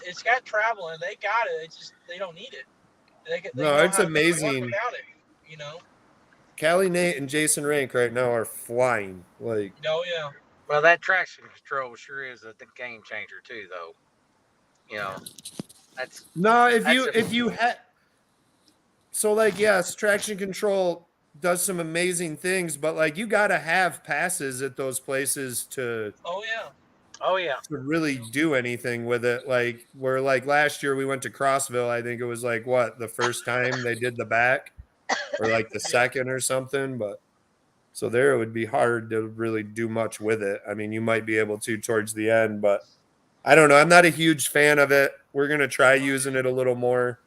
[SPEAKER 8] it's got travel and they got it. It's just they don't need it. They
[SPEAKER 9] No,
[SPEAKER 8] know
[SPEAKER 9] it's
[SPEAKER 8] how to work
[SPEAKER 9] amazing.
[SPEAKER 8] without it,
[SPEAKER 9] Callie Nate and Jason Rank right now are flying.
[SPEAKER 8] Oh yeah.
[SPEAKER 11] Well, that traction control sure is the game changer too, though. That's
[SPEAKER 9] No, if you had yes, traction control does some amazing things, but you got to have passes at those places to
[SPEAKER 8] Oh yeah.
[SPEAKER 9] to really do anything with it. Where last year we went to Crossville, I think it was the first time they did the back or the second or something, but So there it would be hard to really do much with it. I mean, you might be able to towards the end, but I don't know. I'm not a huge fan of it. We're going to try using it a little more.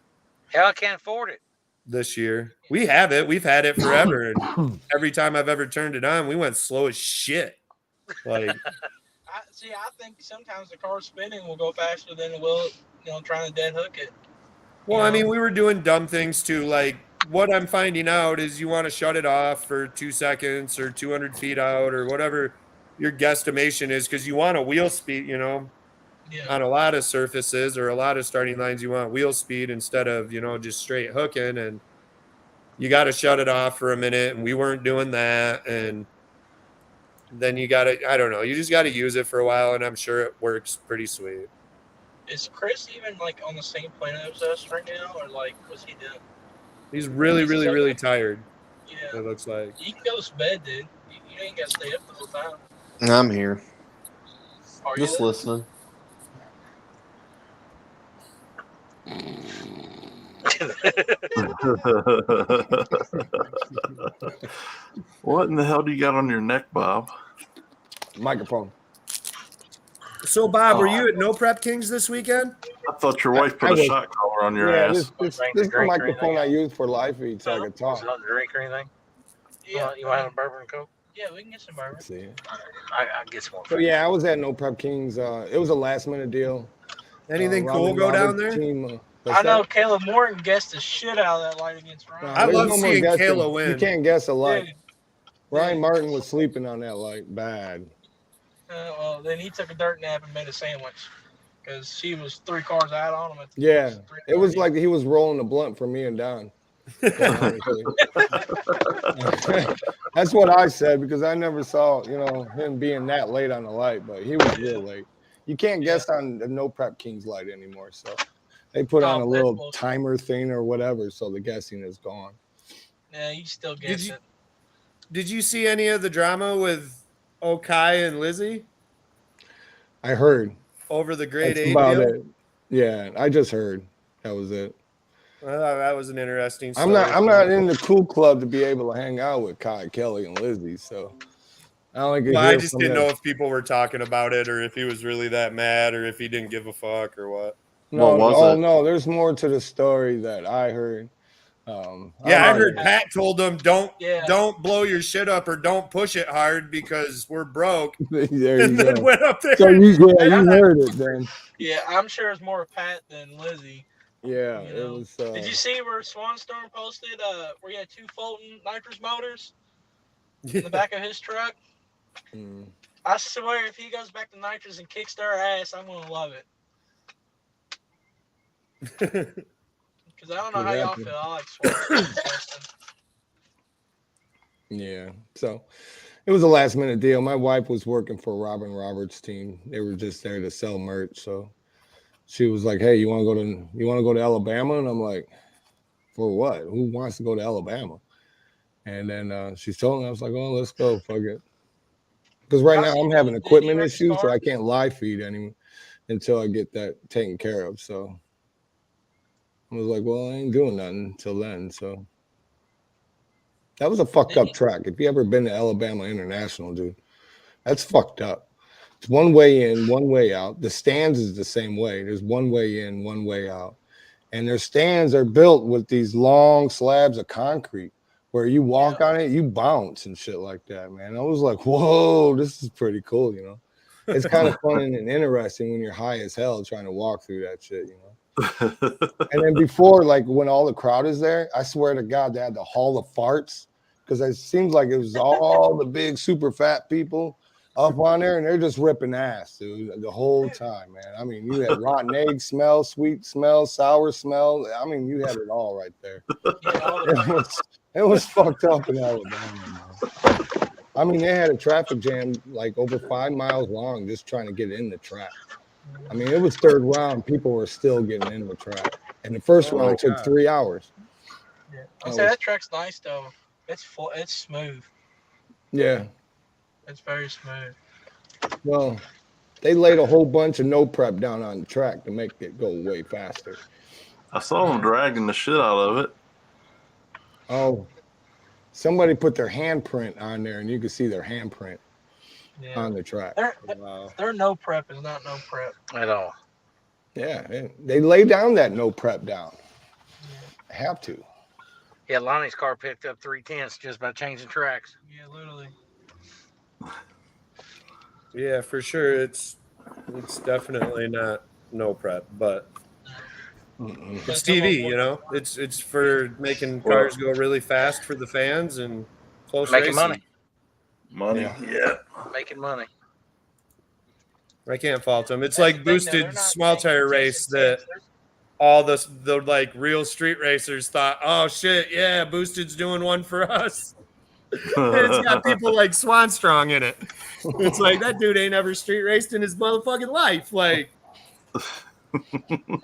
[SPEAKER 11] Hell, I can't afford it.
[SPEAKER 9] This year. We have it. We've had it forever. And every time I've ever turned it on, we went slow as shit. Like,
[SPEAKER 8] I think sometimes the car spinning will go faster than it will, trying to dead hook it.
[SPEAKER 9] well, I mean, we were doing dumb things too. Like, what I'm finding out is you want to shut it off for 2 seconds or 200 feet out or whatever your guesstimation is, because you want a wheel speed, on a lot of surfaces or a lot of starting lines, you want wheel speed instead of, just straight hooking, and you got to shut it off for a minute. And we weren't doing that. And then you got to, I don't know, you just got to use it for a while. And I'm sure it works pretty sweet.
[SPEAKER 8] Is Chris even like on the same planet as us right now? Or like, what's he doing?
[SPEAKER 9] He's really, really, really tired.
[SPEAKER 8] Yeah.
[SPEAKER 9] It looks like.
[SPEAKER 8] You can go to bed, dude. You ain't got to stay up the whole time.
[SPEAKER 4] I'm here.
[SPEAKER 8] Are you
[SPEAKER 4] Just
[SPEAKER 8] there?
[SPEAKER 4] listening.
[SPEAKER 3] What in the hell do you got on your neck, Bob?
[SPEAKER 6] Microphone.
[SPEAKER 9] So, Bob, were you at No Prep Kings this weekend?
[SPEAKER 3] I thought your wife put a shot collar on your ass.
[SPEAKER 6] This is the microphone I use for live feed, so I can talk.
[SPEAKER 11] Something to drink or anything?
[SPEAKER 8] Yeah.
[SPEAKER 11] You want to have a bourbon and Coke?
[SPEAKER 8] Yeah, we can get some bourbon.
[SPEAKER 6] See.
[SPEAKER 11] I'll get some more.
[SPEAKER 6] So yeah, I was at No Prep Kings. It was a last minute deal.
[SPEAKER 9] Anything cool go down there?
[SPEAKER 6] Team,
[SPEAKER 8] I know Caleb Morton guessed the shit out of that light against Ryan.
[SPEAKER 9] I love seeing Kayla win.
[SPEAKER 6] You can't guess a light.
[SPEAKER 8] Dude.
[SPEAKER 6] Ryan Martin was sleeping on that light bad.
[SPEAKER 8] Well, then he took a dirt nap and made a sandwich because she was 3 cars out on him.
[SPEAKER 6] Yeah, it was like he was rolling a blunt for me and Don. That's what I said, because I never saw him being that late on the light, but he was real late. You can't guess on the No Prep Kings light anymore, so they put on a little timer thing or whatever, so the guessing is gone.
[SPEAKER 8] Yeah, you still guess it.
[SPEAKER 9] Did you see any of the drama with Okai and Lizzie?
[SPEAKER 6] I heard
[SPEAKER 9] over the grade
[SPEAKER 6] That's
[SPEAKER 9] 8
[SPEAKER 6] about
[SPEAKER 9] deal?
[SPEAKER 6] it. Yeah, I just heard. That was it.
[SPEAKER 9] Well, that was an interesting story.
[SPEAKER 6] I'm not in the cool club to be able to hang out with Kai, Kelly, and Lizzie, so I don't like.
[SPEAKER 9] I just didn't know if people were talking about it or if he was really that mad or if he didn't give a fuck or what.
[SPEAKER 6] No, there's more to the story that I heard.
[SPEAKER 9] I heard Pat told him don't blow your shit up or don't push it hard because we're broke.
[SPEAKER 6] Then
[SPEAKER 9] went up there.
[SPEAKER 6] So you heard it then.
[SPEAKER 8] Yeah, I'm sure it's more Pat than Lizzie.
[SPEAKER 6] Yeah, it was.
[SPEAKER 8] Did you see where Swanstorm posted where he had 2 Fulton nitrous motors in the back of his truck? I swear, if he goes back to nitrous and kicks their ass, I'm gonna love it. Because I don't know how y'all feel. I like Swanstorm.
[SPEAKER 6] Yeah, so it was a last minute deal. My wife was working for Robin Roberts' team. They were just there to sell merch, so she was like, "Hey, you want to go to Alabama?" And I'm like, "For what? Who wants to go to Alabama?" And then she told me, I was like, "Oh, let's go. Fuck it." Because right now I'm having equipment issues, so I can't live feed anymore until I get that taken care of. So I was like, "Well, I ain't doing nothing until then." So that was a fucked up track. If you ever been to Alabama International, dude, that's fucked up. It's one way in, one way out. The stands is the same way. There's one way in, one way out. And their stands are built with these long slabs of concrete where you walk on it, you bounce and shit like that, man. I was like, whoa, this is pretty cool, It's kind of fun and interesting when you're high as hell trying to walk through that shit, And then before, like when all the crowd is there, I swear to God, they had the Hall of Farts, because it seems like it was all the big super fat people up on there, and they're just ripping ass, dude, the whole time, man. I mean, you had rotten egg smell, sweet smell, sour smell. I mean, you had it all right there. It was fucked up in Alabama, man. I mean, they had a traffic jam like over 5 miles long just trying to get in the track. I mean, it was third round. People were still getting in the track. And the first round took 3 hours.
[SPEAKER 8] Yeah. I'd say that track's nice, though. It's full. It's smooth.
[SPEAKER 6] Yeah.
[SPEAKER 8] It's very smooth.
[SPEAKER 6] Well, they laid a whole bunch of no prep down on the track to make it go way faster.
[SPEAKER 3] I saw them dragging the shit out of it.
[SPEAKER 6] Oh, somebody put their handprint on there, and you can see their handprint on the track.
[SPEAKER 8] Their no prep is not no prep
[SPEAKER 11] at all.
[SPEAKER 6] Yeah, they lay down that no prep down. Yeah. Have to.
[SPEAKER 11] Yeah, Lonnie's car picked up 3/10 just by changing tracks.
[SPEAKER 8] Yeah, literally.
[SPEAKER 9] Yeah, for sure. It's definitely not no prep, but it's TV. You know, it's for making cars go really fast for the fans and close
[SPEAKER 11] making
[SPEAKER 9] racing.
[SPEAKER 3] Money, yeah.
[SPEAKER 11] Making money.
[SPEAKER 9] I can't fault them. It's like boosted small tire race that all the like real street racers thought, oh shit, yeah, boosted's doing one for us. It's got people like Swanstrong in it. It's like that dude ain't ever street raced in his motherfucking life. Like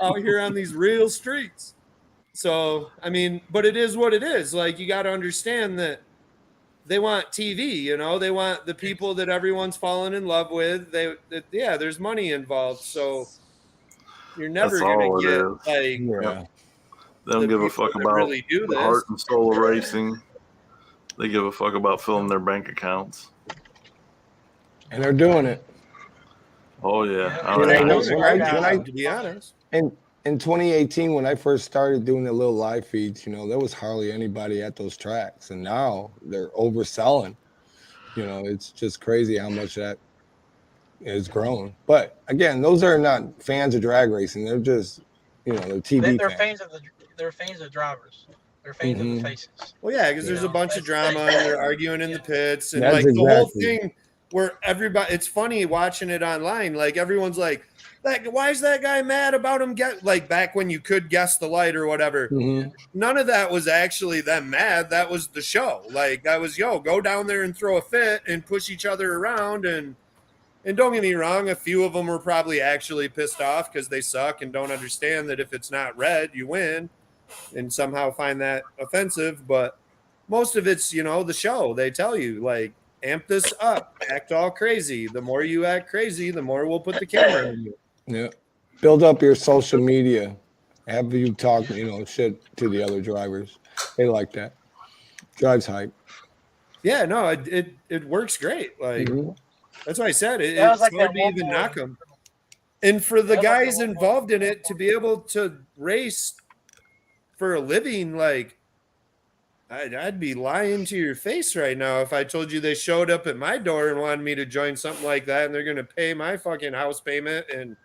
[SPEAKER 9] out here on these real streets. So I mean, but it is what it is. Like you got to understand that they want TV. You know, they want the people that everyone's fallen in love with. Yeah, there's money involved. So you're never gonna get like.
[SPEAKER 3] Yeah. They don't give a fuck about really the heart and soul of racing. They give a fuck about filling their bank accounts.
[SPEAKER 6] And they're doing it.
[SPEAKER 3] Oh, yeah.
[SPEAKER 9] To be honest.
[SPEAKER 6] In 2018, when I first started doing the little live feeds, you know, there was hardly anybody at those tracks. And now they're overselling. You know, it's just crazy how much that is grown. But, again, those are not fans of drag racing. They're just, you know, they're TV fans.
[SPEAKER 8] They're fans of drivers. They're fans of the faces.
[SPEAKER 9] Well, yeah, because there's a bunch of drama and they're arguing in the pits and like the whole thing where everybody. It's funny watching it online. Like everyone's like, why is that guy mad about him? Like back when you could guess the light or whatever. Mm-hmm. None of that was actually them mad. That was the show. Like that was go down there and throw a fit and push each other around and don't get me wrong, a few of them were probably actually pissed off because they suck and don't understand that if it's not red, you win. And somehow find that offensive, but most of it's, you know, the show. They tell you, like, amp this up, act all crazy. The more you act crazy, the more we'll put the camera on you.
[SPEAKER 6] Yeah. Build up your social media. Have you talk, you know, shit to the other drivers. They like that. Drives hype.
[SPEAKER 9] Yeah, no, it works great. Like, that's why I said it. It's like hard to even knock them. And for the guys involved in it to be able to race for a living, like I'd be lying to your face right now if I told you they showed up at my door and wanted me to join something like that and they're going to pay my fucking house payment and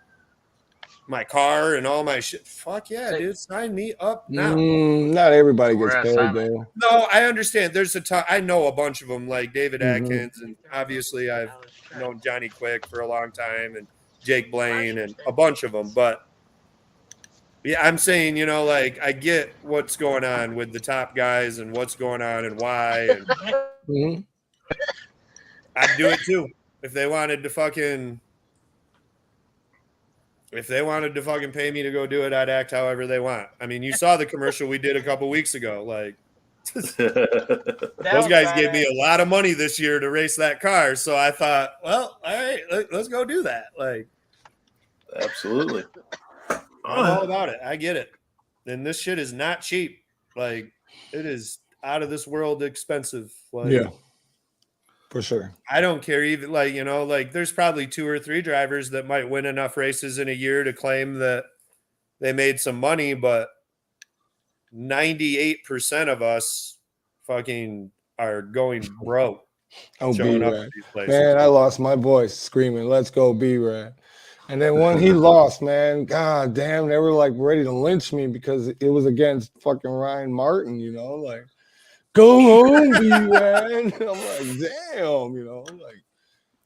[SPEAKER 9] my car and all my shit. Fuck yeah, dude, sign me up now.
[SPEAKER 6] Not everybody gets paid, though.
[SPEAKER 9] No, I understand. There's I know a bunch of them, like David Atkins, and obviously I've known Johnny Quick for a long time and Jake Blaine and a bunch of them, but yeah, I'm saying, you know, like I get what's going on with the top guys and what's going on and why. And I'd do it too if they wanted to fucking pay me to go do it. I'd act however they want. I mean, you saw the commercial we did a couple weeks ago. Like those guys gave me a lot of money this year to race that car, so I thought, well, all right, let's go do that. Like,
[SPEAKER 3] absolutely.
[SPEAKER 9] I'm all about it. I get it. And this shit is not cheap. Like, it is out of this world expensive. Like,
[SPEAKER 6] yeah, for sure.
[SPEAKER 9] I don't care even, like, you know, like there's probably 2 or 3 drivers that might win enough races in a year to claim that they made some money, but 98% of us fucking are going broke.
[SPEAKER 6] Oh, B-Rad. Man, I lost my voice screaming, let's go B-Rad. And then when he lost, man, god damn, they were like ready to lynch me because it was against fucking Ryan Martin, you know, like, go home, B-Rad. I'm like, damn, you know, like,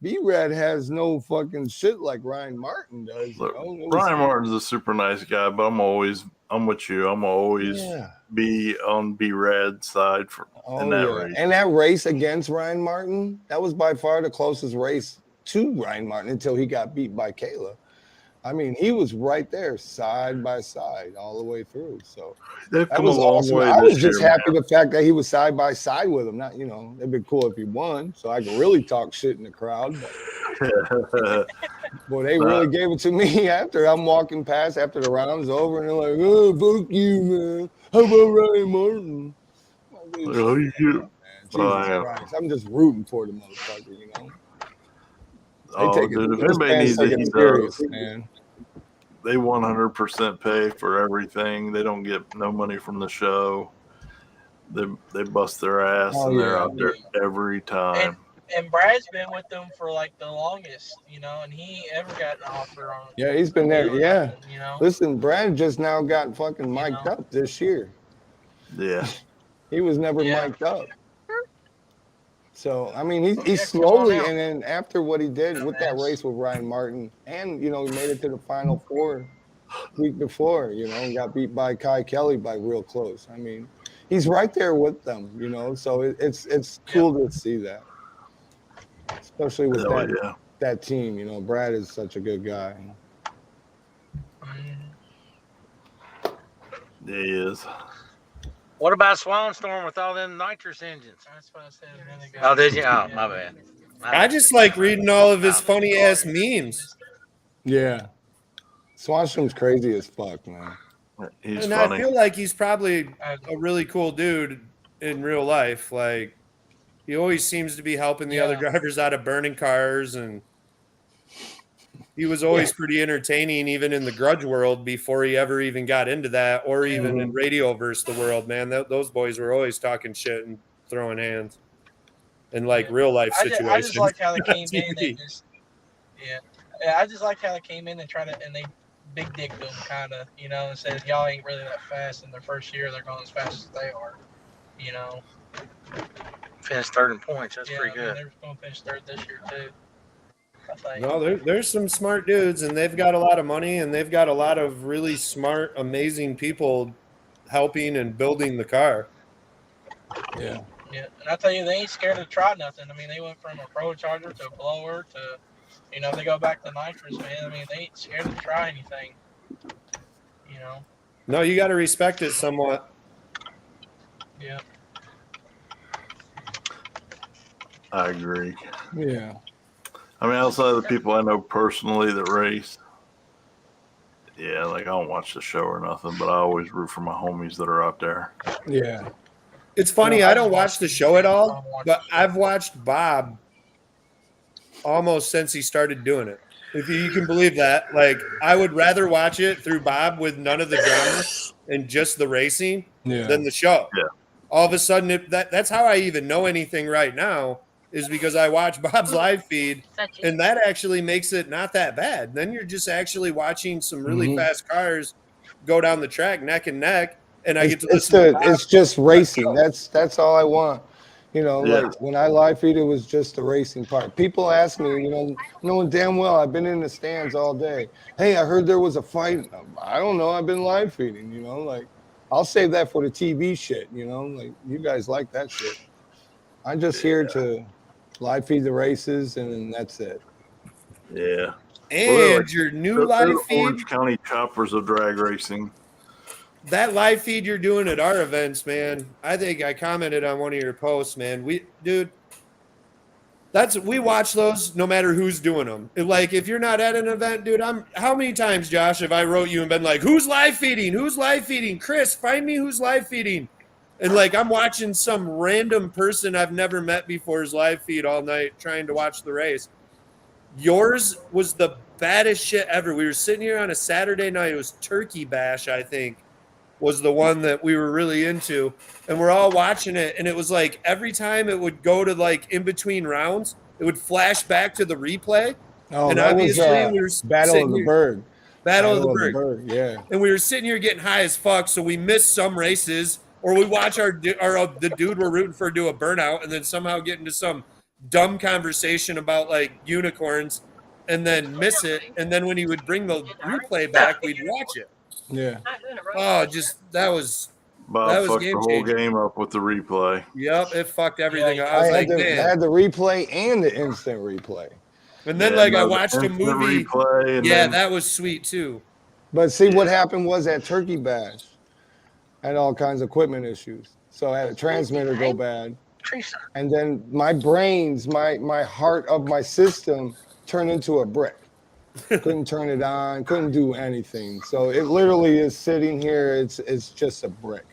[SPEAKER 6] B-Rad has no fucking shit like Ryan Martin does.
[SPEAKER 3] Look, Ryan Martin's a super nice guy, but I'm with you. I'm always be on B-Rad's side in that race.
[SPEAKER 6] And that race against Ryan Martin, that was by far the closest race to Ryan Martin until he got beat by Kayla. I mean, he was right there side by side all the way through. So
[SPEAKER 3] that
[SPEAKER 6] was awesome. I was just happy the fact that he was side by side with him. Not, you know, it'd be cool if he won, so I could really talk shit in the crowd. But boy, they really gave it to me after I'm walking past after the round's over, and they're like, "Oh, fuck you, man. How about Ryan Martin?" Jesus Christ. I'm just rooting for the motherfucker, you know.
[SPEAKER 3] Dude, if anybody needs it, he
[SPEAKER 6] serious,
[SPEAKER 3] does.
[SPEAKER 6] man.
[SPEAKER 3] They 100% pay for everything. They don't get no money from the show. They bust their ass and they're out there every time.
[SPEAKER 8] And Brad's been with them for like the longest, you know, and he ever got an offer on.
[SPEAKER 6] Yeah, he's been there. Yeah.
[SPEAKER 8] You know?
[SPEAKER 6] Listen, Brad just now got fucking mic'd up this year.
[SPEAKER 3] Yeah.
[SPEAKER 6] He was never mic'd up. So, I mean, he's slowly, and then after what he did with that race with Ryan Martin, and, you know, he made it to the Final Four week before, you know, and got beat by Kai Kelly by real close. I mean, he's right there with them, you know, so it's cool to see that. Especially with that team, you know, Brad is such a good guy.
[SPEAKER 3] He is.
[SPEAKER 11] What about Swan Storm with all them nitrous engines? That's what I said a minute ago. Oh, did you? Oh, my bad.
[SPEAKER 9] I just like reading all of his funny ass memes.
[SPEAKER 6] Yeah. Swanstrom's crazy as fuck, man.
[SPEAKER 3] He's
[SPEAKER 9] funny. I feel like he's probably a really cool dude in real life. Like, he always seems to be helping the other drivers out of burning cars, and he was always pretty entertaining, even in the grudge world before he ever even got into that, or even in Radioverse the world, man. Those boys were always talking shit and throwing hands in like real life situations.
[SPEAKER 8] I just like how they came in. I just like how they came in and they big dicked them kind of, you know, and said y'all ain't really that fast in their first year. They're going as fast as they are, you know.
[SPEAKER 11] Finished third in points. That's pretty good.
[SPEAKER 8] They're going to finish third this year too.
[SPEAKER 9] No, there's some smart dudes, and they've got a lot of money, and they've got a lot of really smart, amazing people helping and building the car.
[SPEAKER 6] Yeah.
[SPEAKER 8] Yeah, and I tell you, they ain't scared to try nothing. I mean, they went from a Pro Charger to a blower to, you know, they go back to nitrous, man. I mean, they ain't scared to try anything. You know.
[SPEAKER 9] No, you got to respect it somewhat.
[SPEAKER 8] Yeah.
[SPEAKER 3] I agree.
[SPEAKER 6] Yeah.
[SPEAKER 3] I mean, outside of the people I know personally that race, like I don't watch the show or nothing, but I always root for my homies that are out there.
[SPEAKER 6] Yeah.
[SPEAKER 9] It's funny, I don't watch the show at all, but I've watched Bob almost since he started doing it. If you can believe that. Like, I would rather watch it through Bob with none of the drama and just the racing than the show.
[SPEAKER 3] Yeah.
[SPEAKER 9] All of a sudden, that's how I even know anything right now, is because I watch Bob's live feed, and that actually makes it not that bad. Then you're just actually watching some really fast cars go down the track neck and neck, and I get to listen to Bob.
[SPEAKER 6] It's just racing. That's all I want. You know, like when I live feed, it was just the racing part. People ask me, you know, knowing damn well I've been in the stands all day. Hey, I heard there was a fight. I don't know. I've been live feeding, you know, like I'll save that for the TV shit, you know, like you guys like that shit. I'm just here to live feed the races, and that's it.
[SPEAKER 3] Yeah.
[SPEAKER 9] And your new live feed,
[SPEAKER 3] Orange County choppers of drag racing.
[SPEAKER 9] That live feed you're doing at our events, man. I think I commented on one of your posts, man. We watch those no matter who's doing them. Like, if you're not at an event, dude, how many times, Josh, have I wrote you and been like, who's live feeding? Who's live feeding? Chris, find me who's live feeding. And like, I'm watching some random person I've never met before's live feed all night trying to watch the race. Yours was the baddest shit ever. We were sitting here on a Saturday night. It was Turkey Bash, I think, was the one that we were really into. And we're all watching it. And it was like every time it would go to like in between rounds, it would flash back to the replay.
[SPEAKER 6] Oh,
[SPEAKER 9] and
[SPEAKER 6] that
[SPEAKER 9] obviously
[SPEAKER 6] was,
[SPEAKER 9] we were
[SPEAKER 6] Battle of the Berg.
[SPEAKER 9] Battle of the Berg.
[SPEAKER 6] Yeah.
[SPEAKER 9] And we were sitting here getting high as fuck. So we missed some races. Or we watch the dude we're rooting for do a burnout and then somehow get into some dumb conversation about like unicorns and then miss it. And then when he would bring the replay back, we'd watch it.
[SPEAKER 6] Yeah.
[SPEAKER 9] Oh, that was
[SPEAKER 3] fucked
[SPEAKER 9] game
[SPEAKER 3] the whole
[SPEAKER 9] changer.
[SPEAKER 3] game up with the replay.
[SPEAKER 9] Yep, it fucked everything up. I was
[SPEAKER 6] I
[SPEAKER 9] man.
[SPEAKER 6] had the replay and the instant replay.
[SPEAKER 9] And then I watched a movie. That was sweet too.
[SPEAKER 6] But see, what happened was at Turkey Bash, I had all kinds of equipment issues. So I had a transmitter go bad. And then my brains, my heart of my system turned into a brick. Couldn't turn it on, couldn't do anything. So it literally is sitting here. It's just a brick.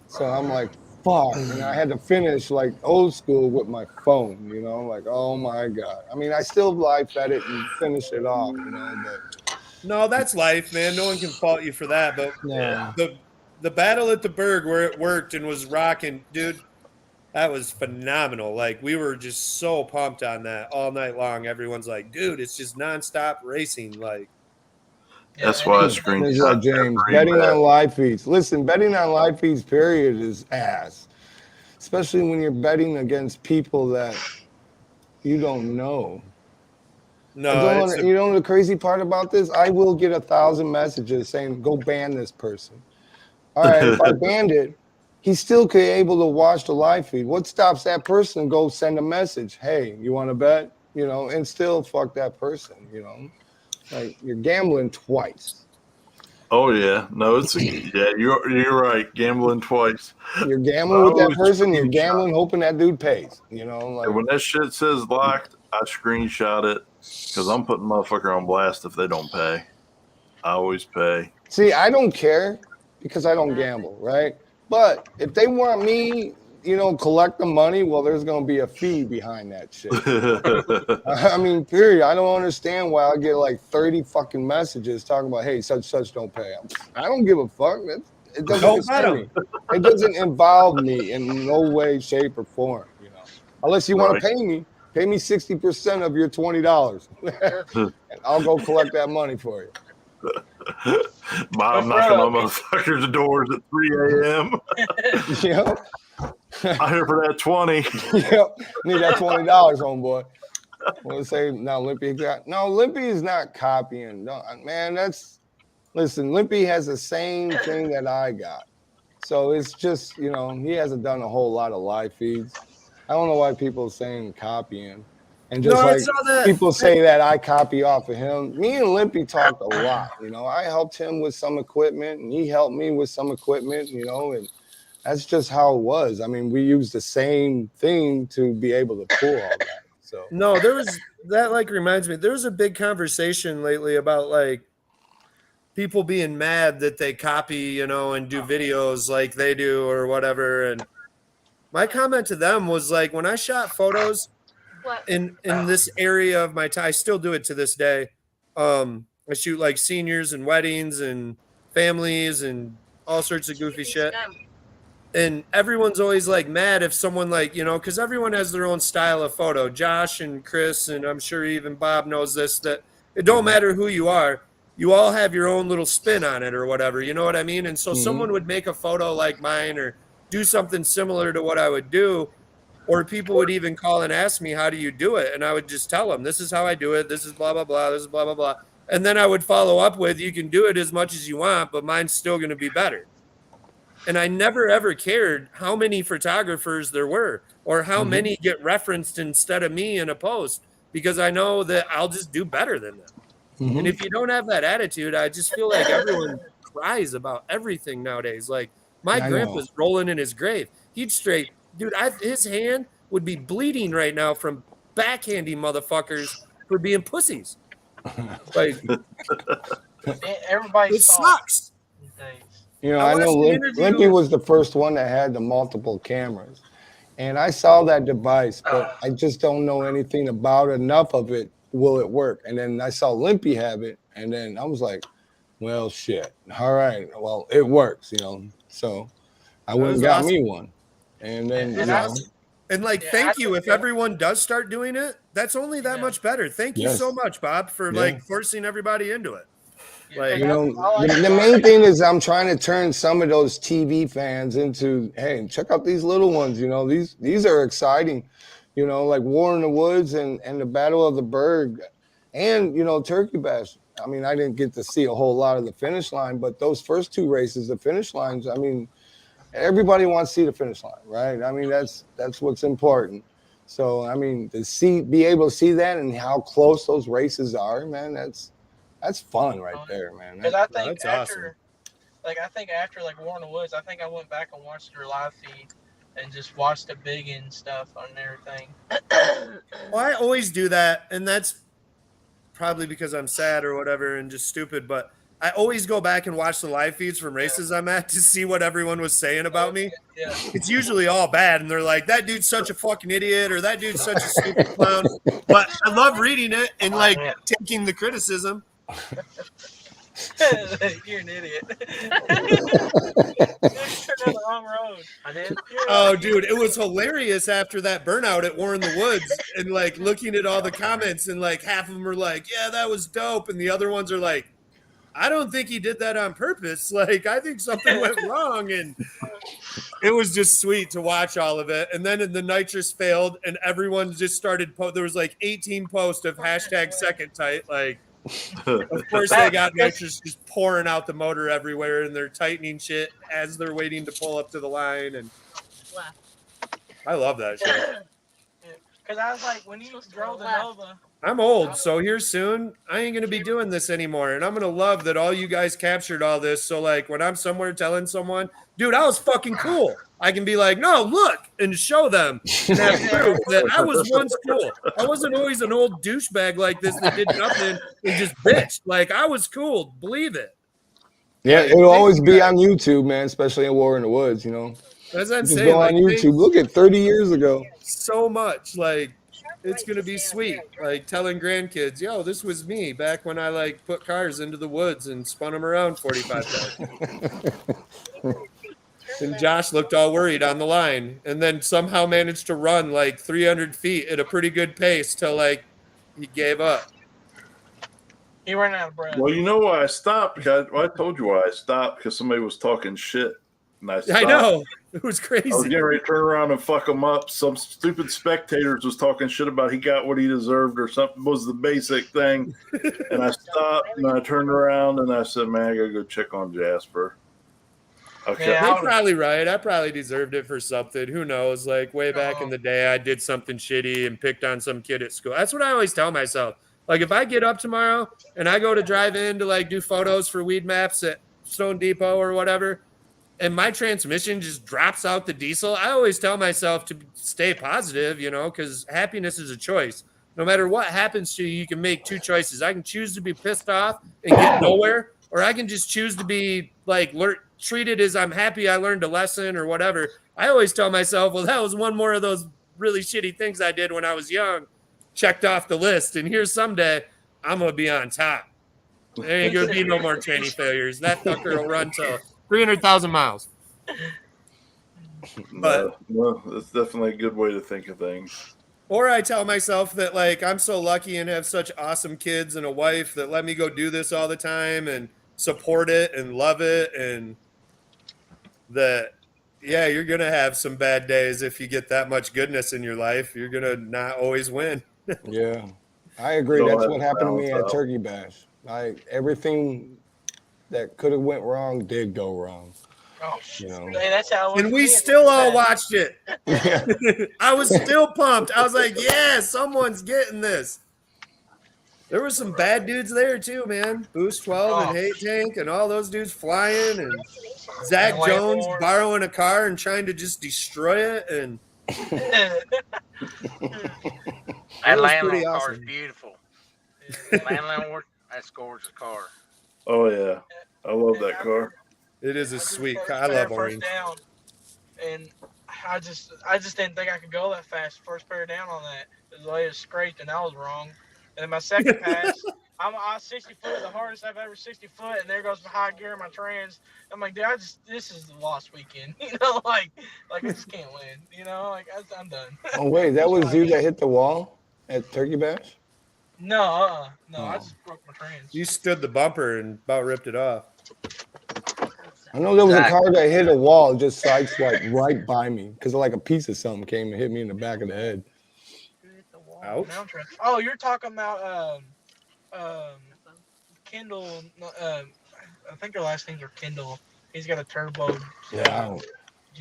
[SPEAKER 6] So I'm like, fuck. And I had to finish like old school with my phone, you know, like, oh my God. I mean, I still live edit and finish it off, you know, but.
[SPEAKER 9] No, that's life, man. No one can fault you for that. But
[SPEAKER 6] Yeah.
[SPEAKER 9] the battle at the Berg where it worked and was rocking, dude, that was phenomenal. Like, we were just so pumped on that all night long. Everyone's like, dude, it's just nonstop racing. Like,
[SPEAKER 3] That's why I
[SPEAKER 6] Here's what
[SPEAKER 3] screenshot
[SPEAKER 6] James,
[SPEAKER 3] every
[SPEAKER 6] betting
[SPEAKER 3] bet.
[SPEAKER 6] on live feeds. Listen, betting on live feeds, period, is ass. Especially when you're betting against people that you don't know.
[SPEAKER 9] no,
[SPEAKER 6] You know the crazy part about this? I will get 1,000 messages saying, go ban this person. All right, if I banned it, he still could be able to watch the live feed. What stops that person go send a message? Hey, you want to bet? You know, and still fuck that person, you know? Like, you're gambling twice.
[SPEAKER 3] Oh yeah, no, you're right. Gambling twice.
[SPEAKER 6] You're gambling with that person. You're gambling, hoping that dude pays. You know, like
[SPEAKER 3] when that shit says locked, I screenshot it because I'm putting motherfucker on blast if they don't pay. I always pay.
[SPEAKER 6] See, I don't care because I don't gamble, right? But if they want me, you know, collect the money, well, there's going to be a fee behind that shit. I mean, period. I don't understand why I get like 30 fucking messages talking about, hey, such don't pay. I don't give a fuck. It doesn't concern me. It doesn't involve me in no way, shape, or form, you know. Unless you want to pay me 60% of your $20. And I'll go collect that money for you.
[SPEAKER 3] I'm knocking on motherfuckers' doors at 3 a.m.
[SPEAKER 6] Yep.
[SPEAKER 3] I'm here for that 20.
[SPEAKER 6] Yep. Need that $20, homeboy. We'll say now Limpy is not copying. No, man, listen, Limpy has the same thing that I got. So it's just, you know, he hasn't done a whole lot of live feeds. I don't know why people are saying copying. And just people say that I copy off of him. Me and Limpy talked a lot, you know. I helped him with some equipment and he helped me with some equipment, you know, and that's just how it was. I mean, we used the same thing to be able to pull all that. So
[SPEAKER 9] no, that reminds me, there was a big conversation lately about like people being mad that they copy, you know, and do videos like they do or whatever. And my comment to them was like, when I shot photos in this area of my time, I still do it to this day. I shoot like seniors and weddings and families and all sorts of goofy shit. And everyone's always like mad if someone like, you know, because everyone has their own style of photo. Josh and Chris, and I'm sure even Bob knows this, that it don't matter who you are. You all have your own little spin on it or whatever. You know what I mean? And so someone would make a photo like mine or do something similar to what I would do. Or people would even call and ask me, how do you do it? And I would just tell them, this is how I do it. This is blah, blah, blah. This is blah, blah, blah. And then I would follow up with, you can do it as much as you want, but mine's still going to be better. And I never, ever cared how many photographers there were or how many get referenced instead of me in a post, because I know that I'll just do better than them. And if you don't have that attitude, I just feel like everyone cries about everything nowadays. Like my grandpa's rolling in his grave. He'd straight, dude, his hand would be bleeding right now from backhanding motherfuckers for being pussies. Like,
[SPEAKER 11] everybody
[SPEAKER 9] sucks.
[SPEAKER 6] You know, I know Limpy was the first one that had the multiple cameras. And I saw that device, but I just don't know anything about enough of it. Will it work? And then I saw Limpy have it. And then I was like, well, shit. All right. Well, it works, you know. So I went and got me one. And then,
[SPEAKER 9] thank you. If everyone does start doing it, that's only that much better. Thank you so much, Bob, for like forcing everybody into it. Like,
[SPEAKER 6] you know, the main thing is I'm trying to turn some of those TV fans into, hey, check out these little ones. You know, these are exciting. You know, like War in the Woods and the Battle of the Berg, and you know, Turkey Bash. I mean, I didn't get to see a whole lot of the finish line, but those first two races, the finish lines. I mean, everybody wants to see the finish line, right? I mean, that's what's important. So, I mean, be able to see that and how close those races are, man. That's fun right there, man.
[SPEAKER 11] Because I think
[SPEAKER 9] that's awesome.
[SPEAKER 11] I think after War in the Woods, I think I went back and watched their live feed and just watched the big end stuff on everything.
[SPEAKER 9] Well, I always do that, and that's probably because I'm sad or whatever and just stupid, but I always go back and watch the live feeds from races I'm at to see what everyone was saying about me.
[SPEAKER 5] Yeah.
[SPEAKER 9] It's usually all bad, and they're like, "That dude's such a fucking idiot," or "That dude's such a stupid clown." But I love reading it and like taking the criticism.
[SPEAKER 11] You're an idiot. You turned down the wrong road. I did.
[SPEAKER 9] Oh, dude, it was hilarious after that burnout at War in the Woods, and like looking at all the comments, and like half of them are like, "Yeah, that was dope," and the other ones are like, "I don't think he did that on purpose. Like, I think something went wrong." And it was just sweet to watch all of it. And then the nitrous failed, and everyone just started. There was like 18 posts of hashtag second tight. Like, of course, they got nitrous just pouring out the motor everywhere, and they're tightening shit as they're waiting to pull up to the line. And I love that shit.
[SPEAKER 11] Because I was like, when you drove the Nova.
[SPEAKER 9] I'm old, so here soon, I ain't going to be doing this anymore. And I'm going to love that all you guys captured all this. So, like, when I'm somewhere telling someone, dude, I was fucking cool, I can be like, no, look, and show them and have proof that I was once cool. I wasn't always an old douchebag like this that did nothing and just bitched. Like, I was cool. Believe it.
[SPEAKER 6] Yeah, it'll always be on YouTube, man, especially in War in the Woods, you know.
[SPEAKER 9] As I'm
[SPEAKER 6] Just
[SPEAKER 9] saying,
[SPEAKER 6] go on
[SPEAKER 9] like,
[SPEAKER 6] YouTube. Look at 30 years ago.
[SPEAKER 9] So much, like, it's going to be sweet. Like telling grandkids, yo, this was me back when I like put cars into the woods and spun them around 45 times. And Josh looked all worried on the line and then somehow managed to run like 300 feet at a pretty good pace till like he gave up.
[SPEAKER 11] He ran out of breath.
[SPEAKER 3] Well, you know why I stopped? I told you why I stopped, because somebody was talking shit. And
[SPEAKER 9] I know. It was crazy.
[SPEAKER 3] I was getting ready to turn around and fuck him up. Some stupid spectators was talking shit about he got what he deserved or something was the basic thing. And I stopped and I turned around and I said, man, I got to go check on Jasper. Okay.
[SPEAKER 9] Yeah, you're probably right. I probably deserved it for something. Who knows? Like way back in the day, I did something shitty and picked on some kid at school. That's what I always tell myself. Like if I get up tomorrow and I go to drive in to like do photos for weed maps at Stone Depot or whatever, and my transmission just drops out the diesel, I always tell myself to stay positive, you know, because happiness is a choice. No matter what happens to you, you can make two choices. I can choose to be pissed off and get nowhere, or I can just choose to be like treated as I'm happy I learned a lesson or whatever. I always tell myself, well, that was one more of those really shitty things I did when I was young, checked off the list. And here's someday I'm going to be on top. There ain't going to be no more training failures. That fucker will run till 300,000 miles. But
[SPEAKER 3] well, that's definitely a good way to think of things.
[SPEAKER 9] Or I tell myself that like I'm so lucky and have such awesome kids and a wife that let me go do this all the time and support it and love it, and that yeah, you're gonna have some bad days if you get that much goodness in your life. You're gonna not always win.
[SPEAKER 6] Yeah, I agree. That's what happened to me at Turkey Bash. Like everything that could have went wrong did go wrong.
[SPEAKER 11] Oh,
[SPEAKER 6] you know?
[SPEAKER 11] Hey, that's how.
[SPEAKER 9] And we still all watched it. I was still pumped. I was like, yeah, someone's getting this. There were some bad dudes there too, man. Boost 12 and Hate Tank and all those dudes flying, and Zach Jones borrowing a car and trying to just destroy it. And
[SPEAKER 11] that Landlord car is beautiful. Landlord, that's a gorgeous car.
[SPEAKER 3] Oh yeah, I love that car.
[SPEAKER 9] It is a sweet car. I love orange.
[SPEAKER 11] Down, and I just didn't think I could go that fast. First pair down on that, the way it scraped, and I was wrong. And then my second pass, I'm 60 foot, the hardest I've ever 60 foot, and there goes my high gear, my trans. I'm like, dude, this is the lost weekend, you know, like I just can't win, you know, like I'm done.
[SPEAKER 6] Oh wait, that was you that hit the wall at Turkey Bash?
[SPEAKER 11] No, I just broke my trans.
[SPEAKER 9] You stood the bumper and about ripped it off.
[SPEAKER 6] I know there was a car that hit a wall, just sideswiped right by me because like a piece of something came and hit me in the back of the head.
[SPEAKER 9] Ouch.
[SPEAKER 11] Oh, you're talking about Kendall. I think their last names are Kendall. He's got a turbo.
[SPEAKER 6] Yeah.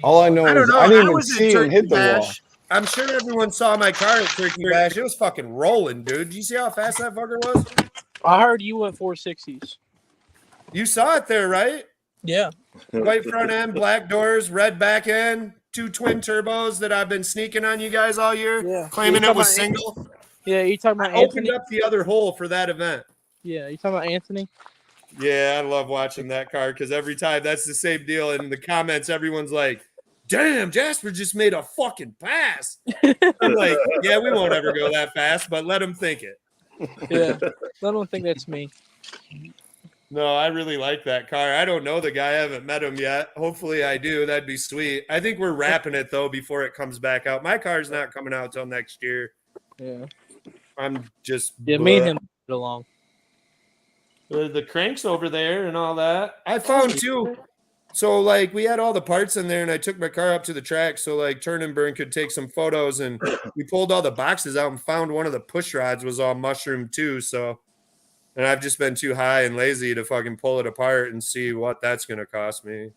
[SPEAKER 6] All I know is I didn't even see him hit the wall.
[SPEAKER 9] I'm sure everyone saw my car at Turkey Bash. It was fucking rolling, dude. Did you see how fast that fucker was?
[SPEAKER 8] I heard you went 460s.
[SPEAKER 9] You saw it there, right?
[SPEAKER 8] Yeah.
[SPEAKER 9] White front end, black doors, red back end, 2 twin turbos that I've been sneaking on you guys all year, claiming it was single.
[SPEAKER 8] Yeah, you talking about
[SPEAKER 9] I
[SPEAKER 8] Anthony?
[SPEAKER 9] opened up the other hole for that event.
[SPEAKER 8] Yeah, you talking about Anthony?
[SPEAKER 9] Yeah, I love watching that car because every time that's the same deal. In the comments, everyone's like, damn, Jasper just made a fucking pass. I'm like, yeah, we won't ever go that fast, but let him think it.
[SPEAKER 8] Yeah, I don't think that's me.
[SPEAKER 9] No, I really like that car. I don't know the guy. I haven't met him yet. Hopefully I do. That'd be sweet. I think we're wrapping it, though, before it comes back out. My car's not coming out till next year.
[SPEAKER 8] Yeah.
[SPEAKER 9] I'm just...
[SPEAKER 8] Yeah, me and him get along.
[SPEAKER 9] The cranks over there and all that. I found, too... So, like, we had all the parts in there, and I took my car up to the track so, like, Turn and Burn could take some photos, and we pulled all the boxes out and found one of the push rods was all mushroomed, too, so... And I've just been too high and lazy to fucking pull it apart and see what that's going to cost me.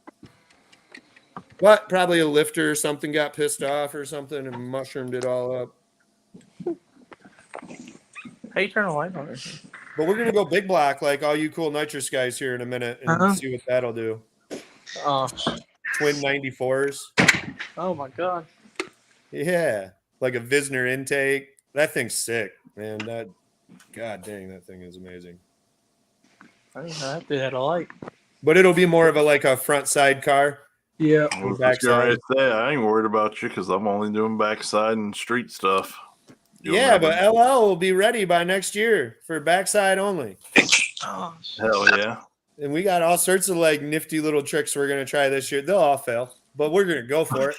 [SPEAKER 9] But probably a lifter or something got pissed off or something and mushroomed it all up.
[SPEAKER 8] How you turn the light on?
[SPEAKER 9] But we're going to go big block like all you cool nitrous guys here in a minute and see what that'll do. Twin 94s.
[SPEAKER 8] Oh, my God.
[SPEAKER 9] Yeah. Like a Visner intake. That thing's sick, man. God dang, that thing is amazing.
[SPEAKER 8] I didn't know that had a light.
[SPEAKER 9] But it'll be more of a front side car.
[SPEAKER 8] Yeah.
[SPEAKER 3] I ain't worried about you because I'm only doing backside and street stuff.
[SPEAKER 9] Yeah, but LL will be ready by next year for backside only.
[SPEAKER 3] Oh, hell yeah.
[SPEAKER 9] And we got all sorts of like nifty little tricks we're going to try this year. They'll all fail, but we're going to go for it.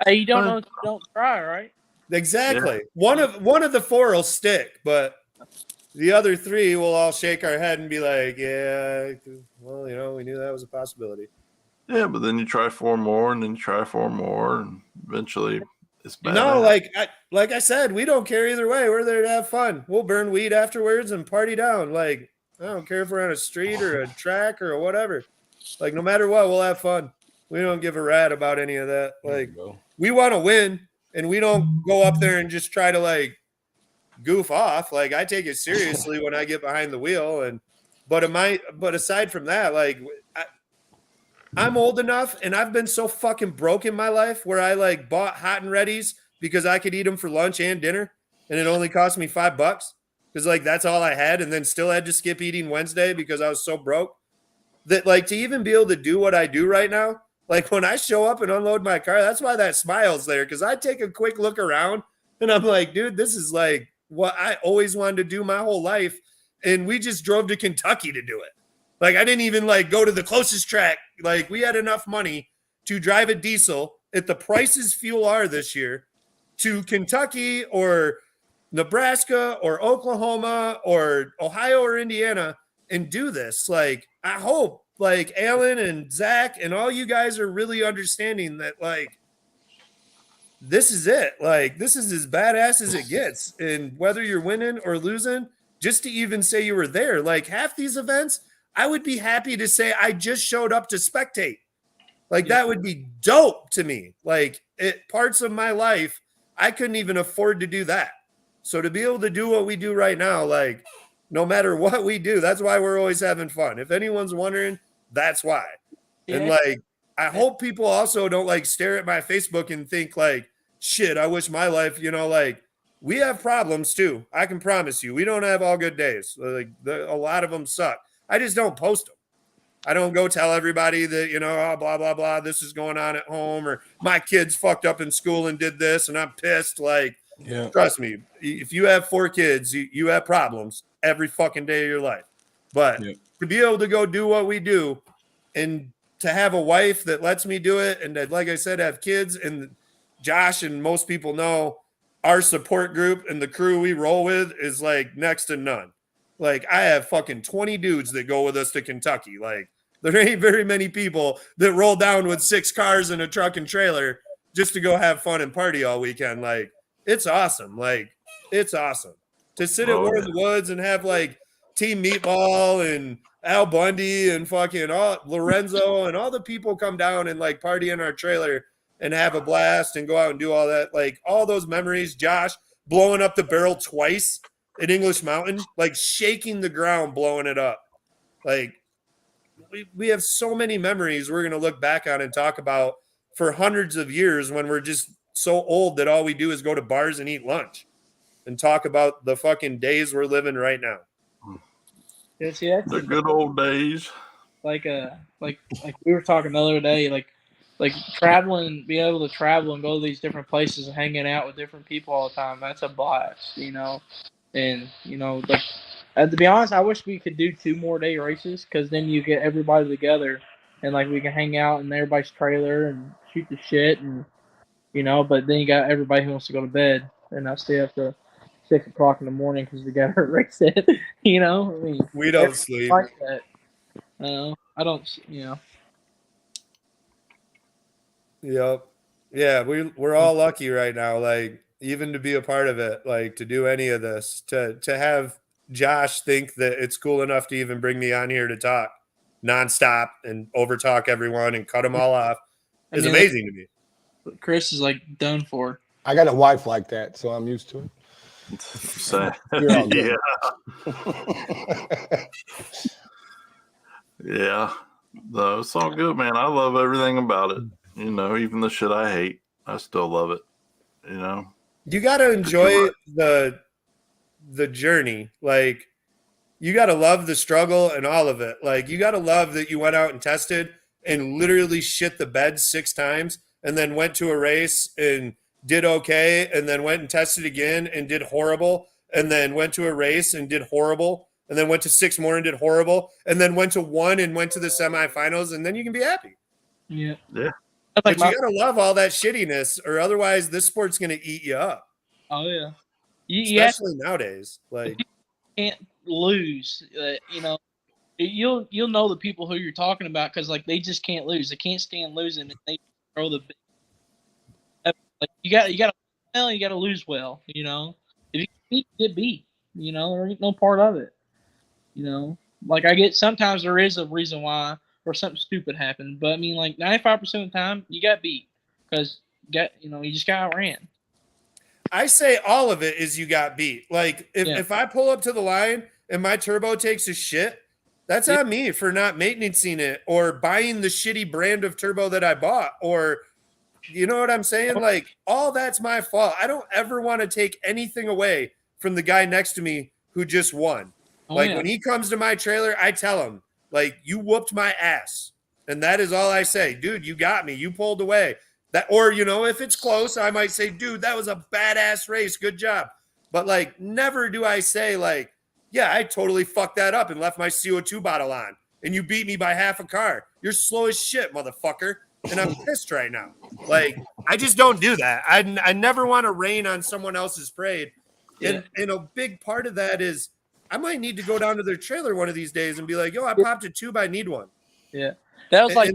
[SPEAKER 8] Hey, you don't know if you don't try, right?
[SPEAKER 9] Exactly. Yeah. One of the four will stick, but the other three will all shake our head and be like, yeah, well, we knew that was a possibility.
[SPEAKER 3] Yeah, but then you try four more and then you try four more and eventually it's bad.
[SPEAKER 9] No, like I said, we don't care either way. We're there to have fun. We'll burn weed afterwards and party down. Like, I don't care if we're on a street or a track or whatever. Like, no matter what, we'll have fun. We don't give a rat about any of that. Like, we want to win. And we don't go up there and just try to like goof off. Like I take it seriously when I get behind the wheel. But aside from that, like I'm old enough and I've been so fucking broke in my life where I like bought hot and readies because I could eat them for lunch and dinner. And it only cost me $5 because like, that's all I had. And then still had to skip eating Wednesday because I was so broke that like to even be able to do what I do right now. Like when I show up and unload my car, that's why that smile's there. Because I take a quick look around and I'm like, dude, this is like what I always wanted to do my whole life. And we just drove to Kentucky to do it. Like I didn't even like go to the closest track. Like we had enough money to drive a diesel at the prices fuel are this year to Kentucky or Nebraska or Oklahoma or Ohio or Indiana and do this. Like I hope like Alan and Zach and all you guys are really understanding that like this is it. Like this is as badass as it gets. And whether you're winning or losing, just to even say you were there, like half these events, I would be happy to say I just showed up to spectate. Like that would be dope to me. Like parts of my life, I couldn't even afford to do that. So to be able to do what we do right now, like no matter what we do, that's why we're always having fun. If anyone's wondering, that's why. Yeah. And like, I hope people also don't like stare at my Facebook and think like, shit, I wish my life, like we have problems too. I can promise you, we don't have all good days. Like a lot of them suck. I just don't post them. I don't go tell everybody that, oh, blah, blah, blah, this is going on at home or my kids fucked up in school and did this and I'm pissed. Like, trust me, if you have 4 kids, you have problems every fucking day of your life. But to be able to go do what we do and to have a wife that lets me do it and that, like I said, have kids and Josh and most people know our support group and the crew we roll with is like next to none. Like I have fucking 20 dudes that go with us to Kentucky. Like there ain't very many people that roll down with 6 cars and a truck and trailer just to go have fun and party all weekend. Like it's awesome. Like it's awesome to sit at War in the Woods and have like Team Meatball and Al Bundy and fucking all Lorenzo and all the people come down and like party in our trailer and have a blast and go out and do all that. Like all those memories, Josh blowing up the barrel twice at English Mountain, like shaking the ground, blowing it up. Like we have so many memories we're going to look back on and talk about for hundreds of years when we're just so old that all we do is go to bars and eat lunch and talk about the fucking days we're living right now.
[SPEAKER 8] Yeah, see, that's
[SPEAKER 3] The good old days.
[SPEAKER 8] like we were talking the other day, like traveling, being able to travel and go to these different places and hanging out with different people all the time. That's a blast, you know. And you know, like to be honest, I wish we could do 2 more day races because then you get everybody together and like we can hang out in everybody's trailer and shoot the shit and you know. But then you got everybody who wants to go to bed and not stay up to 6 o'clock in the morning because they got to race it. You know, I mean,
[SPEAKER 9] We don't sleep.
[SPEAKER 8] like that. I don't. You know.
[SPEAKER 9] Yep. Yeah, we're all lucky right now. Like even to be a part of it, like to do any of this, to have Josh think that it's cool enough to even bring me on here to talk nonstop and overtalk everyone and cut them all off is amazing to me.
[SPEAKER 8] Chris is like done for.
[SPEAKER 6] I got a wife like that, so I'm used to it.
[SPEAKER 3] So,
[SPEAKER 6] You're all good.
[SPEAKER 3] Yeah. No, it's all good, man. I love everything about it. You know, even the shit I hate, I still love it. You know,
[SPEAKER 9] You got to enjoy the journey. Like you got to love the struggle and all of it. Like you got to love that you went out and tested and literally shit the bed 6 times and then went to a race and did okay and then went and tested again and did horrible and then went to a race and did horrible and then went to 6 more and did horrible and then went to 1 and went to the semifinals and then you can be happy.
[SPEAKER 8] Yeah.
[SPEAKER 3] Yeah.
[SPEAKER 9] But you got to love all that shittiness or otherwise this sport's going to eat you up.
[SPEAKER 8] Oh yeah.
[SPEAKER 9] Especially nowadays. Like
[SPEAKER 8] you can't lose. You know, you'll know the people who you're talking about because like they just can't lose. They can't stand losing. And they throw the. Like you got well, you got to lose well. You know, if you beat, get beat. You know, there ain't no part of it. You know, like I get sometimes there is a reason why or something stupid happened, but I mean like 95% of the time you got beat because you just got outran.
[SPEAKER 9] I say all of it is you got beat. Like if I pull up to the line and my turbo takes a shit, that's on me for not maintaining it or buying the shitty brand of turbo that I bought or you know what I'm saying? Like all that's my fault. I don't ever want to take anything away from the guy next to me who just won. When he comes to my trailer, I tell him like you whooped my ass. And that is all I say. Dude, you got me. You pulled away. That, or, you know, if it's close, I might say, dude, that was a badass race. Good job. But, like, never do I say, like, yeah, I totally fucked that up and left my CO2 bottle on. And you beat me by half a car. You're slow as shit, motherfucker. And I'm pissed right now. Like, I just don't do that. I never want to rain on someone else's parade. And a big part of that is I might need to go down to their trailer one of these days and be like, yo, I popped a tube. I need one.
[SPEAKER 8] Yeah. That was like...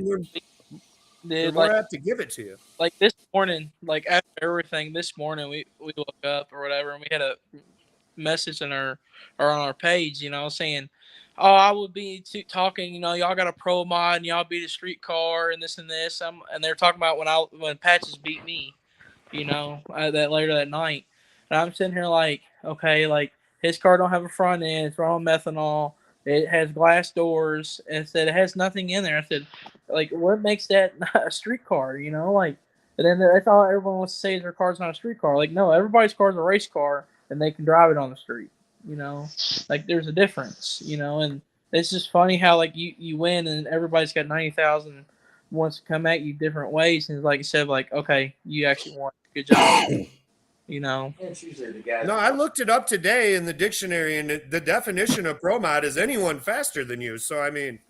[SPEAKER 9] They're more apt to give it to you.
[SPEAKER 8] Like this morning, like after everything, this morning we woke up or whatever, and we had a message on our page, you know, saying, "Oh, I would be talking, you know, y'all got a pro mod and y'all beat a street car and this and this." And they're talking about when Patches beat me, you know, that later that night, and I'm sitting here like, okay, like his car don't have a front end, it's run on methanol. It has glass doors, and it said it has nothing in there. I said, like, what makes that not a street car, you know? Like, and then that's all everyone wants to say is their car's not a street car. Like, no, everybody's car's a race car, and they can drive it on the street, you know? Like, there's a difference, you know? And it's just funny how, like, you win, and everybody's got 90,000 wants to come at you different ways. And like you said, like, okay, you actually won. Good job. You know,
[SPEAKER 9] no, I looked it up today in the dictionary, and the definition of pro mod is anyone faster than you. So, I mean,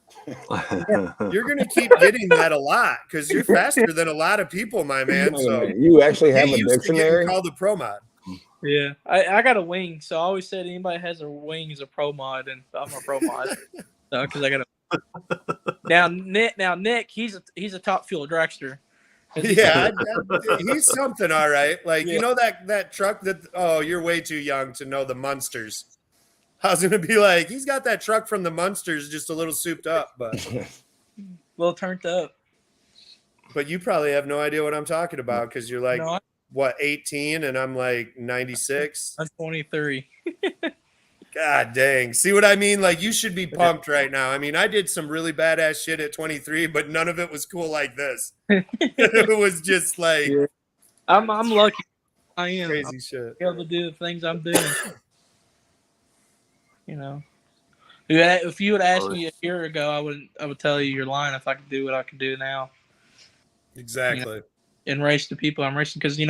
[SPEAKER 9] you're going to keep getting that a lot because you're faster than a lot of people, my man. So,
[SPEAKER 6] you actually have a dictionary
[SPEAKER 9] called the pro mod.
[SPEAKER 8] Yeah, I got a wing, so I always said anybody has a wing is a pro mod, and I'm a pro mod. So, because I got a Nick, he's a top fuel dragster.
[SPEAKER 9] Yeah, he's something, all right. Like, you know that truck that, you're way too young to know the Munsters. I was going to be like, he's got that truck from the Munsters just a little souped up, but.
[SPEAKER 8] A little turned up.
[SPEAKER 9] But you probably have no idea what I'm talking about because you're like, 18, and I'm like 96?
[SPEAKER 8] I'm 23.
[SPEAKER 9] God dang. See what I mean? Like, you should be pumped right now. I mean, I did some really badass shit at 23, but none of it was cool like this. It was just like...
[SPEAKER 8] Yeah. I'm lucky. I am.
[SPEAKER 9] Crazy shit.
[SPEAKER 8] Able to do the things I'm doing. You know. If you would ask me a year ago, I would tell you you're lying if I could do what I could do now.
[SPEAKER 9] Exactly.
[SPEAKER 8] And race the people I'm racing, because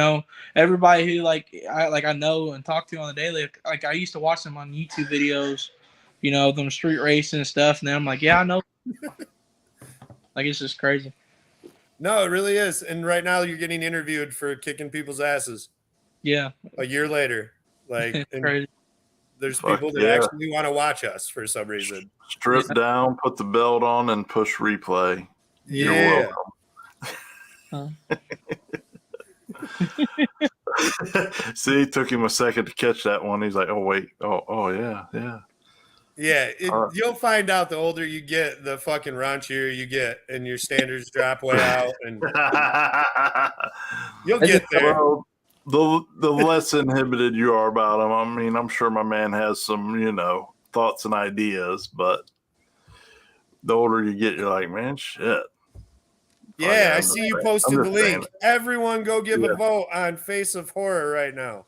[SPEAKER 8] everybody who I know and talk to on the daily, like I used to watch them on YouTube videos, them street racing and stuff, and then I'm like, yeah, I know. Like, it's just crazy.
[SPEAKER 9] No, it really is. And right now you're getting interviewed for kicking people's asses.
[SPEAKER 8] Yeah.
[SPEAKER 9] A year later. Like,
[SPEAKER 8] crazy.
[SPEAKER 9] There's people that actually want to watch us for some reason.
[SPEAKER 3] Strip down, put the belt on, and push replay.
[SPEAKER 9] Yeah.
[SPEAKER 3] You're welcome. See, it took him a second to catch that one. He's like, oh, wait. Oh, yeah.
[SPEAKER 9] Yeah, you'll find out the older you get, the fucking raunchier you get, and your standards drop way out, and you'll get there.
[SPEAKER 3] Well, the less inhibited you are about him, I mean, I'm sure my man has some, thoughts and ideas, but the older you get, you're like, man, shit.
[SPEAKER 9] Yeah, I see you posted the link. Everyone go give a vote on Face of Horror right now.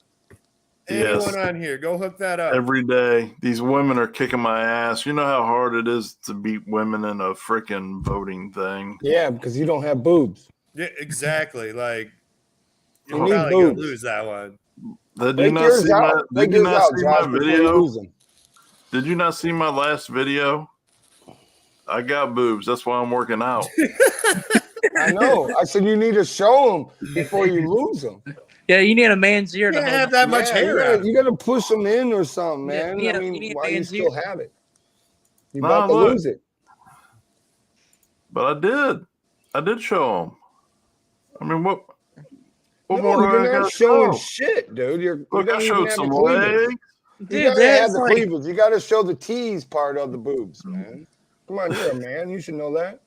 [SPEAKER 9] Anyone on here, go hook that up.
[SPEAKER 3] Every day, these women are kicking my ass. You know how hard it is to beat women in a freaking voting thing.
[SPEAKER 6] Yeah, because you don't have boobs.
[SPEAKER 9] Yeah, exactly. Like, you're
[SPEAKER 6] you
[SPEAKER 9] probably going to lose that one.
[SPEAKER 3] Did you not see my video? Did you not see my last video? I got boobs. That's why I'm working out.
[SPEAKER 6] I know. I said you need to show them before you lose them.
[SPEAKER 8] Yeah, you need a man's ear to
[SPEAKER 9] have that much hair.
[SPEAKER 6] You got to push them in or something, man.
[SPEAKER 8] Yeah,
[SPEAKER 6] I mean, why you still have it? You
[SPEAKER 3] No,
[SPEAKER 6] about to
[SPEAKER 3] look.
[SPEAKER 6] lose it.
[SPEAKER 3] But I did show them. I mean, what
[SPEAKER 6] No,
[SPEAKER 3] more do I
[SPEAKER 6] you're
[SPEAKER 3] got
[SPEAKER 6] not
[SPEAKER 3] to
[SPEAKER 6] showing
[SPEAKER 3] show?
[SPEAKER 6] shit, dude.
[SPEAKER 3] Look, I showed some legs.
[SPEAKER 6] You
[SPEAKER 8] Dude,
[SPEAKER 6] gotta have
[SPEAKER 8] that's
[SPEAKER 6] the
[SPEAKER 8] like,
[SPEAKER 6] cleavage. You got to show the tease part of the boobs, man. Come on, you're a man. You should know that.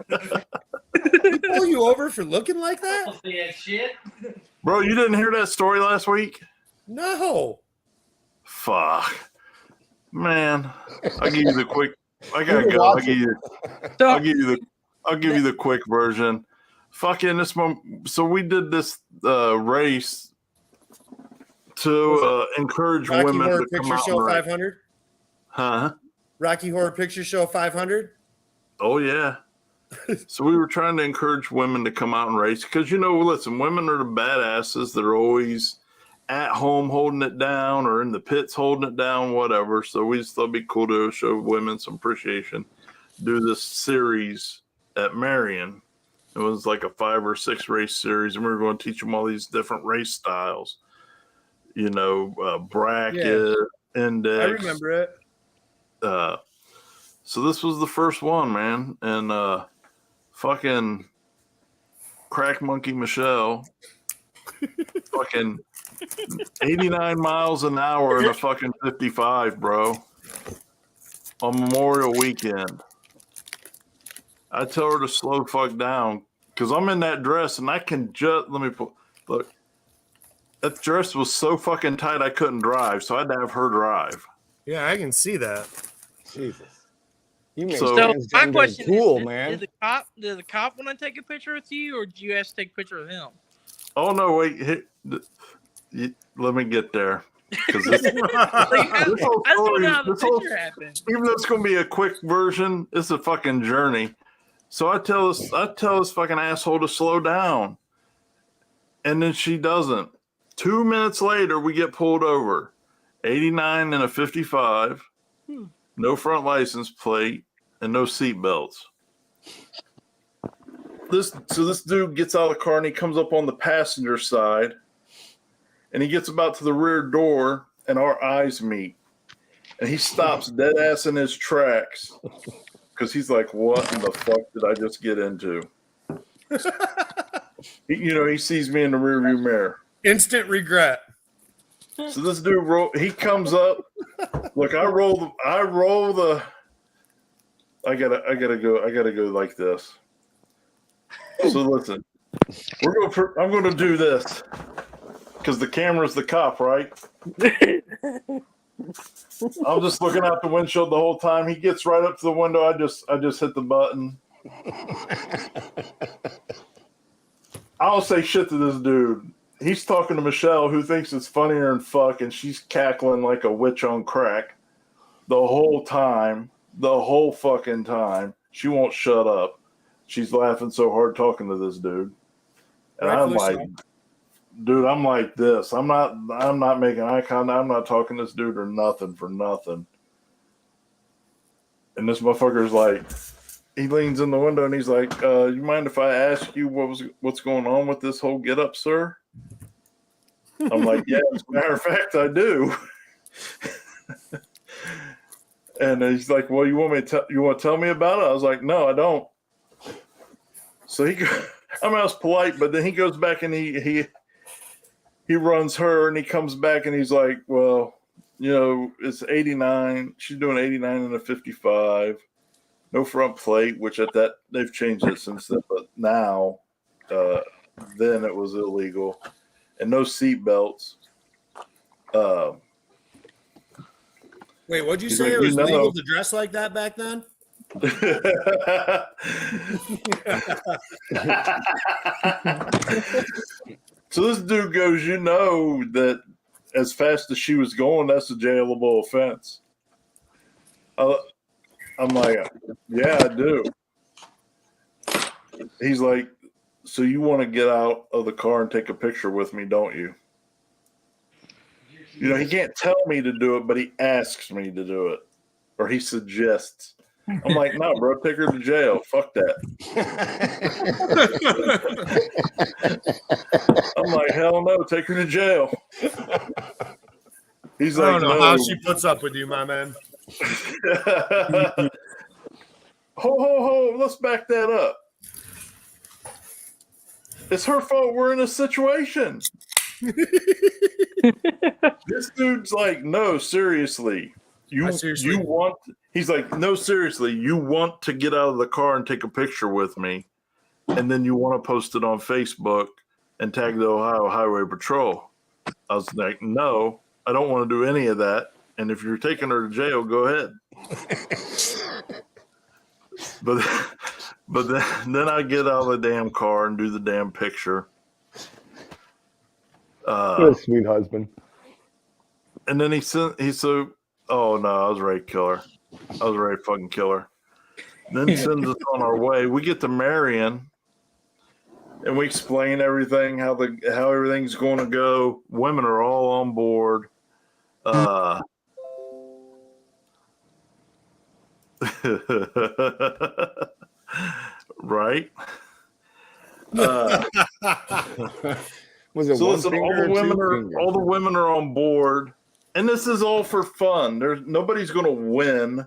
[SPEAKER 9] They pull you over for looking like that?
[SPEAKER 11] Yeah, shit.
[SPEAKER 3] Bro, you didn't hear that story last week?
[SPEAKER 9] No.
[SPEAKER 3] Fuck. Man, I'll give you the quick. I gotta go. I'll give you the quick version. Fucking this one. So we did this race to encourage
[SPEAKER 9] Rocky
[SPEAKER 3] women
[SPEAKER 9] Horror
[SPEAKER 3] to come
[SPEAKER 9] Picture
[SPEAKER 3] out
[SPEAKER 9] Show
[SPEAKER 3] and race.
[SPEAKER 9] 500?
[SPEAKER 3] Huh?
[SPEAKER 9] Rocky Horror Picture Show 500?
[SPEAKER 3] Oh yeah. So we were trying to encourage women to come out and race because listen, women are the badasses. They're always at home holding it down or in the pits holding it down, whatever. So we just thought it'd be cool to show women some appreciation. Do this series at Marion. It was like a 5 or 6 race series, and we were going to teach them all these different race styles. Bracket, index.
[SPEAKER 9] I remember it.
[SPEAKER 3] So this was the first one, man, and fucking Crack Monkey Michelle, fucking 89 miles an hour in a fucking 55, bro, on Memorial Weekend. I tell her to slow fuck down because I'm in that dress and I can just look. That dress was so fucking tight I couldn't drive, so I had to have her drive.
[SPEAKER 9] Yeah, I can see that.
[SPEAKER 6] Jesus. You make
[SPEAKER 3] So-
[SPEAKER 8] So my
[SPEAKER 6] transgender
[SPEAKER 8] question
[SPEAKER 6] cool,
[SPEAKER 8] is,
[SPEAKER 6] man.
[SPEAKER 8] did the cop want to take a picture with you, or did you ask to take a picture with him?
[SPEAKER 3] Oh no! Wait, let me get there because this,
[SPEAKER 8] Like, I
[SPEAKER 3] this whole
[SPEAKER 8] I don't
[SPEAKER 3] story,
[SPEAKER 8] know how the
[SPEAKER 3] this whole-
[SPEAKER 8] picture happened.
[SPEAKER 3] even though it's going to be a quick version, it's a fucking journey. So I tell this fucking asshole to slow down, and then she doesn't. 2 minutes later, we get pulled over. 89 and a 55, no front license plate, and no seat belts. This dude gets out of the car and he comes up on the passenger side, and he gets about to the rear door, and our eyes meet, and he stops dead ass in his tracks because he's like, "What in the fuck did I just get into?" He sees me in the rearview mirror.
[SPEAKER 9] Instant regret.
[SPEAKER 3] So this dude he comes up. Look, I gotta go like this. So listen, I'm gonna do this because the camera's the cop, right? I'm just looking out the windshield the whole time. He gets right up to the window. I just hit the button. I'll say shit to this dude. He's talking to Michelle, who thinks it's funnier than fuck, and she's cackling like a witch on crack. the whole time, the whole fucking time. She won't shut up. She's laughing so hard talking to this dude. And I'm like, dude, I'm like this. I'm not making eye contact. I'm not talking to this dude or nothing for nothing. And this motherfucker's like, he leans in the window and he's like, you mind if I ask you what's going on with this whole get up, sir? I'm like, yeah, as a matter of fact, I do. And he's like, well, you want to tell me about it? I was like, no, I don't. So I was polite, but then he goes back and he runs her and he comes back and he's like, well, it's 89. She's doing 89 and a 55. No front plate, which at that they've changed it since then, but now, then it was illegal, and no seat belts.
[SPEAKER 9] Wait, what'd you say? It was legal to dress like that back then?
[SPEAKER 3] So this dude goes, that as fast as she was going, that's a jailable offense. I'm like, yeah, I do. He's like, so you want to get out of the car and take a picture with me, don't you? He can't tell me to do it, but he asks me to do it. Or he suggests. I'm like, no, bro, take her to jail. Fuck that. I'm like, hell no, take her to jail. He's like,
[SPEAKER 9] I don't know
[SPEAKER 3] no.
[SPEAKER 9] how she puts up with you, my man.
[SPEAKER 3] Ho, let's back that up. It's her fault we're in a situation. This dude's like, no, seriously. He's like, no, seriously, you want to get out of the car and take a picture with me, and then you want to post it on Facebook and tag the Ohio Highway Patrol. I was like, no, I don't want to do any of that. And if you're taking her to jail, go ahead. But then I get out of the damn car and do the damn picture.
[SPEAKER 12] What a sweet husband.
[SPEAKER 3] And then oh no, I was ready to kill her. I was ready to fucking kill her. Then he sends us on our way. We get to Marion, and we explain everything, how everything's going to go. Women are all on board. Right?
[SPEAKER 12] Was it
[SPEAKER 3] so
[SPEAKER 12] one
[SPEAKER 3] listen,
[SPEAKER 12] finger
[SPEAKER 3] all the women are on board, and this is all for fun. Nobody's going to win.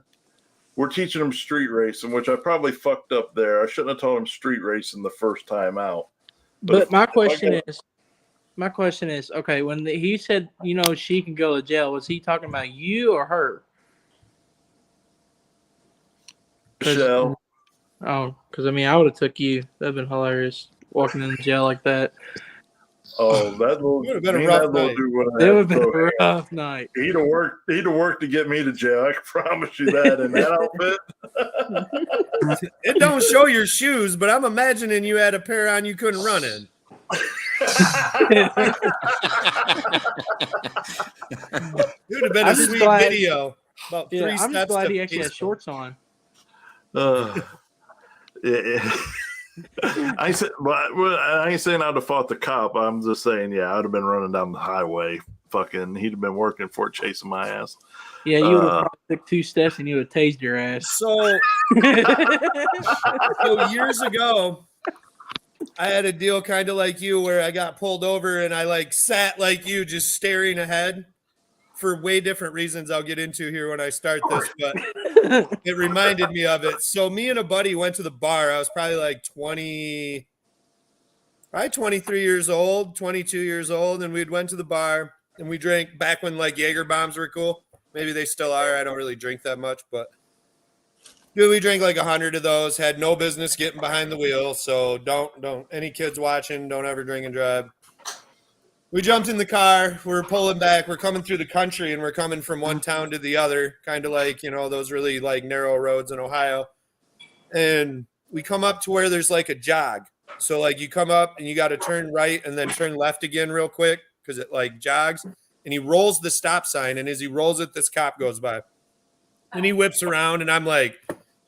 [SPEAKER 3] We're teaching them street racing, which I probably fucked up there. I shouldn't have taught them street racing the first time out.
[SPEAKER 8] But my question is, okay, when he said, she can go to jail, was he talking about you or her?
[SPEAKER 3] Michelle.
[SPEAKER 8] Oh, because I would have took you. That'd been hilarious, walking in jail like that.
[SPEAKER 3] Oh, that would have been a rough night.
[SPEAKER 8] It would have been a rough night.
[SPEAKER 3] He'd have worked to get me to jail. I can promise you that. In that outfit,
[SPEAKER 9] it don't show your shoes, but I'm imagining you had a pair on you couldn't run in. It would have been a sweet video. About 3 steps.
[SPEAKER 8] I'm just glad he actually had shorts on.
[SPEAKER 3] Yeah. I ain't saying I'd have fought the cop. I'm just saying, yeah, I'd have been running down the highway. Fucking, he'd have been working for it, chasing my ass.
[SPEAKER 8] Yeah, you would have probably took 2 steps and you would have tased your ass.
[SPEAKER 9] So years ago, I had a deal kind of like you where I got pulled over and I sat like you, just staring ahead for way different reasons I'll get into here when I start this, but it reminded me of it. So me and a buddy went to the bar. I was probably 23 years old, 22 years old. And we'd went to the bar and we drank back when Jaeger bombs were cool. Maybe they still are. I don't really drink that much, but dude, we drank 100 of those, had no business getting behind the wheel. So don't any kids watching, don't ever drink and drive. We jumped in the car. We're pulling back. We're coming through the country, and we're coming from one town to the other, kind of those really narrow roads in Ohio. And we come up to where there's a jog. So you come up and you got to turn right and then turn left again real quick because it jogs. And he rolls the stop sign, and as he rolls it, this cop goes by. And he whips around, and I'm like,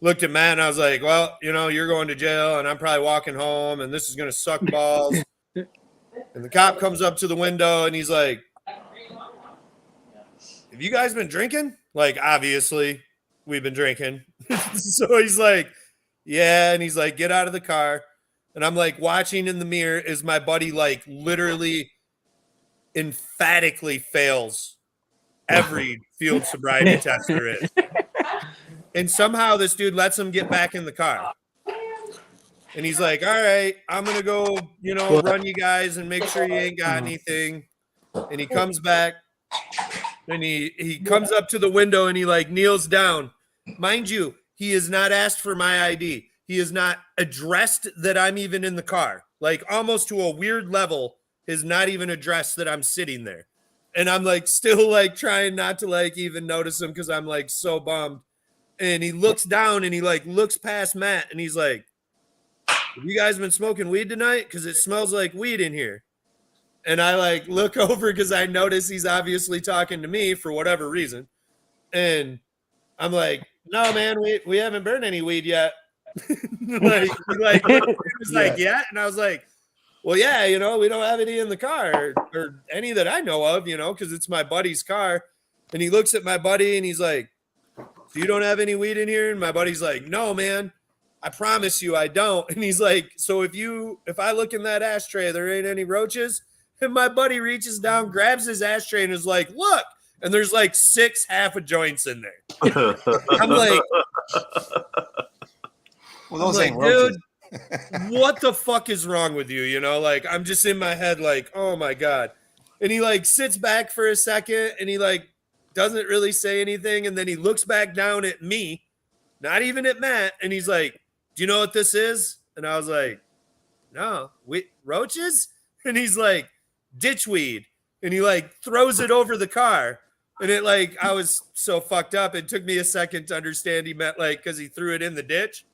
[SPEAKER 9] looked at Matt, and I was like, well, you're going to jail, and I'm probably walking home, and this is going to suck balls. And the cop comes up to the window, and he's like, have you guys been drinking? Like, obviously, we've been drinking. So he's like, yeah. And he's like, get out of the car. And I'm like watching in the mirror as my buddy like literally emphatically fails every field sobriety test there is. And somehow this dude lets him get back in the car. And he's like, all right, I'm going to go, run you guys and make sure you ain't got anything. And he comes back and he comes up to the window and he like kneels down. Mind you, he has not asked for my ID. He has not addressed that I'm even in the car. Like almost to a weird level, has not even addressed that I'm sitting there. And I'm like still like trying not to like even notice him because I'm like so bummed. And he looks down and he like looks past Matt and he's like, have you guys been smoking weed tonight? Because it smells like weed in here. And I like look over because I notice he's obviously talking to me for whatever reason. And I'm like, no, man, we haven't burned any weed yet. like yeah. And I was like, well, yeah, we don't have any in the car or any that I know of, because it's my buddy's car. And he looks at my buddy and he's like, so you don't have any weed in here? And my buddy's like, no, man, I promise you I don't. And he's like, so if I look in that ashtray, there ain't any roaches? And my buddy reaches down, grabs his ashtray and is like, look. And there's like 6 half-a-joints in there. I'm like,
[SPEAKER 13] well, those ain't
[SPEAKER 9] dude, what the fuck is wrong with you? Like I'm just in my head like, oh my God. And he like sits back for a second and he like doesn't really say anything. And then he looks back down at me, not even at Matt. And he's like, do you know what this is? And I was like, no, roaches? And he's like, ditchweed. And he like throws it over the car. And it like, I was so fucked up. It took me a second to understand he meant like, because he threw it in the ditch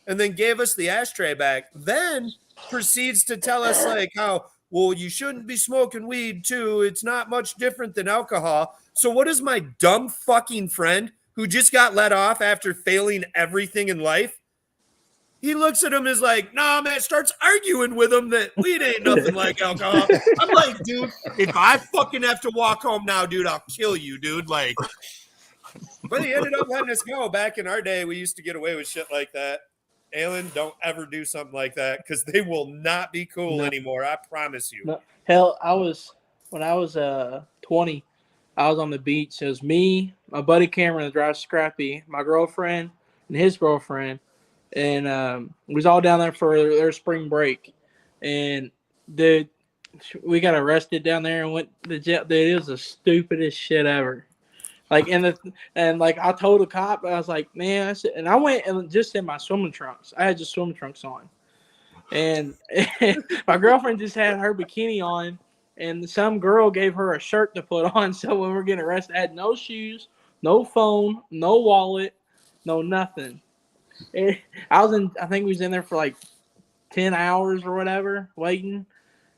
[SPEAKER 9] and then gave us the ashtray back. Then proceeds to tell us like how, well, you shouldn't be smoking weed too. It's not much different than alcohol. So what is my dumb fucking friend who just got let off after failing everything in life? He looks at him and is like, nah, man, starts arguing with him that weed ain't nothing like alcohol. I'm like, dude, if I fucking have to walk home now, dude, I'll kill you, dude. Like, but he ended up letting us go. Back in our day, we used to get away with shit like that. Alan, don't ever do something like that because they will not be cool anymore. I promise you.
[SPEAKER 8] No. Hell, when I was 20, I was on the beach. It was me, my buddy Cameron that drives Scrappy, my girlfriend, and his girlfriend. And we was all down there for their spring break. And dude, we got arrested down there and went to jail. Dude, it was the stupidest shit ever. Like I told the cop, I was like, man, and I went and just in my swimming trunks. I had just swimming trunks on. And my girlfriend just had her bikini on, and some girl gave her a shirt to put on. So when we were getting arrested, I had no shoes, no phone, no wallet, no nothing. And I think we was in there for like 10 hours or whatever, waiting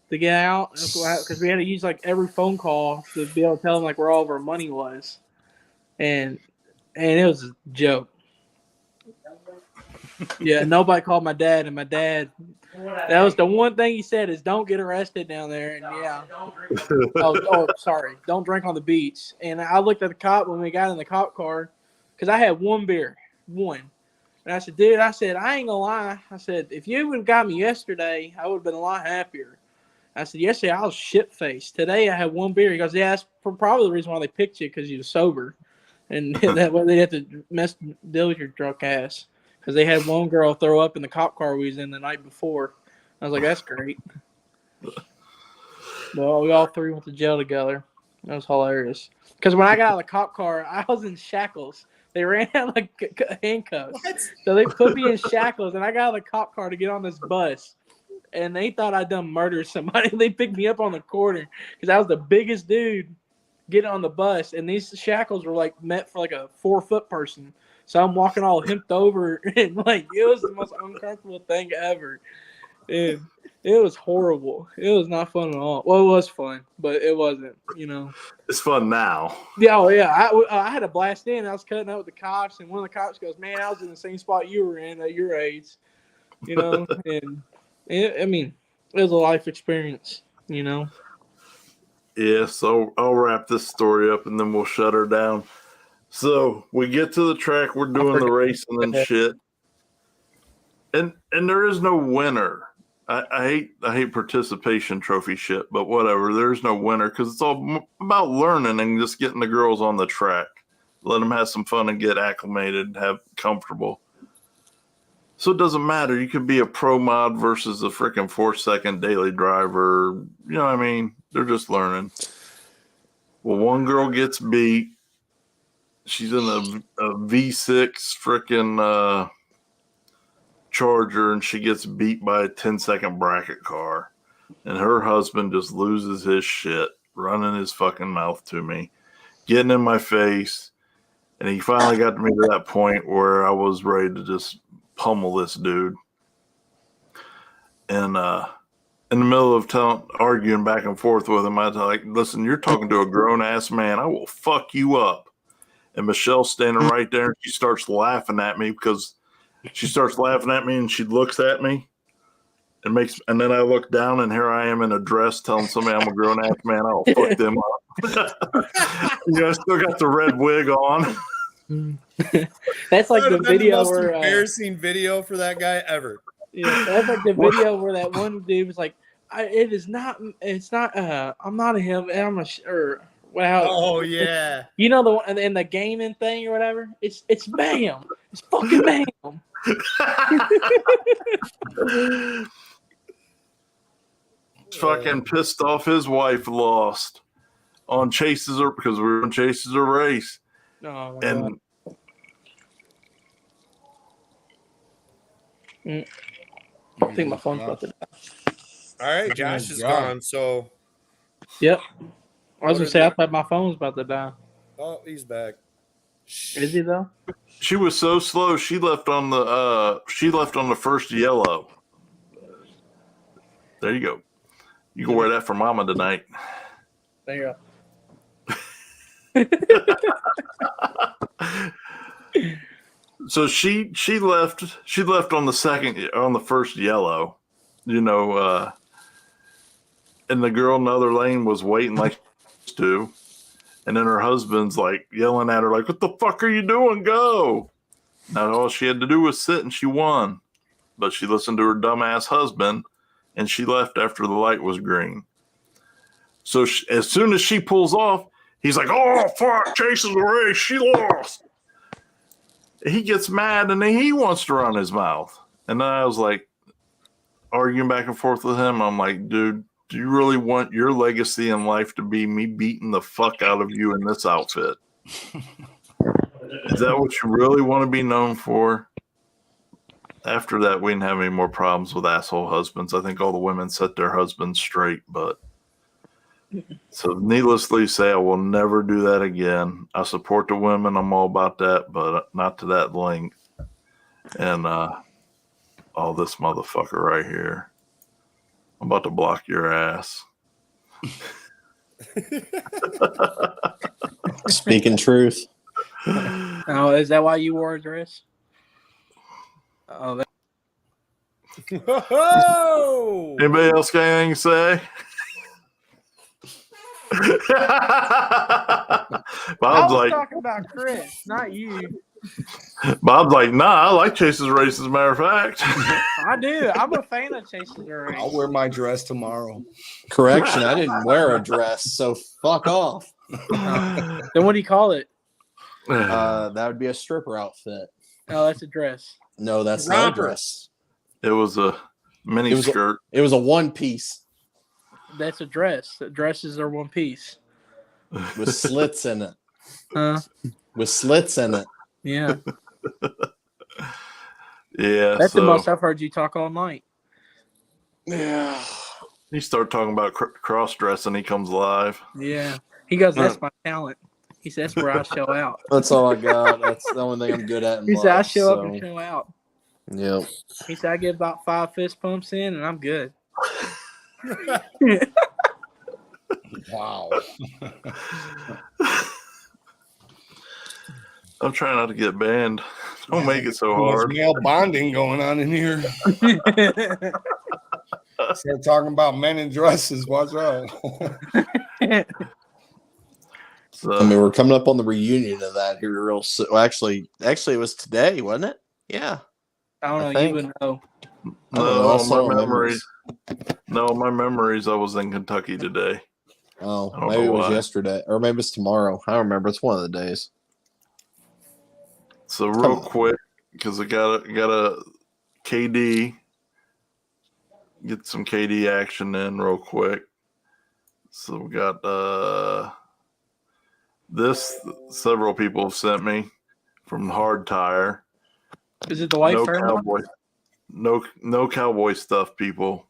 [SPEAKER 8] to get out because we had to use like every phone call to be able to tell them like where all of our money was. And it was a joke. Yeah, nobody called my dad, and my dad, that was the one thing he said is don't get arrested down there. And yeah, sorry, don't drink on the beach. And I looked at the cop when we got in the cop car because I had one beer. And I said, dude, I ain't gonna lie. I said, if you would have got me yesterday, I would have been a lot happier. I said, yesterday I was shit-faced. Today I had one beer. He goes, yeah, that's probably the reason why they picked you because you're sober. And that way they have to deal with your drunk ass. Because they had one girl throw up in the cop car we was in the night before. I was like, that's great. Well, we all three went to jail together. That was hilarious. Because when I got out of the cop car, I was in shackles. They ran out like handcuffs. What? So they put me in shackles, and I got out of the cop car to get on this bus. And they thought I'd done murder somebody. They picked me up on the corner because I was the biggest dude getting on the bus. And these shackles were like meant for like a 4-foot person. So I'm walking all himped over, and like it was the most uncomfortable thing ever. And it was horrible. It was not fun at all. Well, it was fun, but it wasn't,
[SPEAKER 3] It's fun now.
[SPEAKER 8] Yeah, I had a blast in. I was cutting up with the cops, and one of the cops goes, "Man, I was in the same spot you were in at your age," and it was a life experience,
[SPEAKER 3] Yeah, so I'll wrap this story up and then we'll shut her down. So we get to the track, we're doing the racing and shit. And there is no winner. I hate participation trophy shit, but whatever. There's no winner because it's all about learning and just getting the girls on the track. Let them have some fun and get acclimated, have comfortable. So it doesn't matter. You could be a pro mod versus a freaking 4-second daily driver. You know what I mean? They're just learning. Well, one girl gets beat. She's in a V6 freaking Charger, and she gets beat by a 10-second bracket car. And her husband just loses his shit, running his fucking mouth to me, getting in my face. And he finally got me to that point where I was ready to just pummel this dude. And in the middle of arguing back and forth with him, I was like, listen, you're talking to a grown-ass man. I will fuck you up. And Michelle's standing right there, and she starts laughing at me because she starts laughing at me, and she looks at me. And then I look down, and here I am in a dress telling somebody I'm a grown-ass man. I'll fuck them up. I still got the red wig on.
[SPEAKER 8] That's like the video
[SPEAKER 9] most
[SPEAKER 8] where
[SPEAKER 9] embarrassing video for that guy ever.
[SPEAKER 8] Yeah, that's like the video where that one dude was like, it's not I'm not a him, and I'm wow.
[SPEAKER 9] Oh yeah.
[SPEAKER 8] The one in the gaming thing or whatever? It's Bam. It's fucking Bam.
[SPEAKER 3] Fucking pissed off his wife lost on Chases or because we were on Chases or Race.
[SPEAKER 8] Oh,
[SPEAKER 3] and
[SPEAKER 8] I think my phone's about to die.
[SPEAKER 9] All right, Josh is gone. So,
[SPEAKER 8] yep. I was gonna say I thought my phone's about to die.
[SPEAKER 9] Oh, he's back.
[SPEAKER 8] Is he though?
[SPEAKER 3] She was so slow. She left on the first yellow. There you go. You can wear that for Mama tonight.
[SPEAKER 8] There
[SPEAKER 3] you go. So she left on the first yellow, and the girl in the other lane was waiting like to, and then her husband's like yelling at her like, "What the fuck are you doing? Go!" Now all she had to do was sit, and she won, but she listened to her dumbass husband, and she left after the light was green. So as soon as she pulls off, he's like, "Oh fuck, Chases the race, she lost." He gets mad and then he wants to run his mouth. And then I was like arguing back and forth with him. I'm like, dude, do you really want your legacy in life to be me beating the fuck out of you in this outfit? Is that what you really want to be known for? After that, we didn't have any more problems with asshole husbands. I think all the women set their husbands straight, but so needlessly say, I will never do that again. I support the women. I'm all about that, but not to that length. And this motherfucker right here. I'm about to block your ass.
[SPEAKER 4] Speaking truth.
[SPEAKER 8] Oh, is that why you wore a dress? Oh,
[SPEAKER 3] Anybody else got anything to say?
[SPEAKER 8] Bob's like talking about Chris, not you.
[SPEAKER 3] Bob's like, nah, I like Chase's race, as a matter of fact.
[SPEAKER 8] I do. I'm a fan of Chase's race.
[SPEAKER 6] I'll wear my dress tomorrow.
[SPEAKER 4] Correction, I didn't wear a dress, so fuck off.
[SPEAKER 8] Then what do you call it?
[SPEAKER 4] That would be a stripper outfit.
[SPEAKER 8] Oh, that's a dress.
[SPEAKER 4] No, that's not a dress.
[SPEAKER 3] It was a mini skirt.
[SPEAKER 4] It was a one piece.
[SPEAKER 8] That's a dress. Dresses are one piece.
[SPEAKER 4] With slits in it.
[SPEAKER 3] With slits in it.
[SPEAKER 8] Yeah.
[SPEAKER 3] Yeah.
[SPEAKER 8] That's the most I've heard you talk all night.
[SPEAKER 3] Yeah. You start talking about cross dressing, he comes live.
[SPEAKER 8] Yeah. He goes, that's my talent. He says, that's where I show out.
[SPEAKER 4] That's all I got. That's the only thing I'm good at in
[SPEAKER 8] He
[SPEAKER 4] life,
[SPEAKER 8] said, I show up and show out.
[SPEAKER 4] Yep.
[SPEAKER 8] He said I get about 5 fist pumps in and I'm good.
[SPEAKER 6] Wow.
[SPEAKER 3] I'm trying not to get banned. Don't make it so
[SPEAKER 6] Too much
[SPEAKER 3] hard.
[SPEAKER 6] male bonding going on in here. Start talking about men in dresses. Watch out.
[SPEAKER 3] So,
[SPEAKER 4] I mean, we're coming up on the reunion of that here real soon. Well, actually, it was today, wasn't it? Yeah.
[SPEAKER 8] I don't know.
[SPEAKER 4] think.
[SPEAKER 8] You would know.
[SPEAKER 4] I don't know. That's
[SPEAKER 3] my
[SPEAKER 4] all
[SPEAKER 3] memories. No, my memories. I was in Kentucky today.
[SPEAKER 4] Oh,
[SPEAKER 3] I don't
[SPEAKER 4] maybe
[SPEAKER 3] know
[SPEAKER 4] it was
[SPEAKER 3] why.
[SPEAKER 4] yesterday, or maybe it's tomorrow. I don't remember. It's one of the days.
[SPEAKER 3] So real quick, because I got a KD, get some KD action in real quick. So we got this. Several people have sent me from Hard Tire.
[SPEAKER 8] Is it the white
[SPEAKER 3] No
[SPEAKER 8] Fairmont?
[SPEAKER 3] cowboy, no cowboy stuff, people.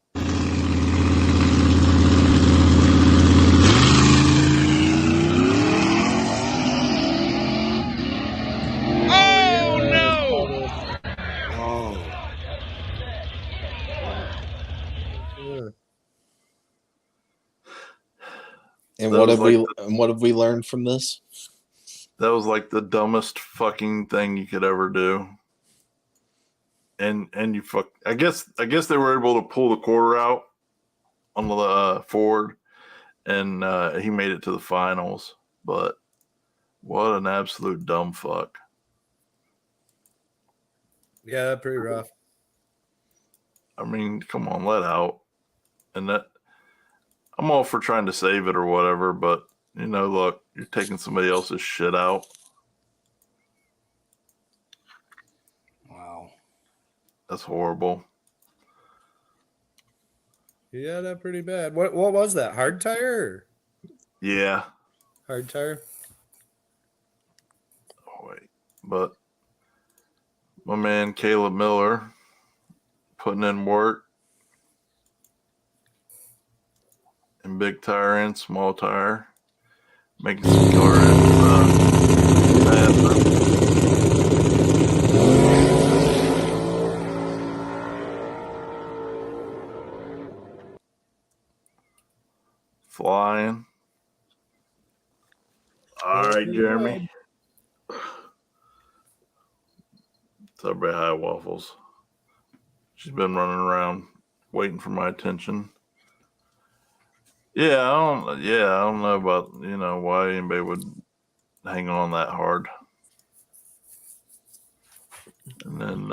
[SPEAKER 4] And
[SPEAKER 3] That
[SPEAKER 4] what
[SPEAKER 3] was
[SPEAKER 4] have we learned from this?
[SPEAKER 3] That was like the dumbest fucking thing you could ever do. And you fuck. I guess they were able to pull the quarter out on the Ford, and he made it to the finals. But what an absolute dumb fuck.
[SPEAKER 9] Yeah, pretty rough.
[SPEAKER 3] I mean, come on, let out. And that I'm all for trying to save it or whatever, but you know, look, you're taking somebody else's shit out.
[SPEAKER 6] Wow.
[SPEAKER 3] That's horrible.
[SPEAKER 9] Yeah, that's pretty bad. What was that? Hard tire?
[SPEAKER 3] Yeah.
[SPEAKER 9] Hard tire?
[SPEAKER 3] Oh, wait. But my man Caleb Miller putting in work in big tire and small tire, making some killer flying. All right, Jeremy. Tell everybody hi, Waffles. She's been running around waiting for my attention. Yeah, I don't know about, you know, why anybody would hang on that hard. And then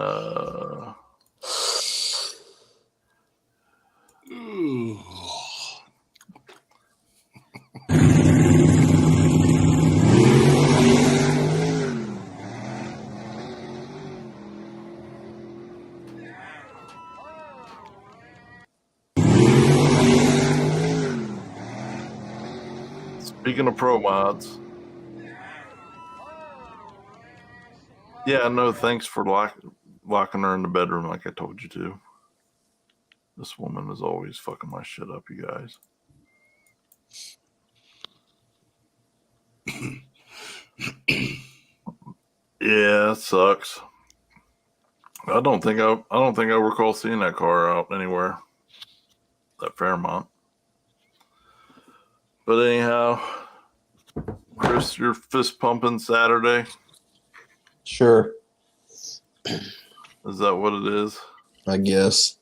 [SPEAKER 3] speaking of pro mods, yeah, no, thanks for locking her in the bedroom like I told you to. This woman is always fucking my shit up, you guys. Yeah, it sucks. I don't think I recall seeing that car out anywhere. That Fairmont. But anyhow, Chris, you're fist pumping Saturday.
[SPEAKER 4] Sure.
[SPEAKER 3] Is that what it is?
[SPEAKER 4] I guess.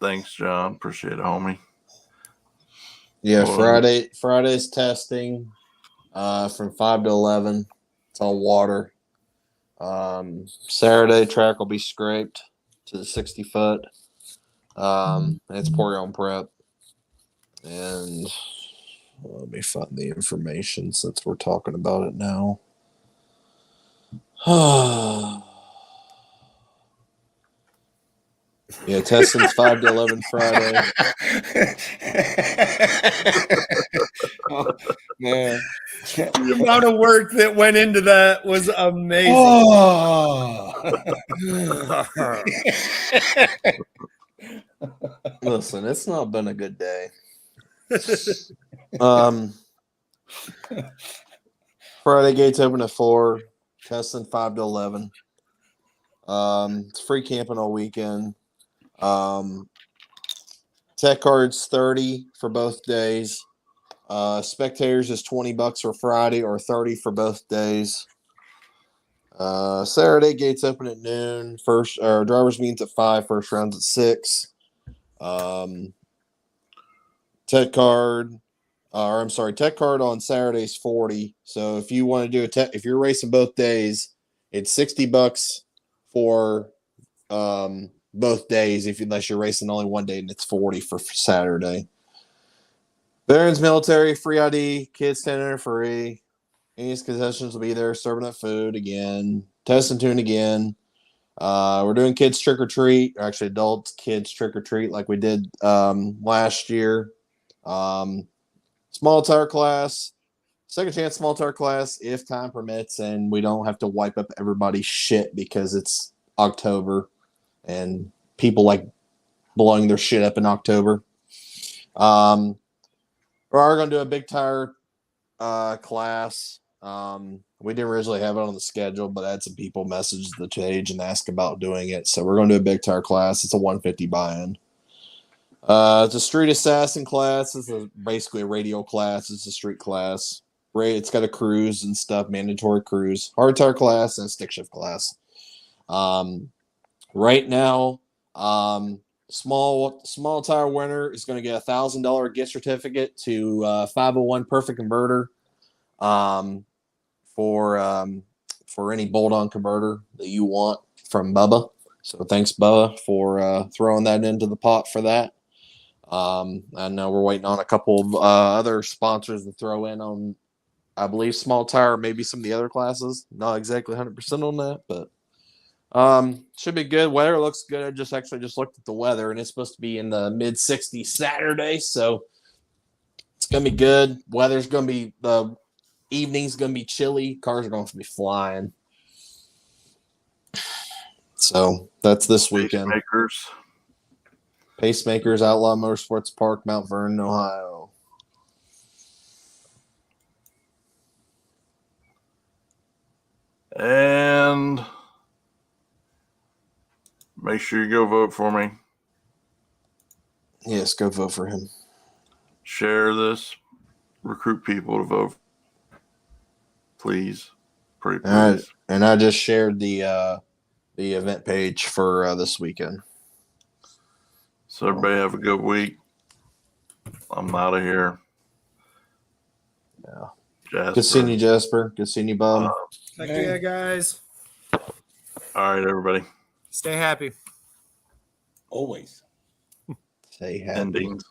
[SPEAKER 3] Thanks, John. Appreciate it, homie.
[SPEAKER 4] Yeah,
[SPEAKER 3] Well,
[SPEAKER 4] Friday's testing from 5 to 11. It's all water. Saturday track will be scraped to the 60 foot. It's pour your own prep. And let me find the information since we're talking about it now. Yeah, testing's 5 to 11 Friday.
[SPEAKER 6] Oh, man.
[SPEAKER 9] The amount of work that went into that was amazing.
[SPEAKER 6] Oh.
[SPEAKER 4] Listen, it's not been a good day. Friday gates open at 4, testing 5 to 11. It's free camping all weekend. Tech cards $30 for both days. Spectators is $20 for Friday or $30 for both days. Saturday gates open at noon. First drivers meetings at 5. First rounds at 6. Tech card on Saturday is $40. So if you want to do if you're racing both days, it's $60 for both days. Unless you're racing only one day, and it's $40 for Saturday. Veterans military free ID, kids standing there free. Any concessions will be there serving up food again. Test and tune again. We're doing kids trick or treat, or actually adults kids trick or treat like we did last year. Small tire class, second chance small tire class if time permits, and we don't have to wipe up everybody's shit because it's October and people like blowing their shit up in October. We are going to do a big tire class. We didn't originally have it on the schedule, but I had some people message the page and ask about doing it. So we're going to do a big tire class. It's a 150 buy-in. It's a street assassin class. It's basically a radio class. It's a street class. It's got a cruise and stuff, mandatory cruise, hard tire class, and a stick shift class. Right now, small tire winner is going to get $1,000 gift certificate to 501 Perfect Converter for any bolt-on converter that you want from Bubba. So thanks, Bubba, for throwing that into the pot for that. I know we're waiting on a couple of other sponsors to throw in on, I believe, small tire, maybe some of the other classes. Not exactly 100% on that, but should be good. Weather looks good. I just looked at the weather, and it's supposed to be in the mid-60s Saturday, so it's gonna be good. Weather's gonna be the evening's gonna be chilly. Cars are going to be flying. So that's this weekend. Pacemakers, Outlaw Motorsports Park, Mount Vernon, Ohio.
[SPEAKER 3] And make sure you go vote for me.
[SPEAKER 4] Yes, go vote for him.
[SPEAKER 3] Share this. Recruit people to vote. Please. Pretty please.
[SPEAKER 4] All right. And I just shared the event page for this weekend.
[SPEAKER 3] So everybody have a good week. I'm out of here.
[SPEAKER 4] Yeah.
[SPEAKER 3] Jasper.
[SPEAKER 4] Good seeing you, Jasper. Good seeing you, Bob.
[SPEAKER 9] Heck yeah, guys.
[SPEAKER 3] All right, everybody.
[SPEAKER 9] Stay happy.
[SPEAKER 6] Always.
[SPEAKER 4] Stay happy.
[SPEAKER 3] Endings.